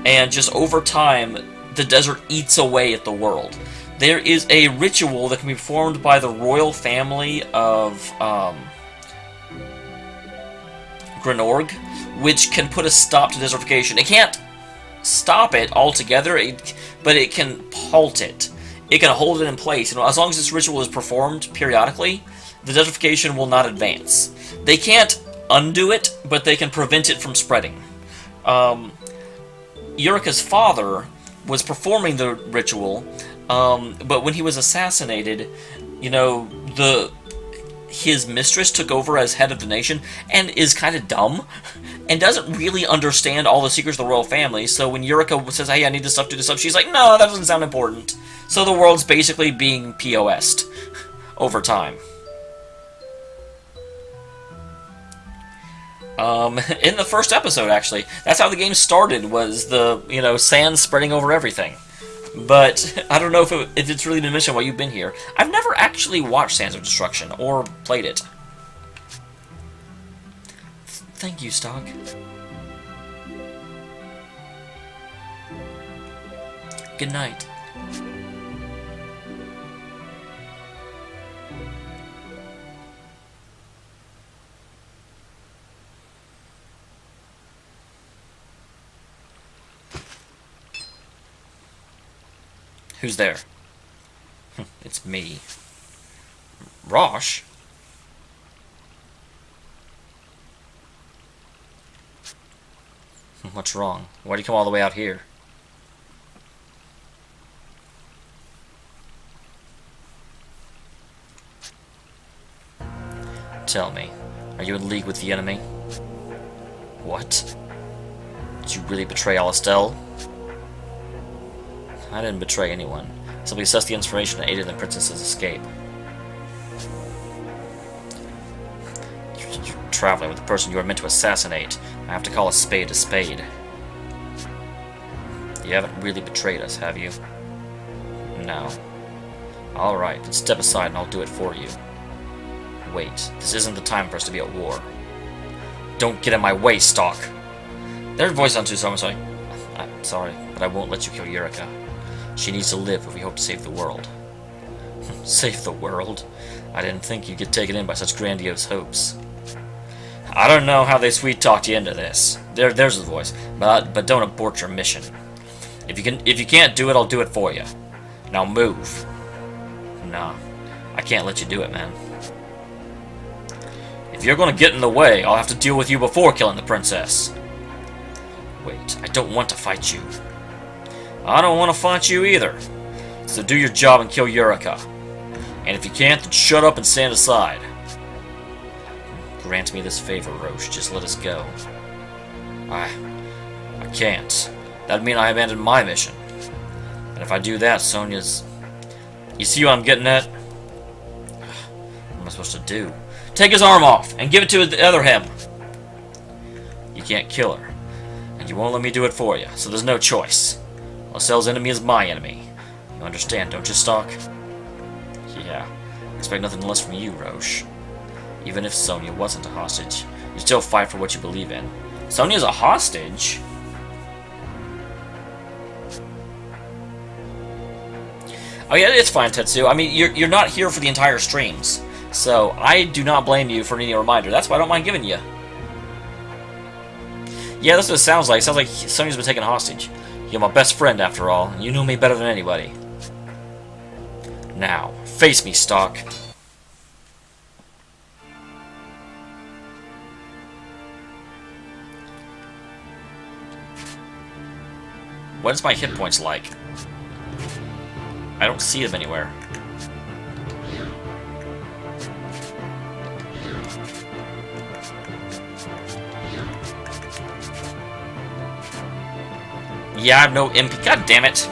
And just over time, the desert eats away at the world. There is a ritual that can be performed by the royal family of Grenorg, which can put a stop to desertification. It can't stop it altogether, but it can halt it. It can hold it in place. And as long as this ritual is performed periodically, the desertification will not advance. They can't undo it, but they can prevent it from spreading. Eureka's father was performing the ritual, but when he was assassinated, you know, his mistress took over as head of the nation and is kind of dumb and doesn't really understand all the secrets of the royal family. So when Eureka says, hey, I need this stuff, do this stuff, she's like, no, that doesn't sound important. So the world's basically being POS'd over time. In the first episode, actually, that's how the game started, was the, you know, sand spreading over everything. But I don't know if it's really been mentioned while you've been here. I've never actually watched Sands of Destruction, or played it. Thank you, Stock. Good night. Who's there? It's me. Rosh? What's wrong? Why'd you come all the way out here? Tell me, are you in league with the enemy? What? Did you really betray Alistel? I didn't betray anyone. I simply assessed the information and aided the princess's escape. You're traveling with the person you were meant to assassinate. I have to call a spade a spade. You haven't really betrayed us, have you? No. Alright, then step aside and I'll do it for you. Wait, this isn't the time for us to be at war. Don't get in my way, Stalk! Their voice sounds too strong, so I'm sorry, but I won't let you kill Eureka. She needs to live if we hope to save the world. Save the world? I didn't think you'd get taken in by such grandiose hopes. I don't know how they sweet-talked you into this. There's the voice. But don't abort your mission. If you can't do it, I'll do it for you. Now move. Nah, I can't let you do it, man. If you're gonna get in the way, I'll have to deal with you before killing the princess. Wait, I don't want to fight you. I don't want to fight you either. So do your job and kill Eureka. And if you can't, then shut up and stand aside. Grant me this favor, Roche. Just let us go. I can't. That'd mean I abandoned my mission. And if I do that, Sonia's You see what I'm getting at? What am I supposed to do? Take his arm off and give it to the other him. You can't kill her. And you won't let me do it for you, so there's no choice. Lascelles' enemy is my enemy. You understand, don't you, Stock? Yeah. I expect nothing less from you, Roche. Even if Sonya wasn't a hostage, you still fight for what you believe in. Sonya's a hostage? Oh yeah, it's fine, Tetsu. I mean, you're not here for the entire streams, so I do not blame you for needing a reminder. That's why I don't mind giving you. Yeah, that's what it sounds like. It sounds like Sonya's been taken hostage. You're my best friend, after all, and you know me better than anybody. Now, face me, Stock. What is my hit points like? I don't see them anywhere. Yeah, I have no MP. God damn it.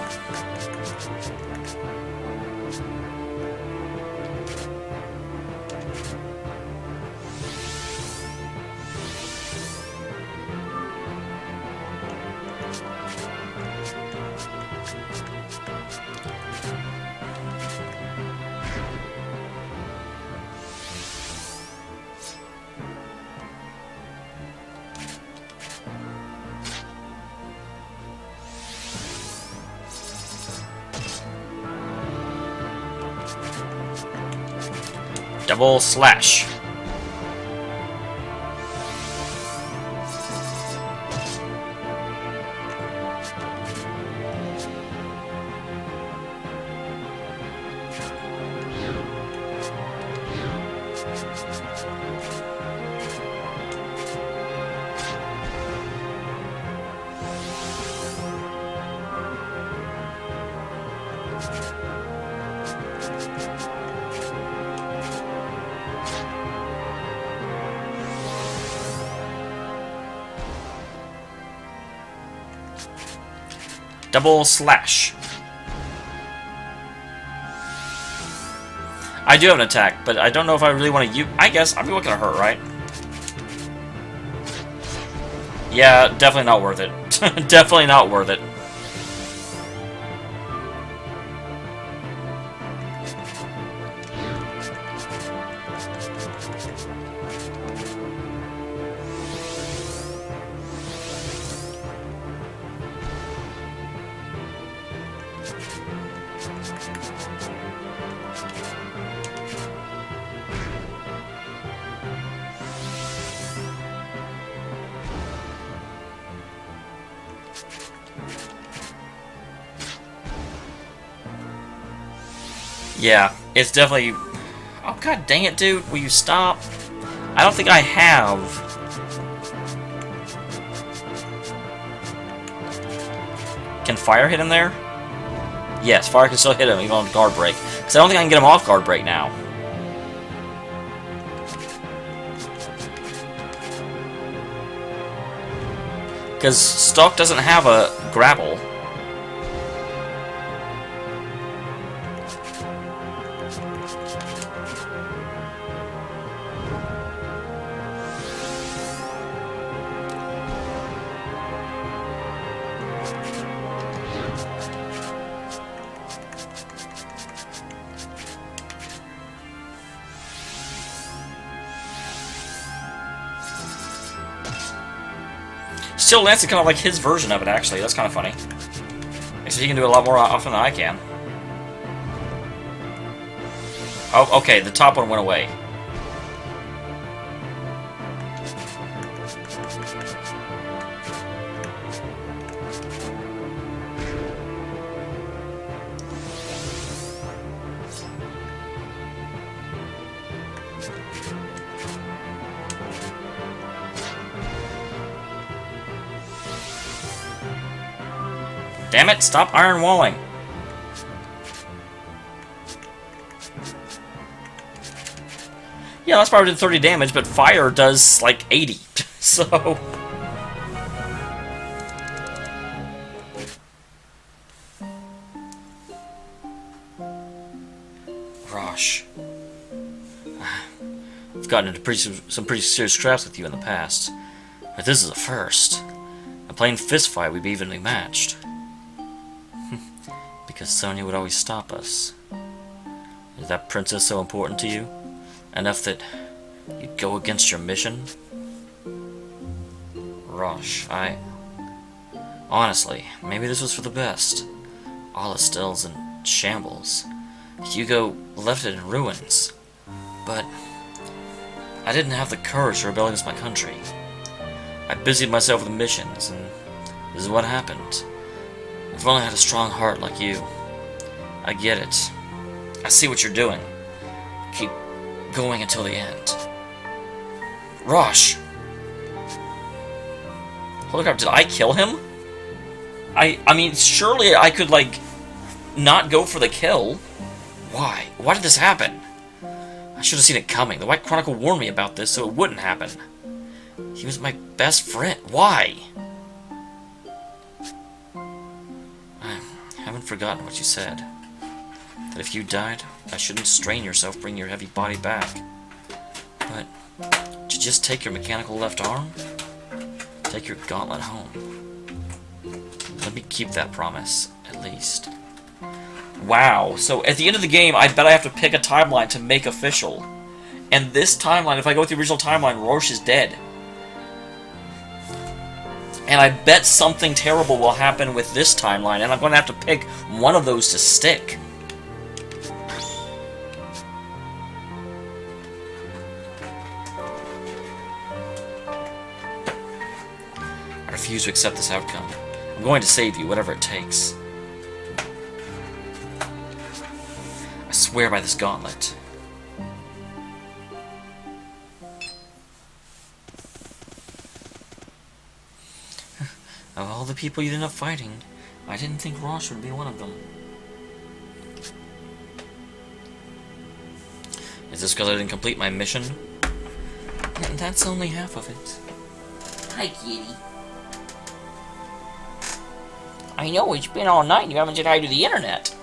Double slash. Double slash. I do have an attack, but I don't know if I really want to use... I guess, I mean, what can it hurt, right? Yeah, definitely not worth it. Definitely not worth it. Yeah, it's definitely... Oh, god dang it, dude. Will you stop? I don't think I have... Can fire hit him there? Yes, fire can still hit him even on guard break. Because I don't think I can get him off guard break now. Because Stock doesn't have a grapple. Still, Lance is kind of like his version of it, actually. That's kind of funny. Except he can do it a lot more often than I can. Oh, okay, the top one went away. Damn it, stop iron walling. Yeah, that's probably did 30 damage, but fire does like 80. So... Rosh. I've gotten into some pretty serious scraps with you in the past, but this is a first. A plain fist fight, we'd be evenly matched. Because Sonya would always stop us. Is that princess so important to you? Enough that you'd go against your mission? Rosh, honestly, maybe this was for the best. All Estelle's in shambles. Hugo left it in ruins. But I didn't have the courage to rebel against my country. I busied myself with missions, and this is what happened. If only I had a strong heart like you. I get it. I see what you're doing. Keep going until the end. Rosh! Holy crap, did I kill him? I mean, surely I could, like, not go for the kill. Why? Why did this happen? I should have seen it coming. The White Chronicle warned me about this, so it wouldn't happen. He was my best friend. Why? I haven't forgotten what you said. That if you died, I shouldn't strain yourself bringing your heavy body back. But to just take your mechanical left arm? Take your gauntlet home. Let me keep that promise, at least. Wow, so at the end of the game, I bet I have to pick a timeline to make official. And this timeline, if I go with the original timeline, Rosh is dead. And I bet something terrible will happen with this timeline, and I'm going to have to pick one of those to stick. I refuse to accept this outcome. I'm going to save you, whatever it takes. I swear by this gauntlet. Of all the people you ended up fighting, I didn't think Rosh would be one of them. Is this because I didn't complete my mission? And that's only half of it. Hi, kitty. I know, it's been all night and you haven't said hi to the internet.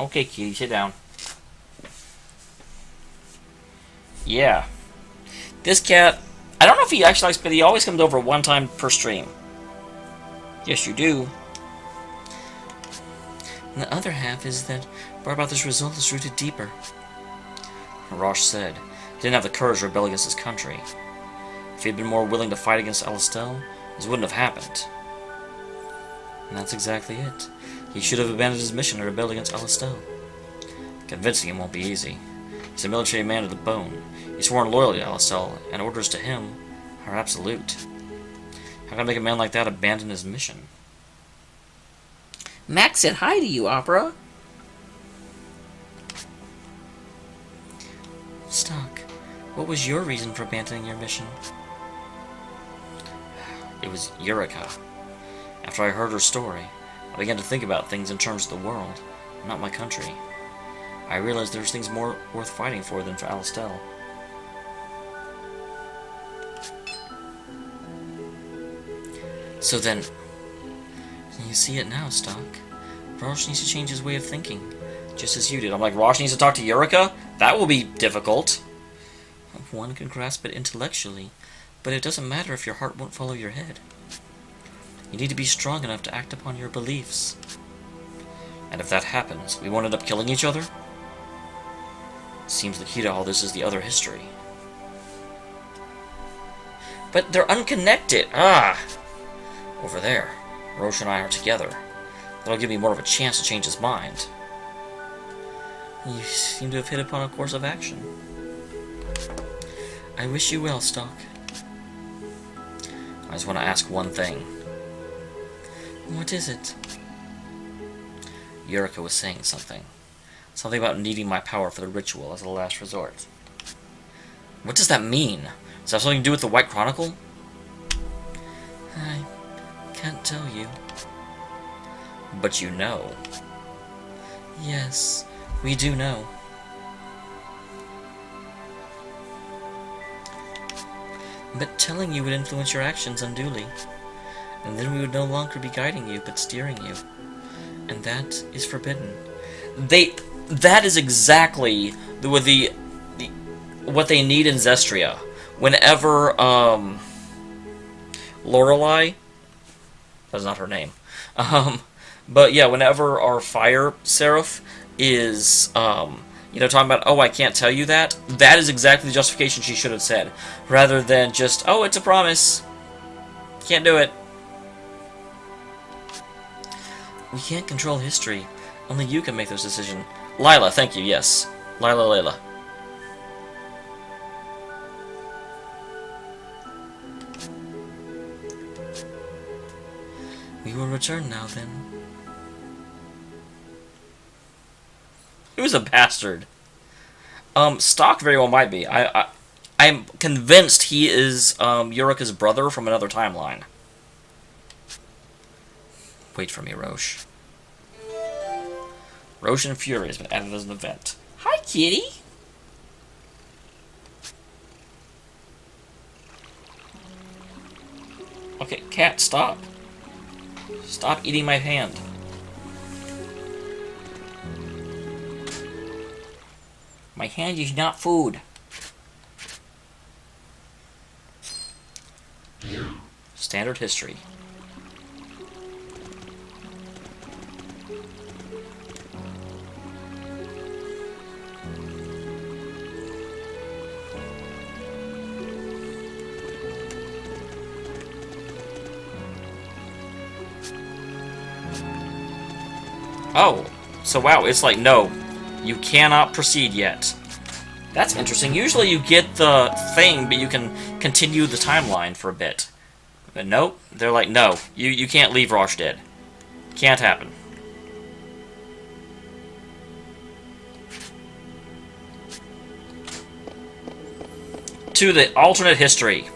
Okay, kitty, sit down. Yeah. This cat, I don't know if he actually likes, but he always comes over one time per stream. Yes, you do. And the other half is that part about this result is rooted deeper. Rosh said he didn't have the courage to rebel against his country. If he had been more willing to fight against Estelle, this wouldn't have happened. And that's exactly it. He should have abandoned his mission to rebel against Estelle. Convincing him won't be easy. He's a military man to the bone. He's sworn loyalty to Estelle, and orders to him are absolute. How can I make a man like that abandon his mission? Max said hi to you, Opera. Stock, what was your reason for abandoning your mission? It was Eureka. After I heard her story, I began to think about things in terms of the world, not my country. I realized there's things more worth fighting for than for Estelle. So then, you see it now, Stock. Rosh needs to change his way of thinking, just as you did. I'm like, Rosh needs to talk to Eureka? That will be difficult. One can grasp it intellectually, but it doesn't matter if your heart won't follow your head. You need to be strong enough to act upon your beliefs. And if that happens, we won't end up killing each other? Seems the key to all this is the other history. But they're unconnected. Over there, Rosh and I are together. That'll give me more of a chance to change his mind. You seem to have hit upon a course of action. I wish you well, Stock. I just want to ask one thing. What is it? Eureka was saying something. Something about needing my power for the ritual as a last resort. What does that mean? Does that have something to do with the White Chronicle? I can't tell you. But you know. Yes, we do know. But telling you would influence your actions unduly. And then we would no longer be guiding you, but steering you. And that is forbidden. That is exactly what they need in Zestria. Whenever, Lorelei, that's not her name, but yeah, whenever our fire seraph is, talking about, oh, I can't tell you that, that is exactly the justification she should have said, rather than just, oh, it's a promise, can't do it. We can't control history. Only you can make those decisions. Lila, thank you, yes. Layla. We will return now, then. Who's a bastard? Stock very well might be. I'm convinced he is, Yurika's brother from another timeline. Wait for me, Roche. Roche and Fury has been added as an event. Hi, kitty! Okay, cat, stop. Stop eating my hand. My hand is not food. Standard history. Oh, so wow, it's like, no, you cannot proceed yet. That's interesting. Usually you get the thing, but you can continue the timeline for a bit. But nope, they're like, no, you can't leave Roche dead. Can't happen. To the alternate history,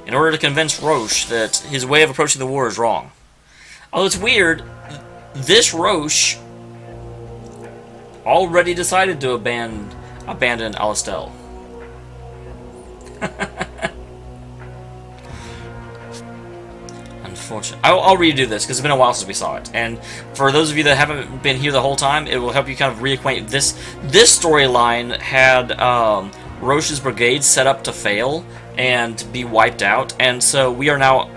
in order to convince Roche that his way of approaching the war is wrong. Although it's weird, this Roche already decided to abandon Alistel. Unfortunate. I'll redo this because it's been a while since we saw it. And for those of you that haven't been here the whole time, it will help you kind of reacquaint. This storyline had Roche's brigade set up to fail and be wiped out, and so we are now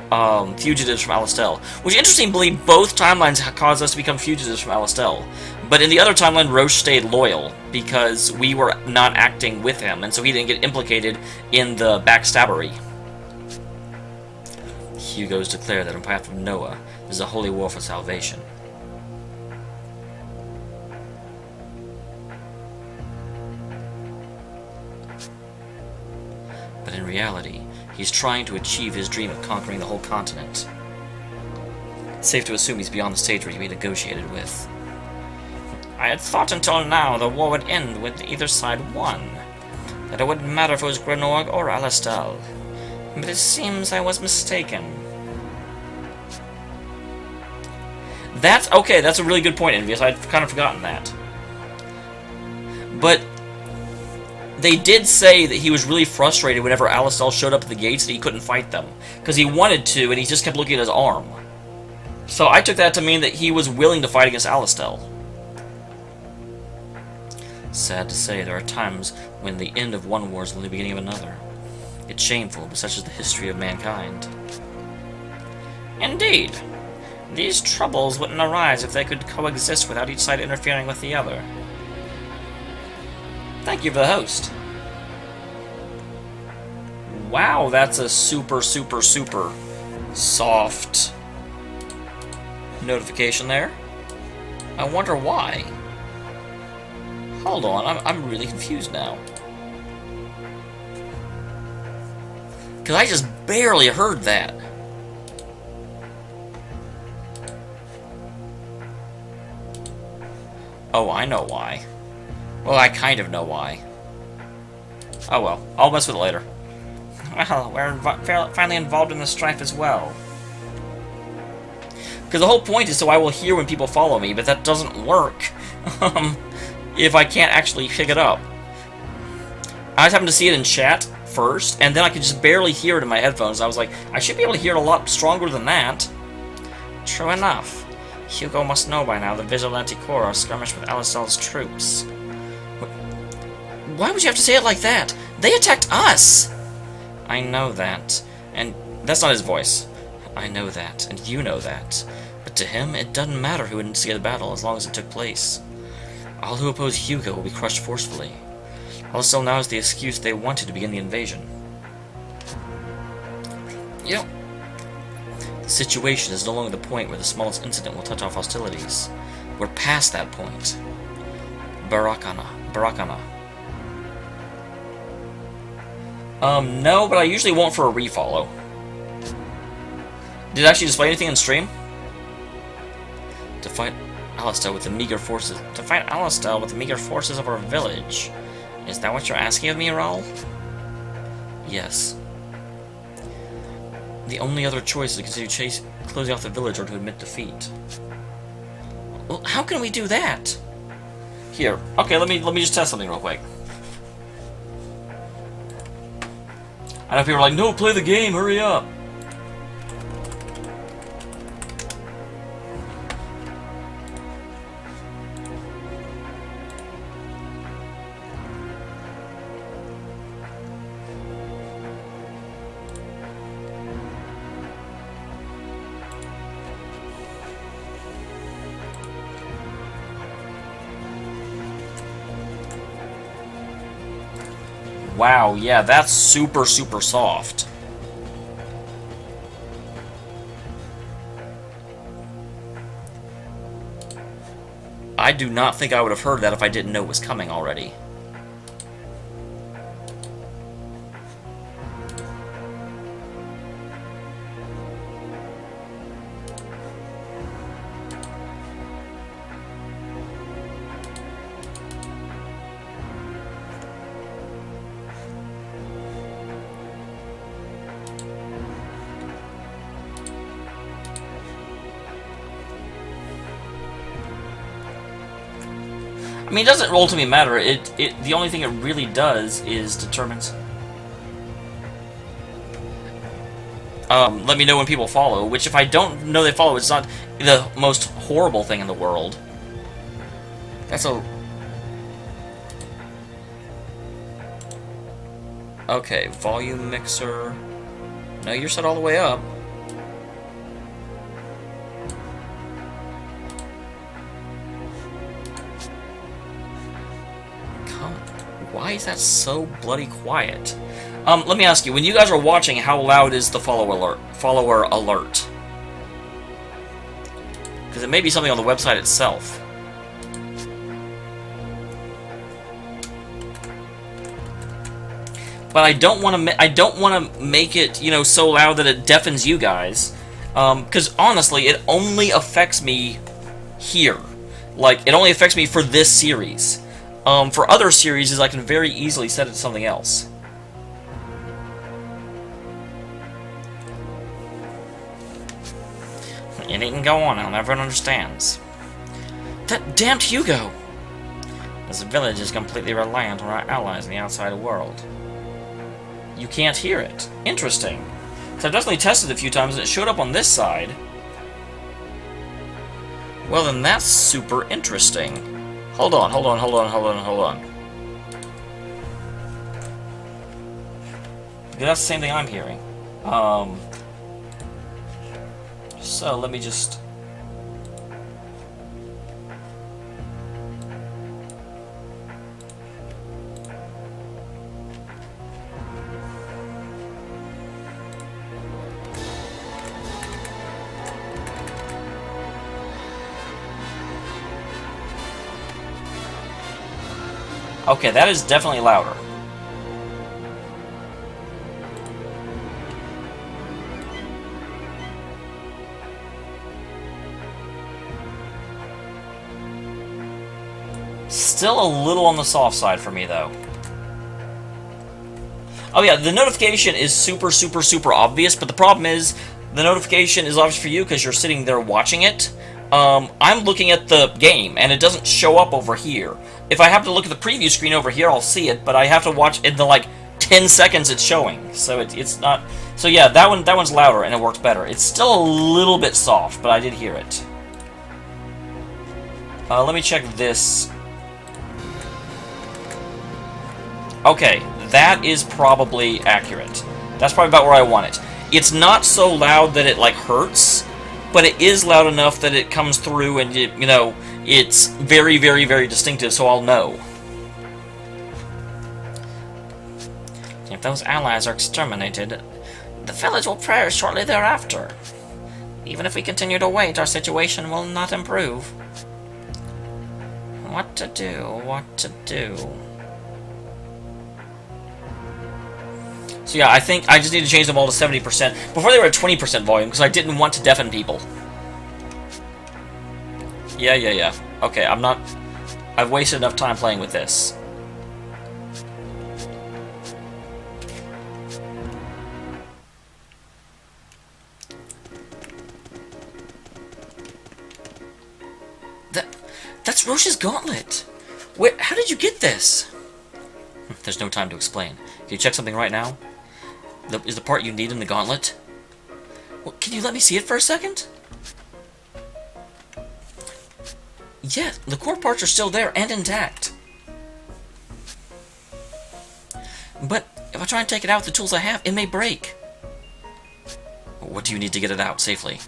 fugitives from Alistel. Which, interestingly, both timelines caused us to become fugitives from Alistel. But in the other timeline, Roche stayed loyal because we were not acting with him, and so he didn't get implicated in the backstabbery. Hugo's declared that on behalf of Noah, there's a holy war for salvation. But in reality, he's trying to achieve his dream of conquering the whole continent. It's safe to assume he's beyond the stage where he be negotiated with. I had thought until now the war would end with either side won. That it wouldn't matter if it was Grenorg or Alistel. But it seems I was mistaken. That's okay, that's a really good point, Envious. I'd kind of forgotten that. But they did say that he was really frustrated whenever Alistel showed up at the gates that he couldn't fight them. Because he wanted to, and he just kept looking at his arm. So I took that to mean that he was willing to fight against Alistel. Sad to say, there are times when the end of one war is only the beginning of another. It's shameful, but such is the history of mankind. Indeed. These troubles wouldn't arise if they could coexist without each side interfering with the other. Thank you for the host. Wow, that's a super soft notification there. I wonder why. Hold on, I'm really confused now. Because I just barely heard that. Oh, I know why. Well, I kind of know why. Oh well, I'll mess with it later. Well, we're finally involved in the strife as well. Because the whole point is so I will hear when people follow me, but that doesn't work if I can't actually pick it up. I just happened to see it in chat first, and then I could just barely hear it in my headphones. I was like, I should be able to hear it a lot stronger than that. True enough. Hugo must know by now the Vigilante Corps are skirmished with Alicel's troops. Why would you have to say it like that? They attacked us! I know that. And that's not his voice. I know that, and you know that. But to him, it doesn't matter who instigated the battle as long as it took place. All who oppose Hugo will be crushed forcefully. Alicel now is the excuse they wanted to begin the invasion. Yep. The situation is no longer the point where the smallest incident will touch off hostilities. We're past that point. Barakana. No, but I usually won't for a refollow. Did it actually display anything in stream? To fight Alicel with the meager forces. To fight Alicel with the meager forces of our village. Is that what you're asking of me, Raul? Yes. The only other choice is to continue closing off the village or to admit defeat. Well, how can we do that? Here, okay, let me just test something real quick. I know people are like, no, play the game, hurry up. Wow, yeah, that's super, super soft. I do not think I would have heard that if I didn't know it was coming already. I mean, it doesn't ultimately matter. The only thing it really does is determines. Let me know when people follow. Which, if I don't know they follow, it's not the most horrible thing in the world. That's a. Okay, volume mixer. No, you're set all the way up. Why is that so bloody quiet? Let me ask you, when you guys are watching, how loud is the follower alert? Because it may be something on the website itself. But I don't want to make it, you know, so loud that it deafens you guys. Because honestly, it only affects me here. Like, it only affects me for this series. For other series, I can very easily set it to something else. You needn't go on, everyone understands. That damned Hugo! This village is completely reliant on our allies in the outside world. You can't hear it. Interesting. So I've definitely tested it a few times and it showed up on this side. Well then that's super interesting. Hold on. That's the same thing I'm hearing. So let me just... Okay, that is definitely louder. Still a little on the soft side for me, though. Oh yeah, the notification is super, super, super obvious, but the problem is the notification is obviously for you because you're sitting there watching it. I'm looking at the game, and it doesn't show up over here. If I have to look at the preview screen over here, I'll see it, but I have to watch in the, like, 10 seconds it's showing. So it's not... So yeah, that one's louder, and it works better. It's still a little bit soft, but I did hear it. Let me check this. Okay, that is probably accurate. That's probably about where I want it. It's not so loud that it, like, hurts, but it is loud enough that it comes through and, you know, it's very, very, very distinctive, so I'll know. If those allies are exterminated, the village will perish shortly thereafter. Even if we continue to wait, our situation will not improve. What to do? What to do? So yeah, I think I just need to change them all to 70%. Before they were at 20% volume, because I didn't want to deafen people. Yeah. Okay, I've wasted enough time playing with this. That's Roche's gauntlet! How did you get this? There's no time to explain. Can you check something right now? Is the part you need in the gauntlet? Well, can you let me see it for a second? Yeah, the core parts are still there and intact. But if I try and take it out with the tools I have, it may break. What do you need to get it out safely?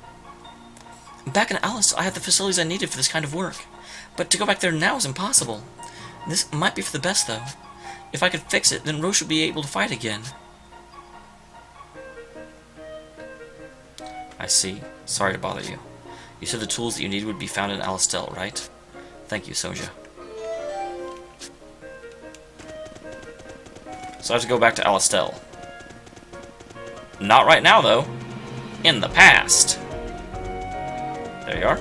Back in Alice, I had the facilities I needed for this kind of work. But to go back there now is impossible. This might be for the best, though. If I could fix it, then Roche would be able to fight again. I see. Sorry to bother you. You said the tools that you needed would be found in Alistel, right? Thank you, Soja. So I have to go back to Alistel. Not right now, though. In the past. There you are.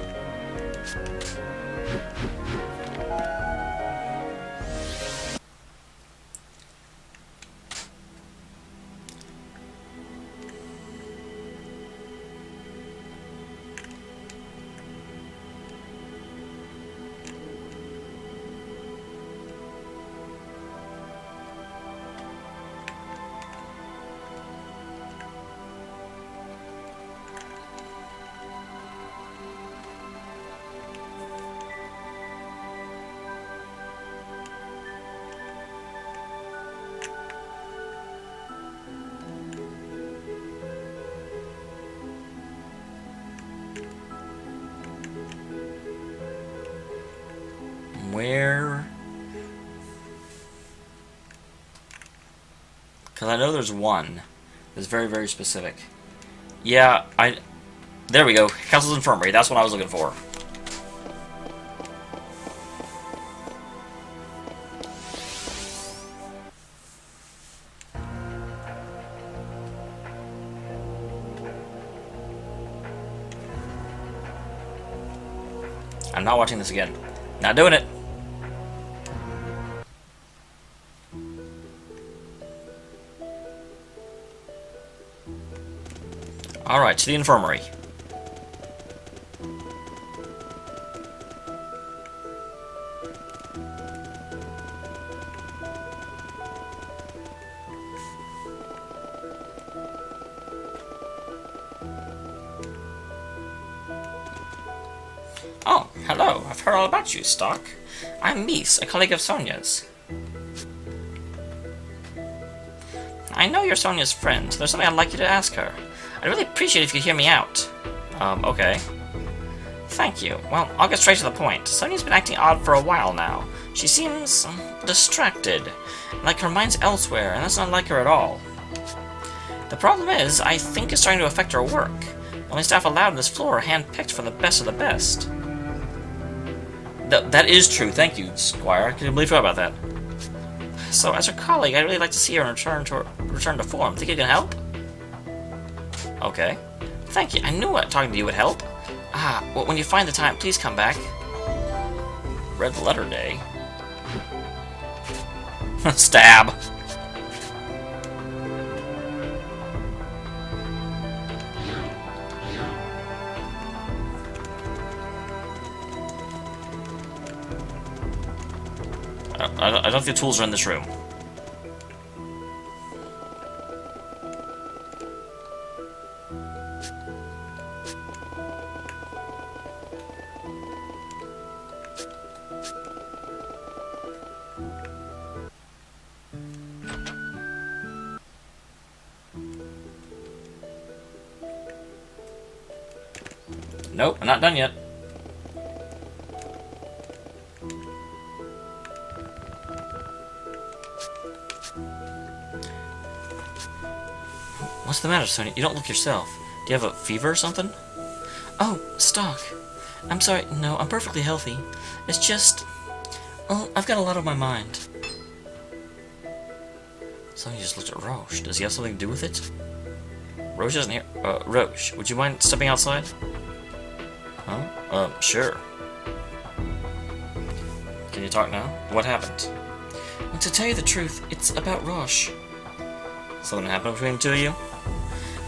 Where? Because I know there's one that's very, very specific. Yeah, there we go. Castle's Infirmary. That's what I was looking for. I'm not watching this again. Not doing it. Alright, to the infirmary. Oh, hello. I've heard all about you, Stock. I'm Mies, a colleague of Sonia's. I know you're Sonia's friend, so there's something I'd like you to ask her. I'd really appreciate it if you could hear me out. Okay. Thank you. Well, I'll get straight to the point. Sonia's been acting odd for a while now. She seems distracted, like her mind's elsewhere, and that's not like her at all. The problem is, I think it's starting to affect her work. The only staff allowed on this floor are hand-picked from the best of the best. That is true. Thank you, Squire. I completely forgot about that. So, as her colleague, I'd really like to see her return to form. Think you can help? Okay. Thank you. I knew talking to you would help. Well, when you find the time, please come back. Red letter day. Stab. I don't think the tools are in this room. Nope, I'm not done yet. What's the matter, Sonia? You don't look yourself. Do you have a fever or something? Oh, Stock. I'm sorry. No, I'm perfectly healthy. It's just... well, I've got a lot on my mind. Sonia just looked at Roche. Does he have something to do with it? Roche isn't here. Roche, would you mind stepping outside? Huh? Sure. Can you talk now? What happened? Well, to tell you the truth, it's about Roche. Something happened between the two of you?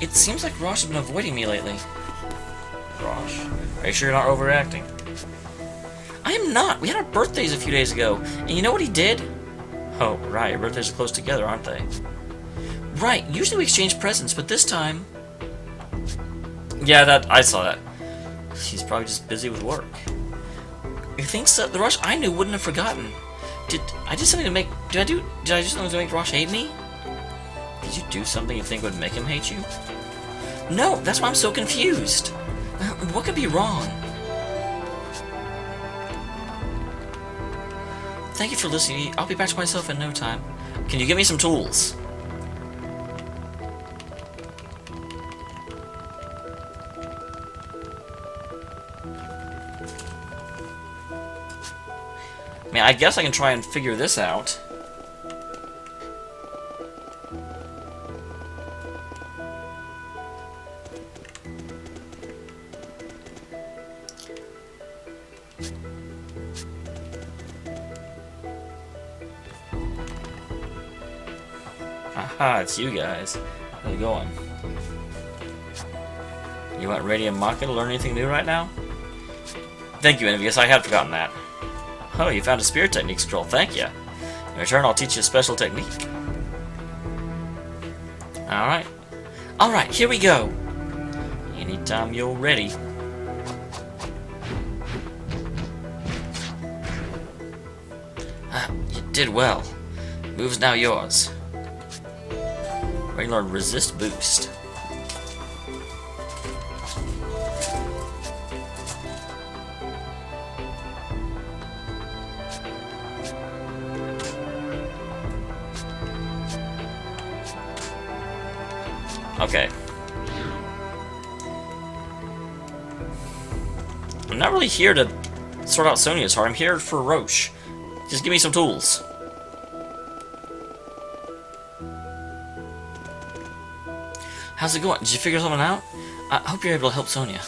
It seems like Roche has been avoiding me lately. Roche? Are you sure you're not overreacting? I am not! We had our birthdays a few days ago, and you know what he did? Oh, right, your birthdays are close together, aren't they? Right, usually we exchange presents, but this time... Yeah, I saw that. He's probably just busy with work. You think so? The Roche I knew wouldn't have forgotten. Did I do something to make... Did I do something to make Roche hate me? Did you do something you think would make him hate you? No, that's why I'm so confused. What could be wrong? Thank you for listening. I'll be back to myself in no time. Can you give me some tools? I mean, I guess I can try and figure this out. Aha, it's you guys. How's it going? You want Radium Maka to learn anything new right now? Thank you, Envious. I had forgotten that. Oh, you found a spirit technique scroll. Thank you. In return, I'll teach you a special technique. Alright. Alright, here we go. Anytime you're ready. You did well. Move's now yours. Regular resist boost. Okay. I'm not really here to sort out Sonia's heart. I'm here for Roche. Just give me some tools. How's it going? Did you figure something out? I hope you're able to help Sonia.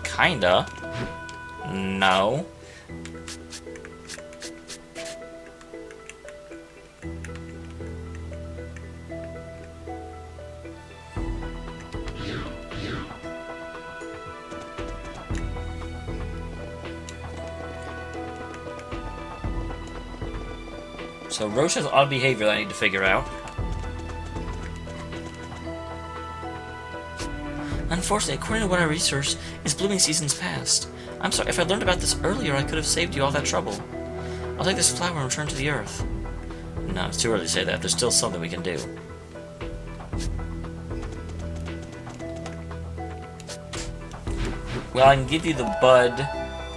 Kinda. No. So Roche has odd behavior that I need to figure out. Unfortunately, according to what I researched, it's blooming season's past. I'm sorry, if I learned about this earlier, I could have saved you all that trouble. I'll take this flower and return to the earth. No, it's too early to say that. There's still something we can do. Well, I can give you the bud,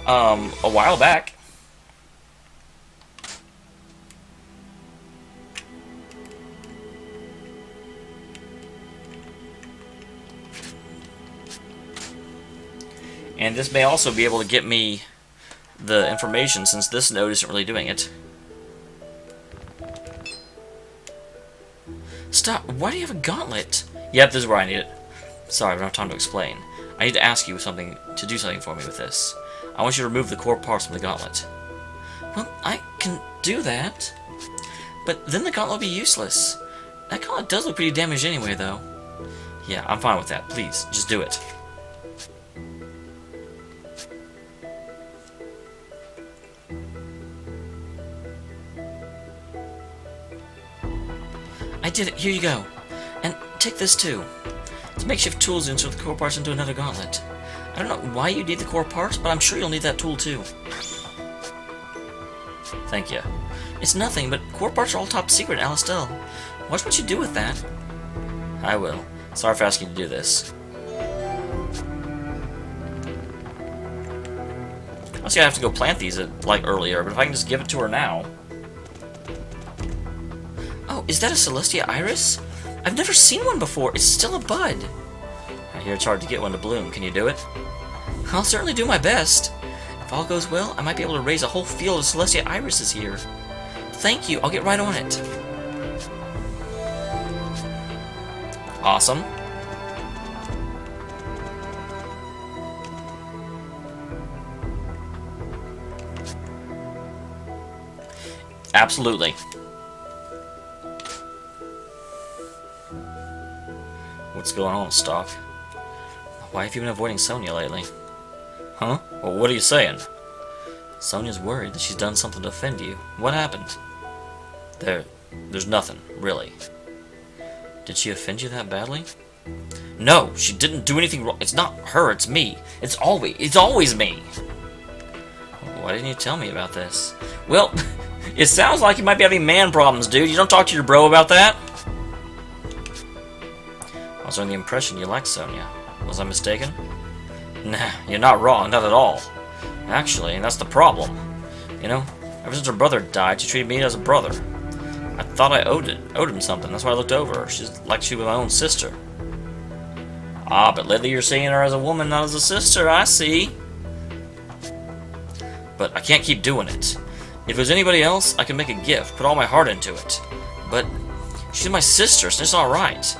a while back. And this may also be able to get me the information, since this node isn't really doing it. Stop! Why do you have a gauntlet? Yep, this is where I need it. Sorry, I don't have time to explain. I need to ask you something to do something for me with this. I want you to remove the core parts from the gauntlet. Well, I can do that. But then the gauntlet will be useless. That gauntlet does look pretty damaged anyway, though. Yeah, I'm fine with that. Please, just do it. I did it. Here you go. And take this too. It's makeshift tools to insert the core parts into another gauntlet. I don't know why you need the core parts, but I'm sure you'll need that tool too. Thank you. It's nothing, but core parts are all top secret in Alistel. Watch what you do with that. I will. Sorry for asking you to do this. Honestly, I have to go plant these like earlier, but if I can just give it to her now. Oh, is that a Celestia Iris? I've never seen one before. It's still a bud. I hear it's hard to get one to bloom. Can you do it? I'll certainly do my best. If all goes well, I might be able to raise a whole field of Celestia Irises here. Thank you. I'll get right on it. Awesome. Absolutely. What's going on, Stock? Why have you been avoiding Sonia lately? Huh? Well, what are you saying? Sonia's worried that she's done something to offend you. What happened? There's nothing, really. Did she offend you that badly? No, she didn't do anything wrong. It's not her, it's me. It's always me. Why didn't you tell me about this? Well, it sounds like you might be having man problems, dude. You don't talk to your bro about that? I was under the impression you liked Sonia. Was I mistaken? Nah, you're not wrong, not at all. Actually, that's the problem. You know, ever since her brother died, she treated me as a brother. I thought I owed him something. That's why I looked over her. She's like she was my own sister. Ah, but lately you're seeing her as a woman, not as a sister. I see. But I can't keep doing it. If it was anybody else, I could make a gift, put all my heart into it. But she's my sister, so it's not right.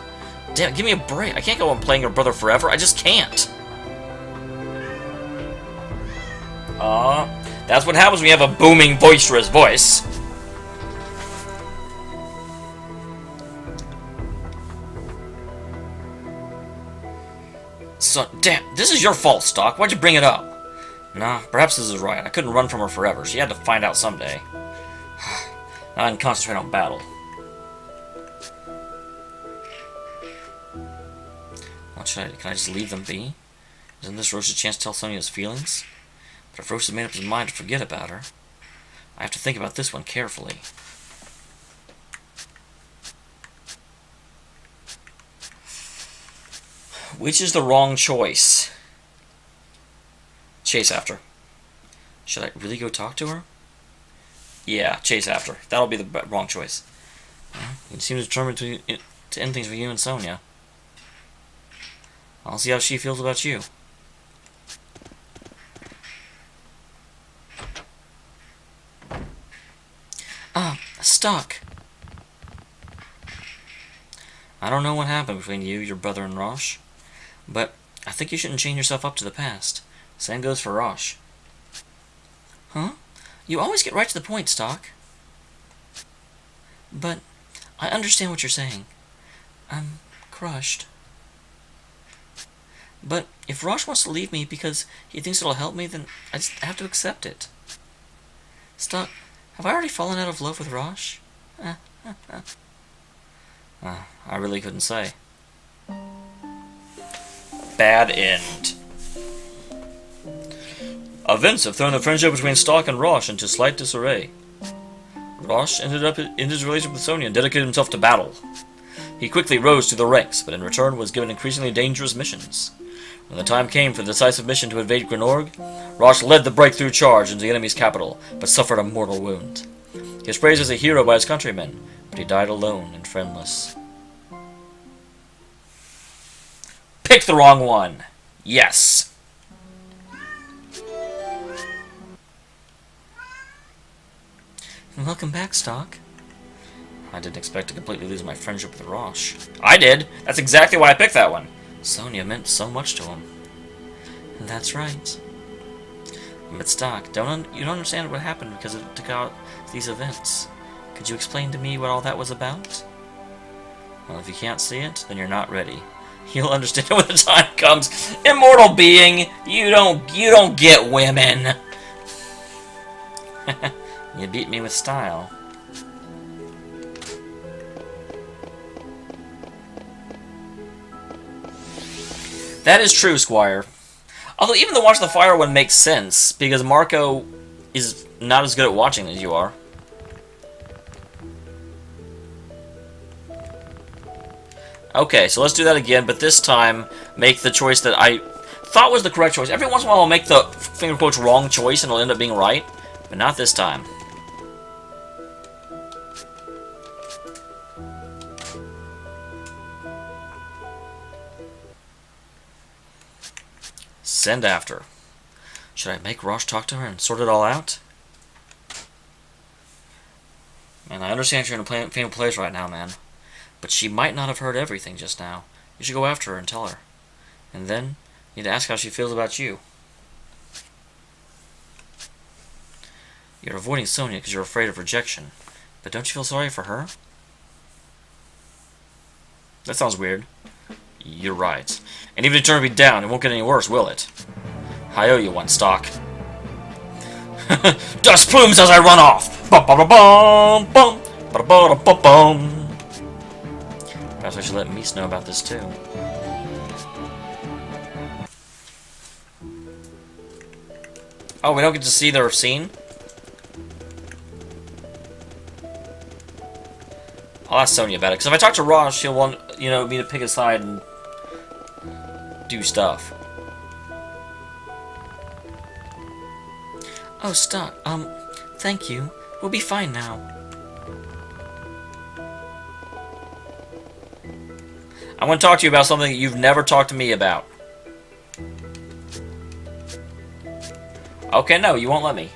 Damn, give me a break. I can't go on playing her brother forever. I just can't. That's what happens when you have a booming, boisterous voice. So, damn, this is your fault, Stock. Why'd you bring it up? Nah, perhaps this is right. I couldn't run from her forever. She had to find out someday. Now I can concentrate on battle. What should I do? Can I just leave them be? Isn't this Roche's chance to tell Sonia's feelings? But if Roche has made up his mind to forget about her, I have to think about this one carefully. Which is the wrong choice? Chase after. Should I really go talk to her? Yeah, chase after. That'll be the wrong choice. You seem determined to end things with you and Sonia. I'll see how she feels about you. Stock. I don't know what happened between you, your brother, and Roche, but I think you shouldn't chain yourself up to the past. Same goes for Roche. Huh? You always get right to the point, Stock. But I understand what you're saying. I'm crushed. But if Roche wants to leave me because he thinks it'll help me, then I just have to accept it. Stock, have I already fallen out of love with Roche? I really couldn't say. Bad end. Events have thrown the friendship between Stock and Roche into slight disarray. Roche ended up in his relationship with Sonia and dedicated himself to battle. He quickly rose through the ranks, but in return was given increasingly dangerous missions. When the time came for the decisive mission to invade Grenorg, Roche led the breakthrough charge into the enemy's capital, but suffered a mortal wound. He was praised as a hero by his countrymen, but he died alone and friendless. Pick the wrong one! Yes! Welcome back, Stock. I didn't expect to completely lose my friendship with Roche. I did! That's exactly why I picked that one. Sonia meant so much to him. That's right. But Stock, you don't understand what happened because it took out these events. Could you explain to me what all that was about? Well, if you can't see it, then you're not ready. You'll understand when the time comes. Immortal being, you don't get women. You beat me with style. That is true, Squire. Although even the Watch the Fire one makes sense, because Marco is not as good at watching as you are. Okay, so let's do that again, but this time make the choice that I thought was the correct choice. Every once in a while I'll make the finger quotes wrong choice and it'll end up being right, but not this time. Send after. Should I make Rosh talk to her and sort it all out? Man, I understand you're in a painful place right now, man. But she might not have heard everything just now. You should go after her and tell her. And then, you need to ask how she feels about you. You're avoiding Sonia because you're afraid of rejection. But don't you feel sorry for her? That sounds weird. You're right. And even if you turn me down, it won't get any worse, will it? I owe you one, Stock. Dust plumes as I run off! Bum-ba-ba-bum! Bum! Ba-da-ba-da-bum-bum! Perhaps I should let Mies know about this, too. Oh, we don't get to see their scene? I'll ask Sonia about it, because if I talk to Rosh, she'll want, you know, me to pick a side and do stuff. Oh, Stock, thank you. We'll be fine now. I want to talk to you about something that you've never talked to me about. Okay, no, you won't let me.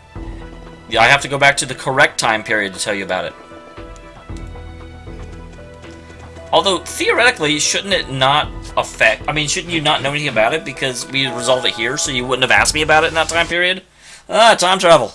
Yeah, I have to go back to the correct time period to tell you about it. Although, theoretically, shouldn't it not affect... I mean, shouldn't you not know anything about it because we resolved it here, so you wouldn't have asked me about it in that time period? Ah, time travel.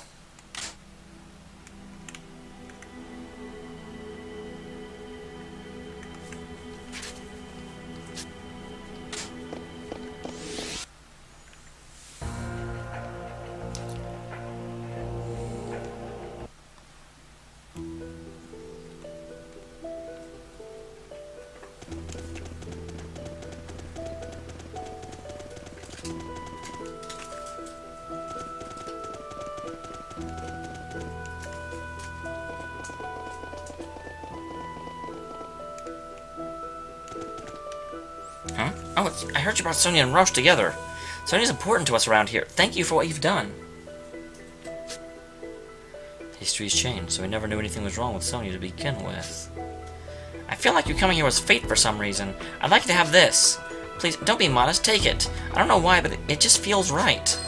Huh? Oh, I heard you brought Sonia and Rosh together. Sonia's important to us around here. Thank you for what you've done. History's changed, so we never knew anything was wrong with Sonia to begin with. I feel like you coming here was fate for some reason. I'd like you to have this. Please, don't be modest, take it. I don't know why, but it just feels right.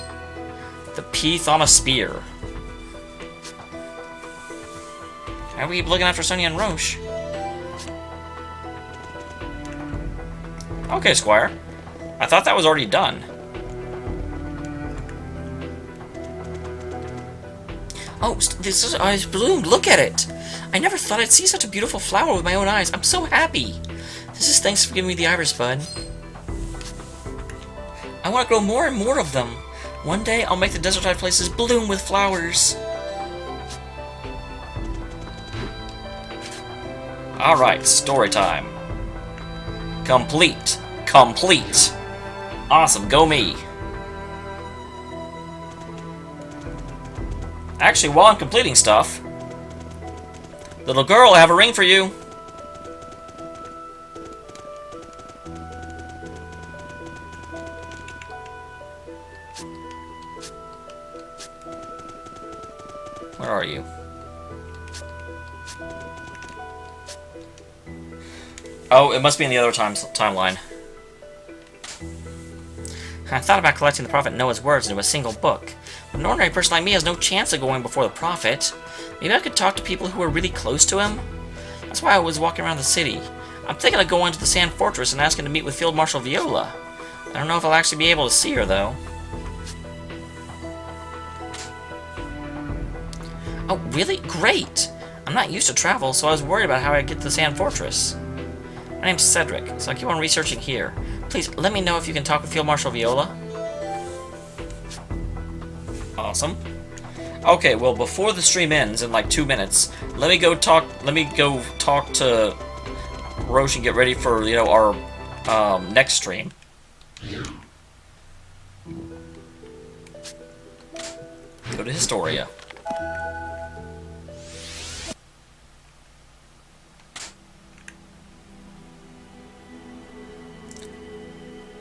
The Peath on a Spear. Why we keep looking after Sonia and Rosh? Okay, Squire. I thought that was already done. Oh, this is eyes bloomed. Look at it. I never thought I'd see such a beautiful flower with my own eyes. I'm so happy. This is thanks for giving me the iris bud. I want to grow more and more of them. One day, I'll make the desertide places bloom with flowers. Alright, story time. Complete. Complete. Awesome, go me. Actually, while I'm completing stuff, little girl, I have a ring for you. Where are you? Oh, it must be in the other timeline. I thought about collecting the Prophet Noah's words into a single book. But an ordinary person like me has no chance of going before the Prophet. Maybe I could talk to people who are really close to him? That's why I was walking around the city. I'm thinking of going to the Sand Fortress and asking to meet with Field Marshal Viola. I don't know if I'll actually be able to see her, though. Oh, really? Great! I'm not used to travel, so I was worried about how I'd get to the Sand Fortress. My name's Cedric, so I keep on researching here. Please, let me know if you can talk with Field Marshal Viola. Awesome. Okay, well, before the stream ends in like 2 minutes, let me go talk to Roche and get ready for, you know, our next stream. Go to Historia.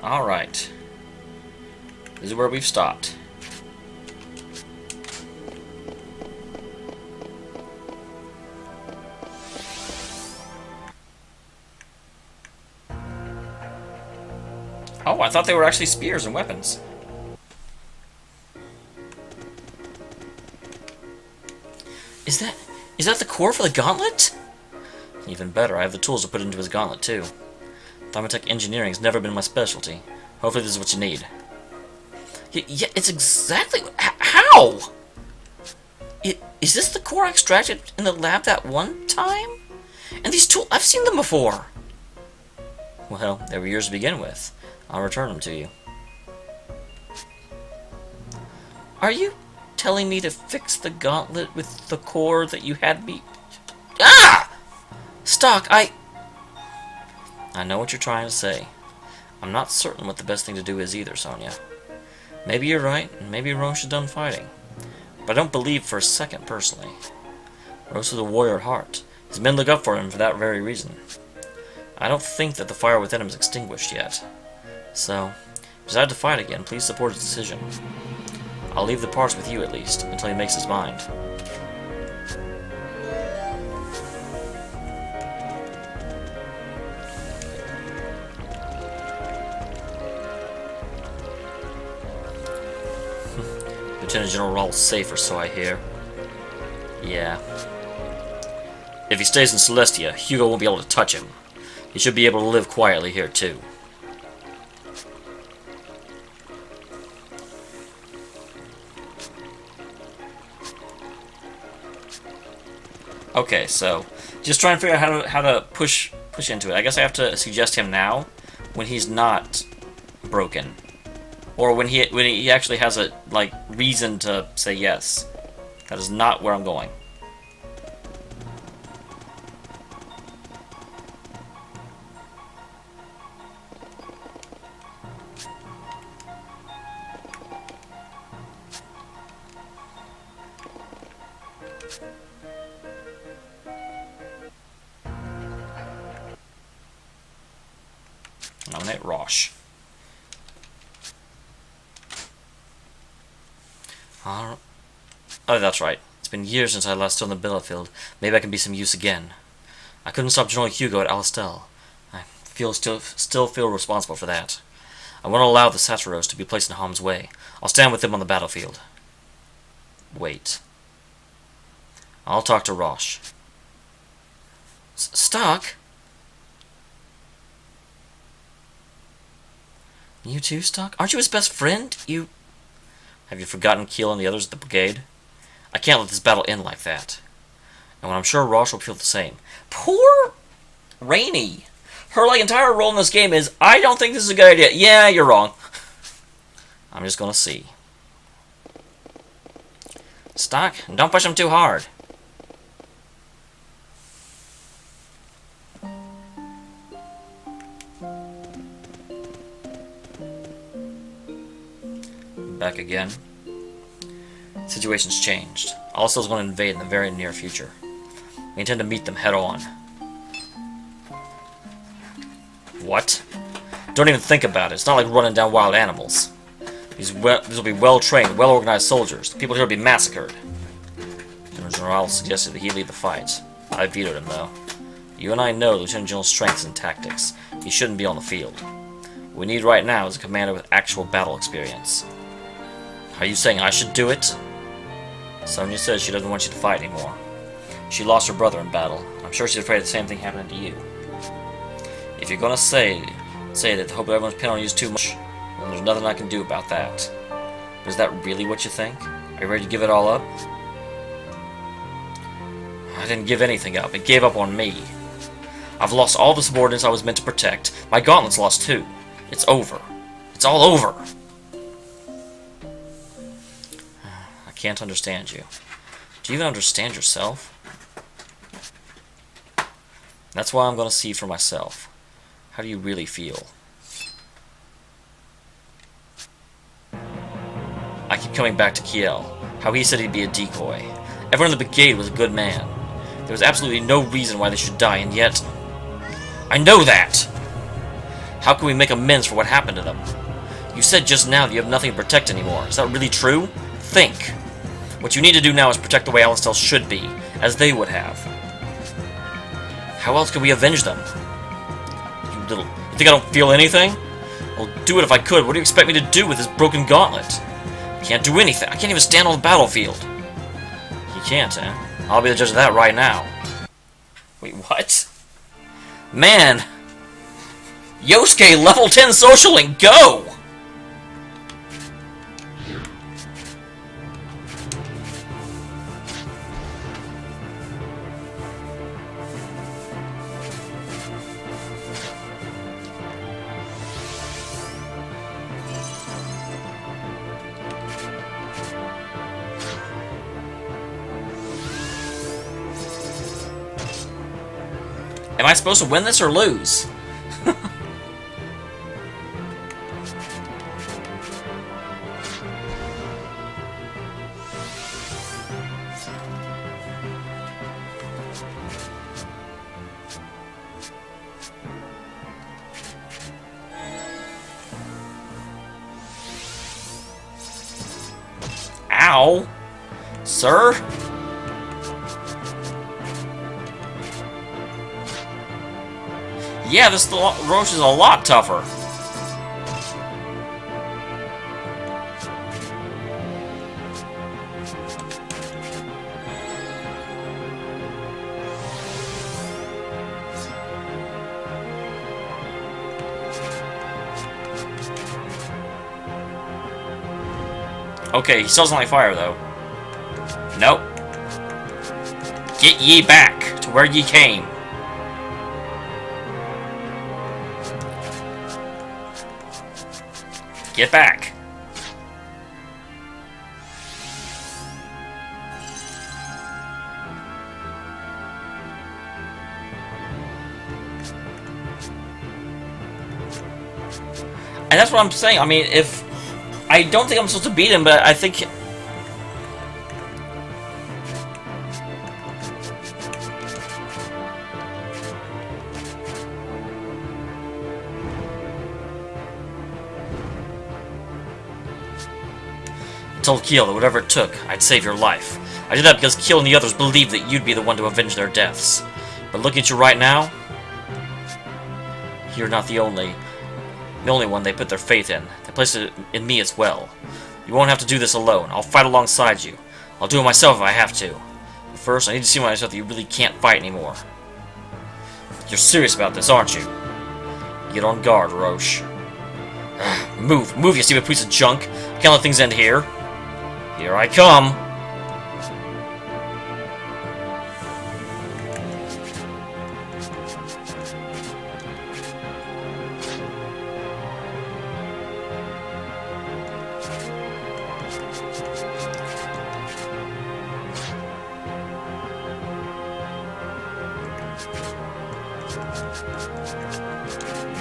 Alright. This is where we've stopped. Oh, I thought they were actually spears and weapons. Is that the core for the gauntlet? Even better, I have the tools to put into his gauntlet too. Thermotech engineering has never been my specialty. Hopefully this is what you need. Yeah, it's exactly... How? Is this the core I extracted in the lab that one time? And these tools, I've seen them before. Well, they were yours to begin with. I'll return them to you. Are you telling me to fix the gauntlet with the core that you had me... Ah! Stock, I know what you're trying to say. I'm not certain what the best thing to do is either, Sonia. Maybe you're right, and maybe Roche is done fighting. But I don't believe for a second, personally. Roche is a warrior at heart. His men look up for him for that very reason. I don't think that the fire within him is extinguished yet. So, if you decide to fight again, please support his decision. I'll leave the parts with you, at least, until he makes his mind. Lieutenant General Raul's safe, or so I hear. Yeah. If he stays in Celestia, Hugo won't be able to touch him. He should be able to live quietly here, too. Okay, so just trying to figure out how to push into it. I guess I have to suggest him now, when he's not broken, or when he actually has a reason to say yes. That is not where I'm going. Nominate Roche. Oh, that's right. It's been years since I last stood on the battlefield. Maybe I can be some use again. I couldn't stop General Hugo at Alistel. I still feel responsible for that. I won't allow the Satiros to be placed in harm's way. I'll stand with them on the battlefield. Wait. I'll talk to Roche. Stock? You too, Stock? Aren't you his best friend? Have you forgotten Keel and the others at the brigade? I can't let this battle end like that. And when I'm sure Roche will feel the same. Poor Rainey. Her entire role in this game is, I don't think this is a good idea. Yeah, you're wrong. I'm just gonna see. Stock, don't push him too hard. Back again. Situation's changed. Alcel's going to invade in the very near future. We intend to meet them head on. What? Don't even think about it. It's not like running down wild animals. These will be well-trained, well-organized soldiers. The people here will be massacred. General suggested that he lead the fight. I vetoed him, though. You and I know Lieutenant General's strengths and tactics. He shouldn't be on the field. What we need right now is a commander with actual battle experience. Are you saying I should do it? Sonia says she doesn't want you to fight anymore. She lost her brother in battle. I'm sure she's afraid the same thing happened to you. If you're gonna say that hope everyone's pinning on you too much, then there's nothing I can do about that. But is that really what you think? Are you ready to give it all up? I didn't give anything up. It gave up on me. I've lost all the subordinates I was meant to protect. My gauntlet's lost too. It's over. It's all over. I can't understand you. Do you even understand yourself? That's why I'm going to see for myself. How do you really feel? keep coming back to Kiel. How he said he'd be a decoy. Everyone in the brigade was a good man. There was absolutely no reason why they should die, and yet... I know that! How can we make amends for what happened to them? You said just now that you have nothing to protect anymore. Is that really true? Think. What you need to do now is protect the way Alastel should be, as they would have. How else can we avenge them? You think I don't feel anything? I'll do it if I could. What do you expect me to do with this broken gauntlet? I can't do anything. I can't even stand on the battlefield. You can't, eh? I'll be the judge of that right now. Wait, what? Man! Yosuke, level 10 socialing, go! Am I supposed to win this or lose? Ow! Sir? Yeah, this Roche is a lot tougher. Okay, he still doesn't like fire, though. Nope. Get ye back to where ye came. Get back. And that's what I'm saying. I mean, if... I don't think I'm supposed to beat him, but I think... I told Kiel that whatever it took, I'd save your life. I did that because Kiel and the others believed that you'd be the one to avenge their deaths. But looking at you right now, you're not the only one they put their faith in. They placed it in me as well. You won't have to do this alone. I'll fight alongside you. I'll do it myself if I have to. But first, I need to see myself that you really can't fight anymore. You're serious about this, aren't you? Get on guard, Roche. Move, you stupid piece of junk. Can't let things end here. Here I come.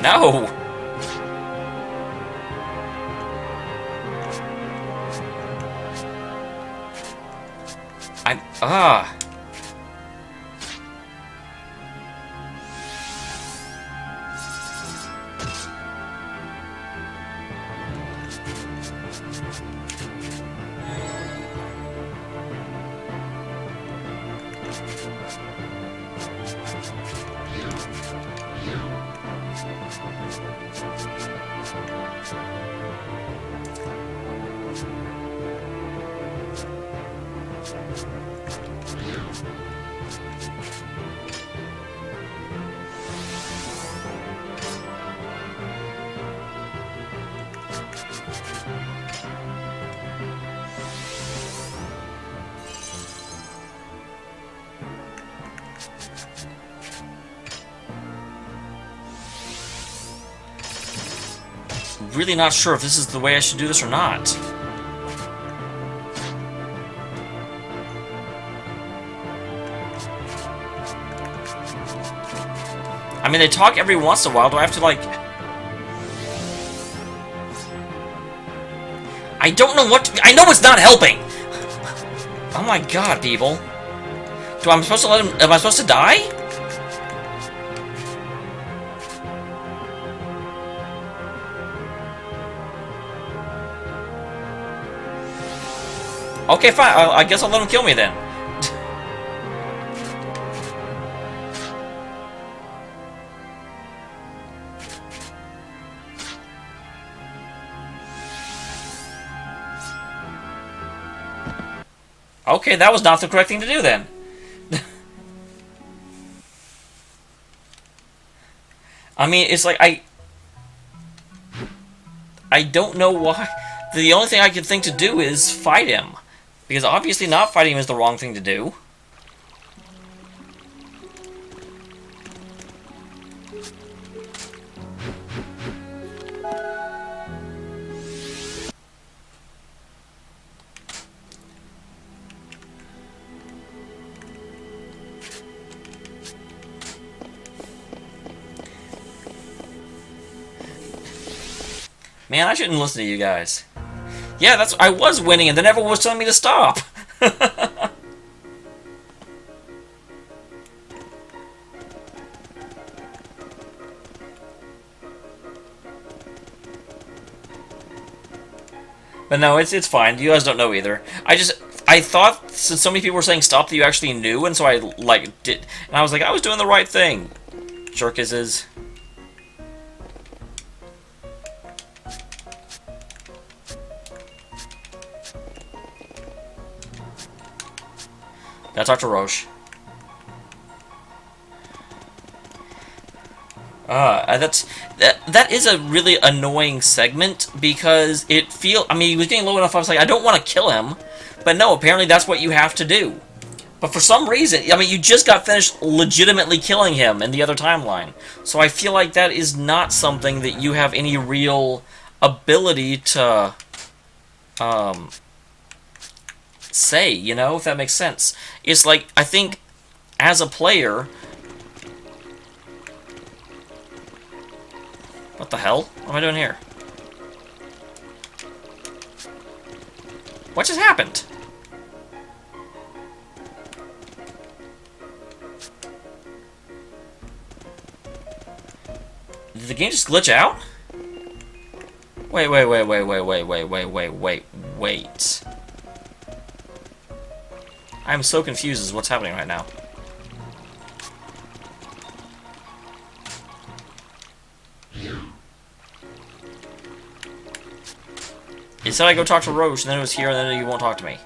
No! Ah! Really not sure if this is the way I should do this or not. I mean, they talk every once in a while. Do I have to, like... I don't know what I know it's not helping! Oh my god, people. I'm supposed to let him... Am I supposed to die? Okay, fine. I guess I'll let him kill me then. Okay, that was not the correct thing to do then. I mean, it's like, I don't know why. The only thing I can think to do is fight him. Because obviously not fighting him is the wrong thing to do. Man, I shouldn't listen to you guys. Yeah, I was winning, and then everyone was telling me to stop. But no, it's fine. You guys don't know either. I thought, since so many people were saying stop, that you actually knew, and so I, like, did. And I was like, I was doing the right thing. Jerkises. Gotta talk to Roche. That is a really annoying segment because I mean, he was getting low enough. I was like, I don't want to kill him, but no, apparently that's what you have to do. But for some reason, I mean, you just got finished legitimately killing him in the other timeline, so I feel like that is not something that you have any real ability to say, you know, if that makes sense. It's like, I think as a player. What the hell? What am I doing here? What just happened? Did the game just glitch out? Wait. I'm so confused as what's happening right now. It said I go talk to Roche, and then it was here, and then you won't talk to me.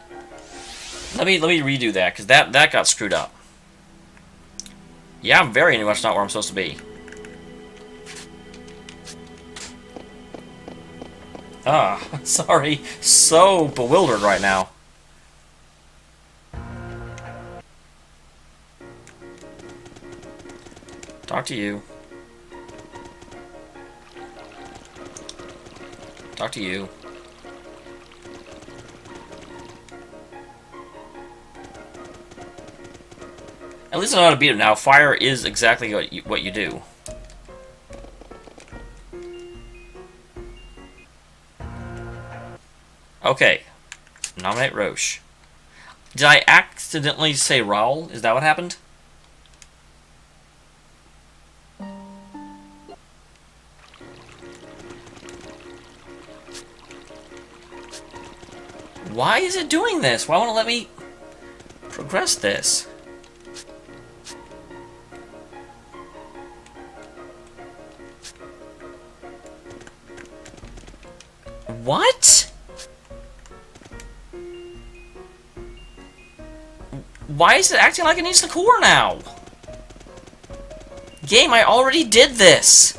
Let me redo that, because that got screwed up. Yeah, I'm very much not where I'm supposed to be. Ah, sorry. So bewildered right now. Talk to you. Talk to you. At least I know how to beat him now. Fire is exactly what you do. Okay. Nominate Roche. Did I accidentally say Raoul? Is that what happened? Why is it doing this? Why won't it let me progress this? What? Why is it acting like it needs the core now? Game, I already did this.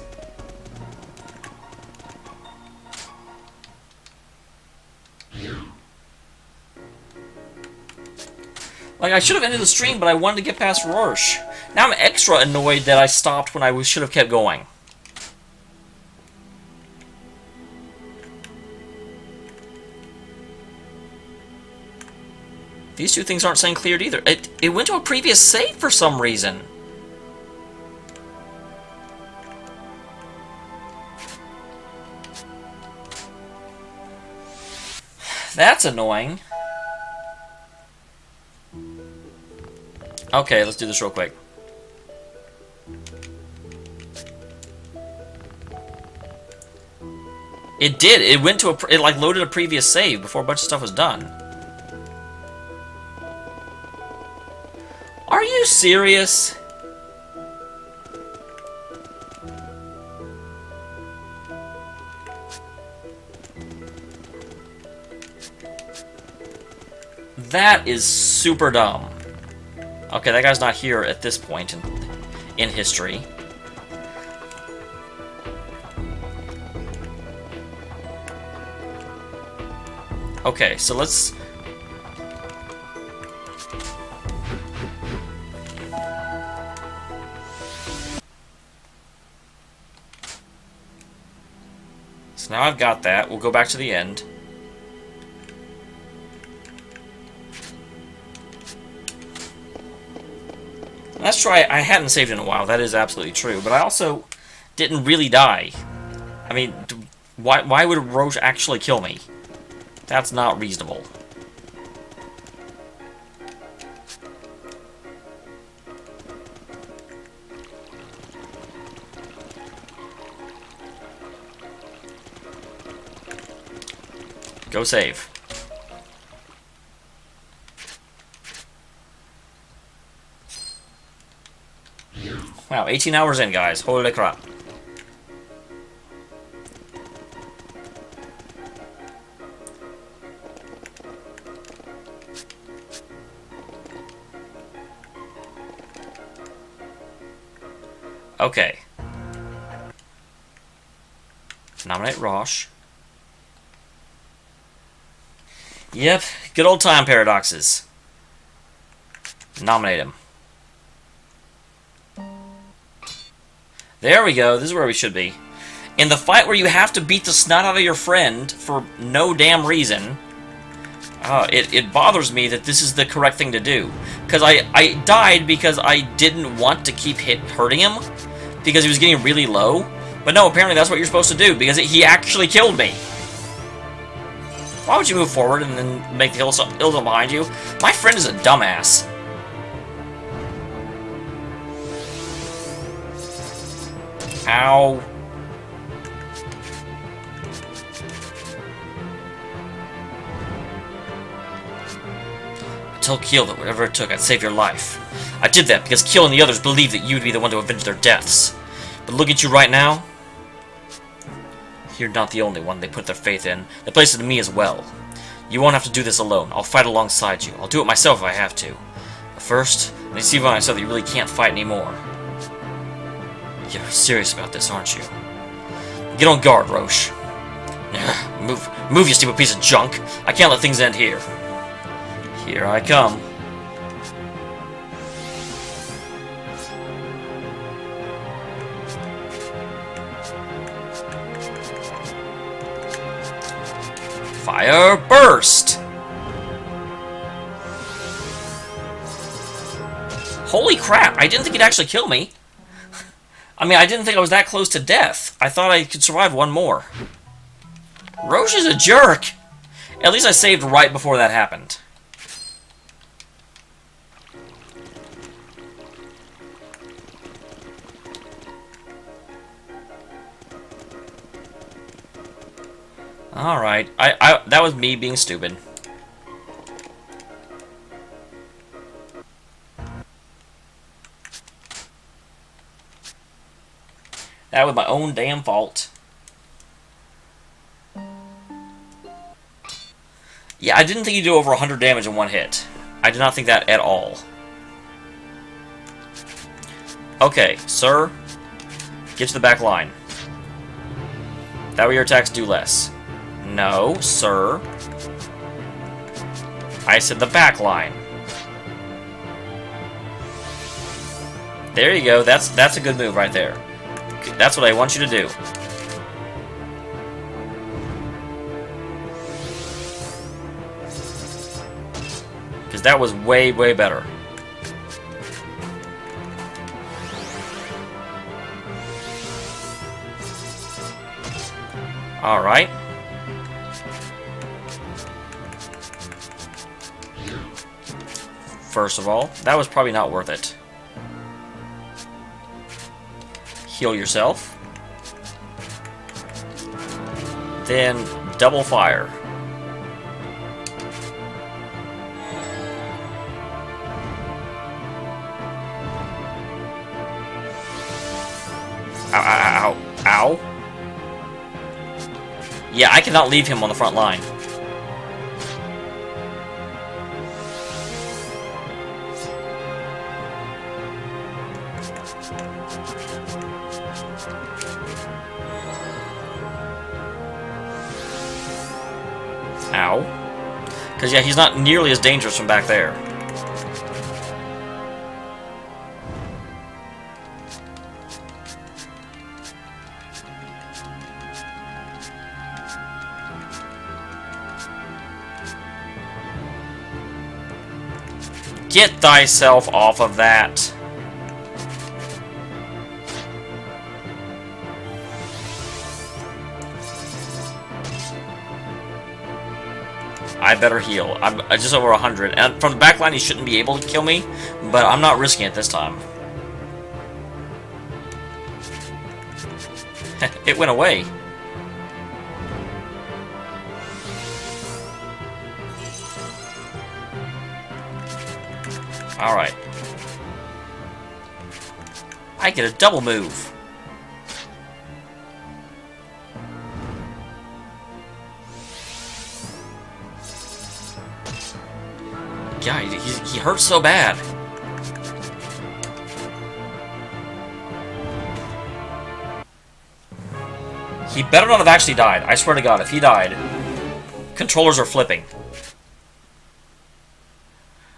Like, I should have ended the stream, but I wanted to get past Roche. Now I'm extra annoyed that I stopped when I should have kept going. These two things aren't saying cleared either. It went to a previous save for some reason. That's annoying. Okay, let's do this real quick. It did. It went to it like loaded a previous save before a bunch of stuff was done. Are you serious? That is super dumb. Okay, that guy's not here at this point in history. Okay, so let's... So now I've got that. We'll go back to the end. That's true, I hadn't saved in a while. That is absolutely true. But I also didn't really die. I mean, why would Roche actually kill me? That's not reasonable. Go save. Wow, 18 hours in, guys. Holy crap. Okay. Nominate Roche. Yep, good old time paradoxes. Nominate him. There we go, this is where we should be. In the fight where you have to beat the snot out of your friend for no damn reason, it bothers me that this is the correct thing to do. Because I died because I didn't want to keep hurting him, because he was getting really low. But no, apparently that's what you're supposed to do, because he actually killed me. Why would you move forward and then make the hill behind you? My friend is a dumbass. Ow. I told Keel that whatever it took, I'd save your life. I did that because Keel and the others believed that you'd be the one to avenge their deaths. But look at you right now. You're not the only one they put their faith in. They placed it in me as well. You won't have to do this alone. I'll fight alongside you. I'll do it myself if I have to. But first, let me see for myself that you really can't fight anymore. You're serious about this, aren't you? Get on guard, Roche. Move, you stupid piece of junk. I can't let things end here. Here I come. Fire burst! Holy crap, I didn't think he'd actually kill me. I mean, I didn't think I was that close to death. I thought I could survive one more. Roche is a jerk! At least I saved right before that happened. Alright, that was me being stupid. That was my own damn fault. Yeah, I didn't think he'd do over 100 damage in one hit. I did not think that at all. Okay, sir. Get to the back line. That way your attacks do less. No, sir. I said the back line. There you go. That's a good move right there. That's what I want you to do. Because that was way, way better. Alright. first of all. That was probably not worth it. Heal yourself. Then double fire. Ow, ow, ow, ow. Yeah, I cannot leave him on the front line. Ow. Because, yeah, he's not nearly as dangerous from back there. Get thyself off of that. I better heal. I'm just over 100. And from the back line, he shouldn't be able to kill me, but I'm not risking it this time. It went away. Alright. I get a double move. Yeah, he hurts so bad. He better not have actually died. I swear to God, if he died, controllers are flipping.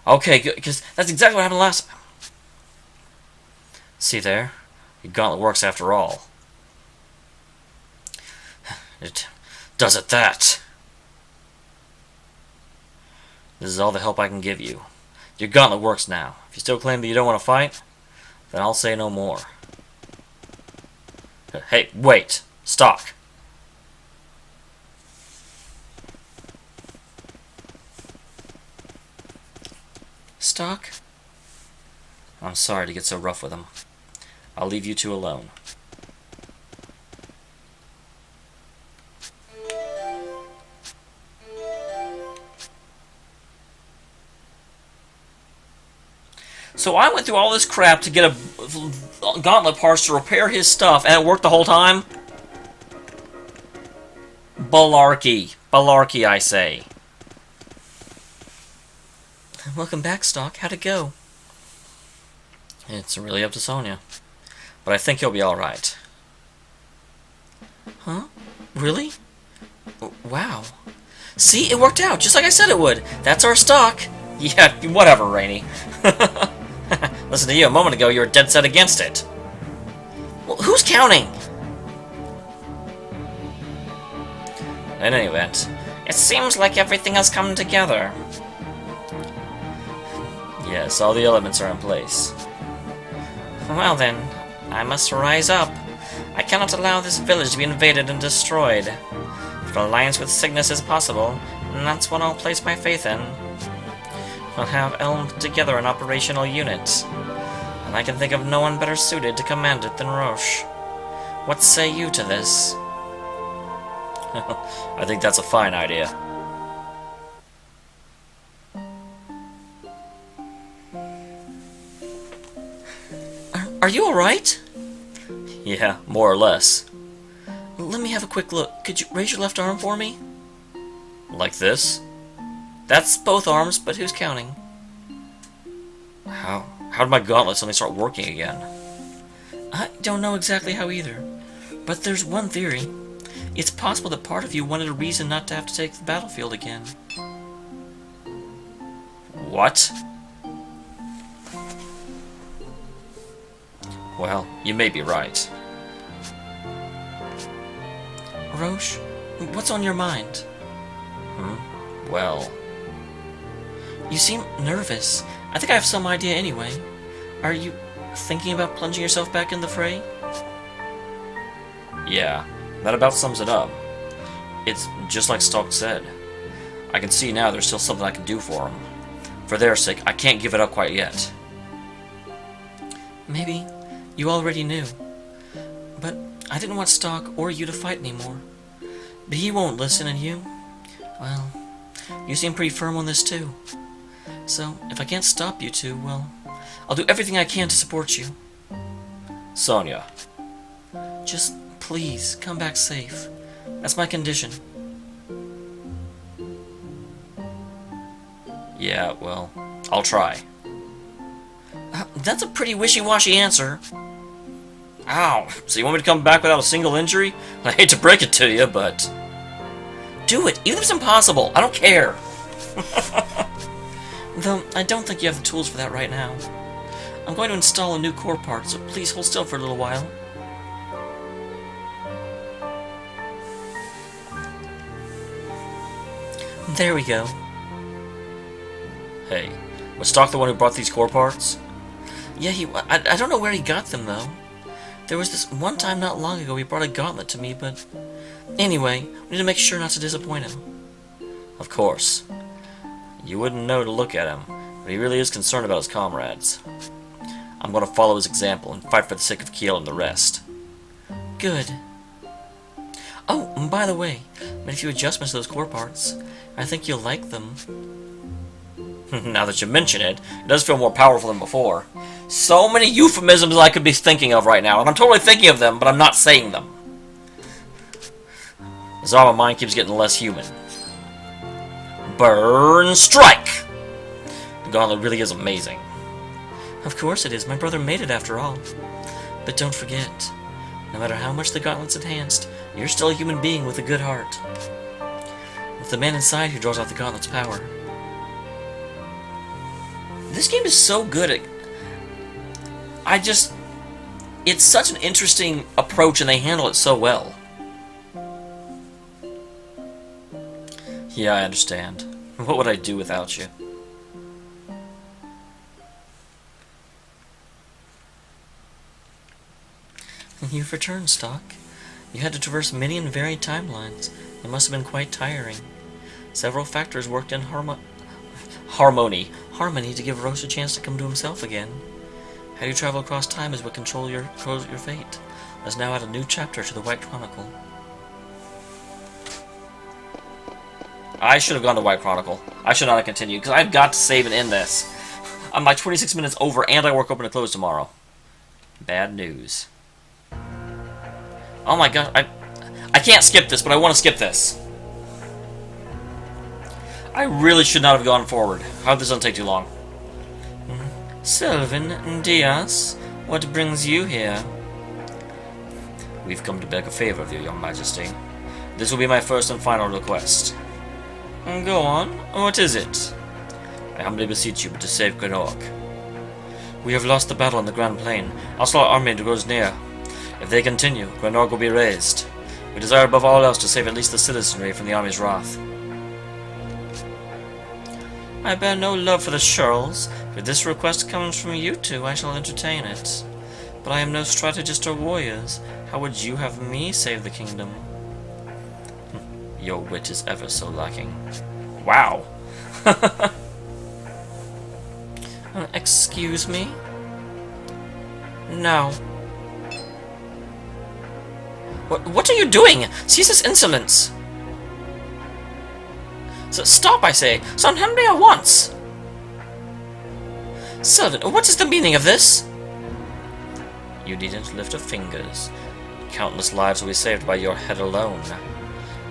Okay, good, because that's exactly what happened last time. See there? Your gauntlet works after all. It does it that. This is all the help I can give you. Your gauntlet works now. If you still claim that you don't want to fight, then I'll say no more. Hey, wait. Stock. Stock? I'm sorry to get so rough with him. I'll leave you two alone. So I went through all this crap to get a gauntlet parts to repair his stuff, and it worked the whole time? Balarkey. Balarkey, I say. Welcome back, Stock. How'd it go? It's really up to Sonya. But I think he'll be alright. Huh? Really? Wow. See, it worked out, just like I said it would. That's our Stock. Yeah, whatever, Rainey. Listen to you, a moment ago you were dead set against it. Well, who's counting? In any event, it seems like everything has come together. Yes, all the elements are in place. Well then, I must rise up. I cannot allow this village to be invaded and destroyed. If an alliance with Cygnus is possible, then that's what I'll place my faith in. We'll have Elm together an operational unit, and I can think of no one better suited to command it than Roche. What say you to this? I think that's a fine idea. Are you alright? Yeah, more or less. Let me have a quick look. Could you raise your left arm for me? Like this? That's both arms, but who's counting? How did my gauntlet suddenly start working again? I don't know exactly how either, but there's one theory. It's possible that part of you wanted a reason not to have to take the battlefield again. What? Well, you may be right. Roche, what's on your mind? Well... You seem nervous. I think I have some idea anyway. Are you thinking about plunging yourself back in the fray? Yeah, that about sums it up. It's just like Stalk said. I can see now there's still something I can do for him. For their sake, I can't give it up quite yet. Maybe you already knew, but I didn't want Stock or you to fight anymore. But he won't listen, and you, well, you seem pretty firm on this too. So, if I can't stop you two, well, I'll do everything I can to support you. Sonia. Just please, come back safe. That's my condition. Yeah, well, I'll try. That's a pretty wishy-washy answer. Ow! So you want me to come back without a single injury? I hate to break it to you, but... Do it, even if it's impossible. I don't care. Though, I don't think you have the tools for that right now. I'm going to install a new core part, so please hold still for a little while. There we go. Hey, was Stock the one who brought these core parts? Yeah, I don't know where he got them, though. There was this one time not long ago he brought a gauntlet to me, but... Anyway, we need to make sure not to disappoint him. Of course. You wouldn't know to look at him, but he really is concerned about his comrades. I'm going to follow his example and fight for the sake of Kiel and the rest. Good. Oh, and by the way, I made a few adjustments to those core parts. I think you'll like them. Now that you mention it, it does feel more powerful than before. So many euphemisms I could be thinking of right now, and I'm totally thinking of them, but I'm not saying them. The Zama mind keeps getting less human. Burn Strike! The gauntlet really is amazing. Of course it is. My brother made it after all. But don't forget, no matter how much the gauntlet's enhanced, you're still a human being with a good heart. It's the man inside who draws out the gauntlet's power. This game is so good at... It's such an interesting approach, and they handle it so well. Yeah, I understand. What would I do without you? You've returned, Stock. You had to traverse many and varied timelines. It must have been quite tiring. Several factors worked in harmony to give Roche a chance to come to himself again. How you travel across time is what controls your fate. Let's now add a new chapter to the White Chronicle. I should have gone to White Chronicle. I should not have continued, because I've got to save and end this. I'm like 26 minutes over, and I work open and close tomorrow. Bad news. Oh my god, I can't skip this, but I want to skip this. I really should not have gone forward. I hope this doesn't take too long. Sylvan Diaz, what brings you here? We've come to beg a favor of you, Your Majesty. This will be my first and final request. Go on. What is it? I humbly beseech you to save Grenorg. We have lost the battle on the Grand Plain. Our small army grows near. If they continue, Grenorg will be razed. We desire above all else to save at least the citizenry from the army's wrath. I bear no love for the churls. If this request comes from you two, I shall entertain it. But I am no strategist or warriors. How would you have me save the kingdom? Your wit is ever so lacking. Wow. Excuse me? No. What are you doing? Cease this insolence! Stop, I say! So unhand me at once! Sylvan, what is the meaning of this? You needn't lift a fingers. Countless lives will be saved by your head alone.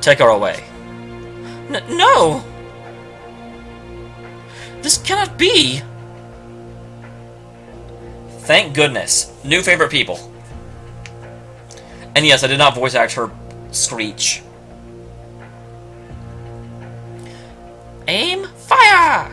Take her away. No! This cannot be! Thank goodness. New favorite people. And yes, I did not voice act her screech. Aim, fire!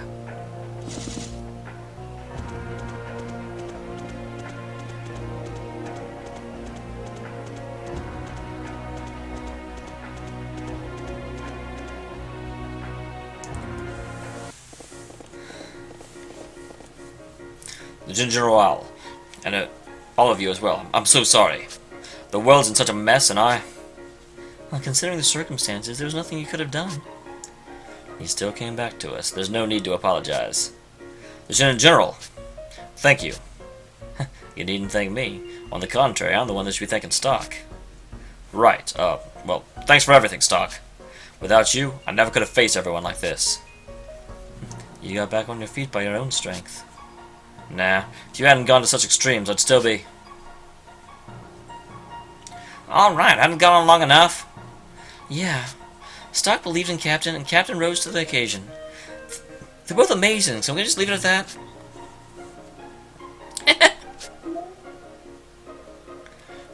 The Ginger Owl. And all of you as well. I'm so sorry. The world's in such a mess, and I... Well, considering the circumstances, there was nothing you could have done. He still came back to us. There's no need to apologize. Lieutenant General, thank you. You needn't thank me. On the contrary, I'm the one that should be thanking Stock. Right, well, thanks for everything, Stock. Without you, I never could have faced everyone like this. You got back on your feet by your own strength. Nah, if you hadn't gone to such extremes, I'd still be... Alright, hadn't gone on long enough. Yeah. Stock believed in Captain, and Captain rose to the occasion. They're both amazing, so I'm gonna just leave it at that.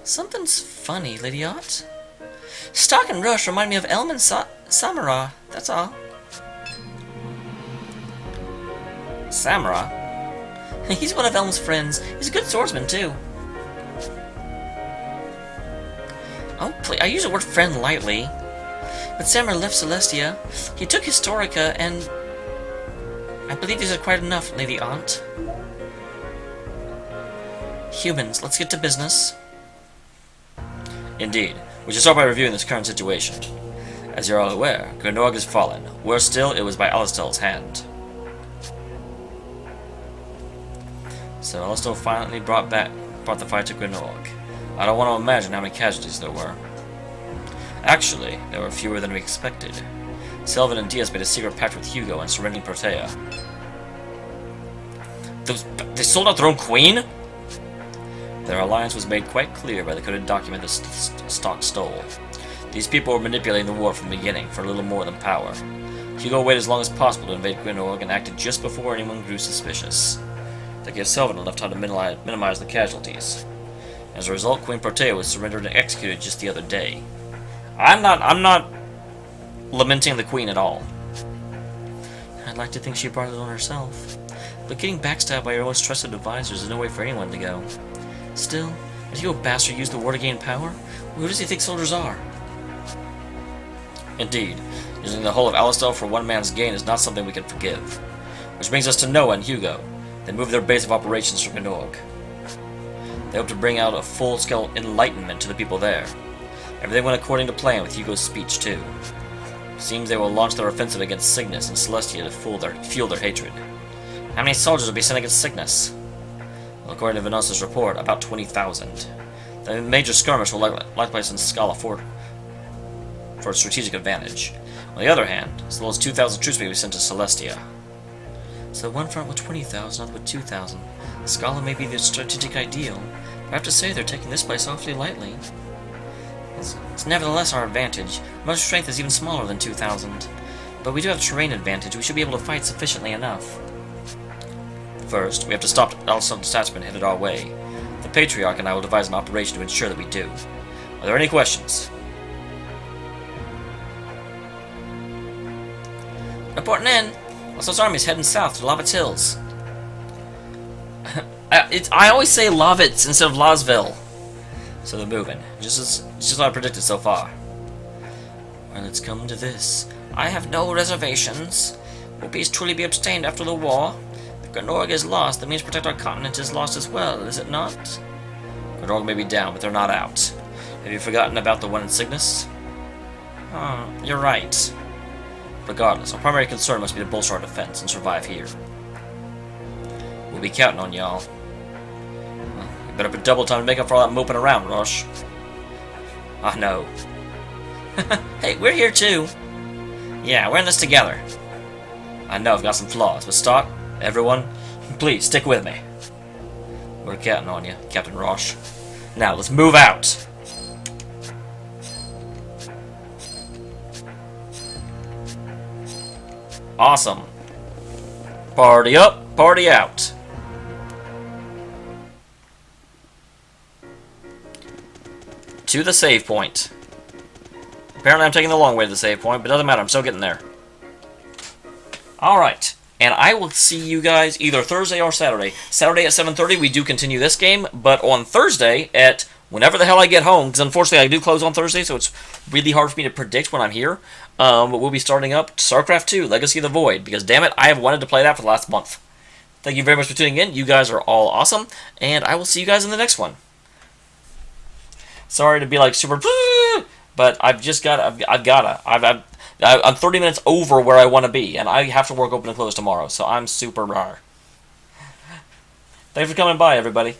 Something's funny, Lady Ott. Stock and Rush remind me of Elm and Samara, that's all. Samara? He's one of Elm's friends. He's a good swordsman, too. Oh, please, I use the word friend lightly. But Samara left Celestia. He took Historia, and... I believe these are quite enough, Lady Aunt. Humans, let's get to business. Indeed. We should start by reviewing this current situation. As you're all aware, Gurnog has fallen. Worse still, it was by Alistel's hand. So Alistel finally brought the fight to Gurnog. I don't want to imagine how many casualties there were. Actually, there were fewer than we expected. Selvin and Diaz made a secret pact with Hugo and surrendering Protea. They sold out their own queen? Their alliance was made quite clear by the coded document that Stock stole. These people were manipulating the war from the beginning for a little more than power. Hugo waited as long as possible to invade Gurnog and acted just before anyone grew suspicious. That gave Selvin enough time to minimize the casualties. As a result, Queen Protea was surrendered and executed just the other day. I'm not lamenting the Queen at all. I'd like to think she brought it on herself. But getting backstabbed by your most trusted advisors is no way for anyone to go. Still, if Hugo Bastard used the war to gain power, who does he think soldiers are? Indeed, using the whole of Alistel for one man's gain is not something we can forgive. Which brings us to Noah and Hugo. They moved their base of operations from Gurnog. They hope to bring out a full-scale enlightenment to the people there. Everything went according to plan with Hugo's speech, too. Seems they will launch their offensive against Cygnus and Celestia to fuel their hatred. How many soldiers will be sent against Cygnus? Well, according to Venos's report, about 20,000. The major skirmish will likely place in Scala for strategic advantage. On the other hand, as little as 2,000 troops may be sent to Celestia. So one front with 20,000, other with 2,000. Scala may be the strategic ideal, but I have to say they're taking this place awfully lightly. It's nevertheless our advantage. Most strength is even smaller than 2,000. But we do have terrain advantage. We should be able to fight sufficiently enough. First, we have to stop Alistel's detachment headed our way. The Patriarch and I will devise an operation to ensure that we do. Are there any questions? Reporting in. Alistel's army is heading south to Lovitz Hills. I always say Lovitz instead of Lasville. So they're moving. Just what I predicted so far. Well, it's come to this. I have no reservations. Will peace truly be obtained after the war? If Gurnog is lost, that means protect our continent is lost as well, is it not? Gurnog may be down, but they're not out. Have you forgotten about the one in Cygnus? You're right. Regardless, our primary concern must be to bolster our defense and survive here. We'll be counting on y'all. You better put double time to make up for all that moping around, Rush. I know. Hey, we're here too. Yeah, we're in this together. I know I've got some flaws, but Stock, everyone, please stick with me. We're counting on you, Captain Roche. Now, let's move out! Awesome. Party up, party out. To the save point. Apparently I'm taking the long way to the save point, but doesn't matter, I'm still getting there. Alright, and I will see you guys either Thursday or Saturday. Saturday at 7:30 we do continue this game, but on Thursday at whenever the hell I get home, because unfortunately I do close on Thursday, so it's really hard for me to predict when I'm here, but we'll be starting up StarCraft 2, Legacy of the Void, because damn it, I have wanted to play that for the last month. Thank you very much for tuning in, you guys are all awesome, and I will see you guys in the next one. Sorry to be like super, but I've just got, I'm 30 minutes over where I want to be, and I have to work open and close tomorrow, so I'm super rar. Thanks for coming by, everybody.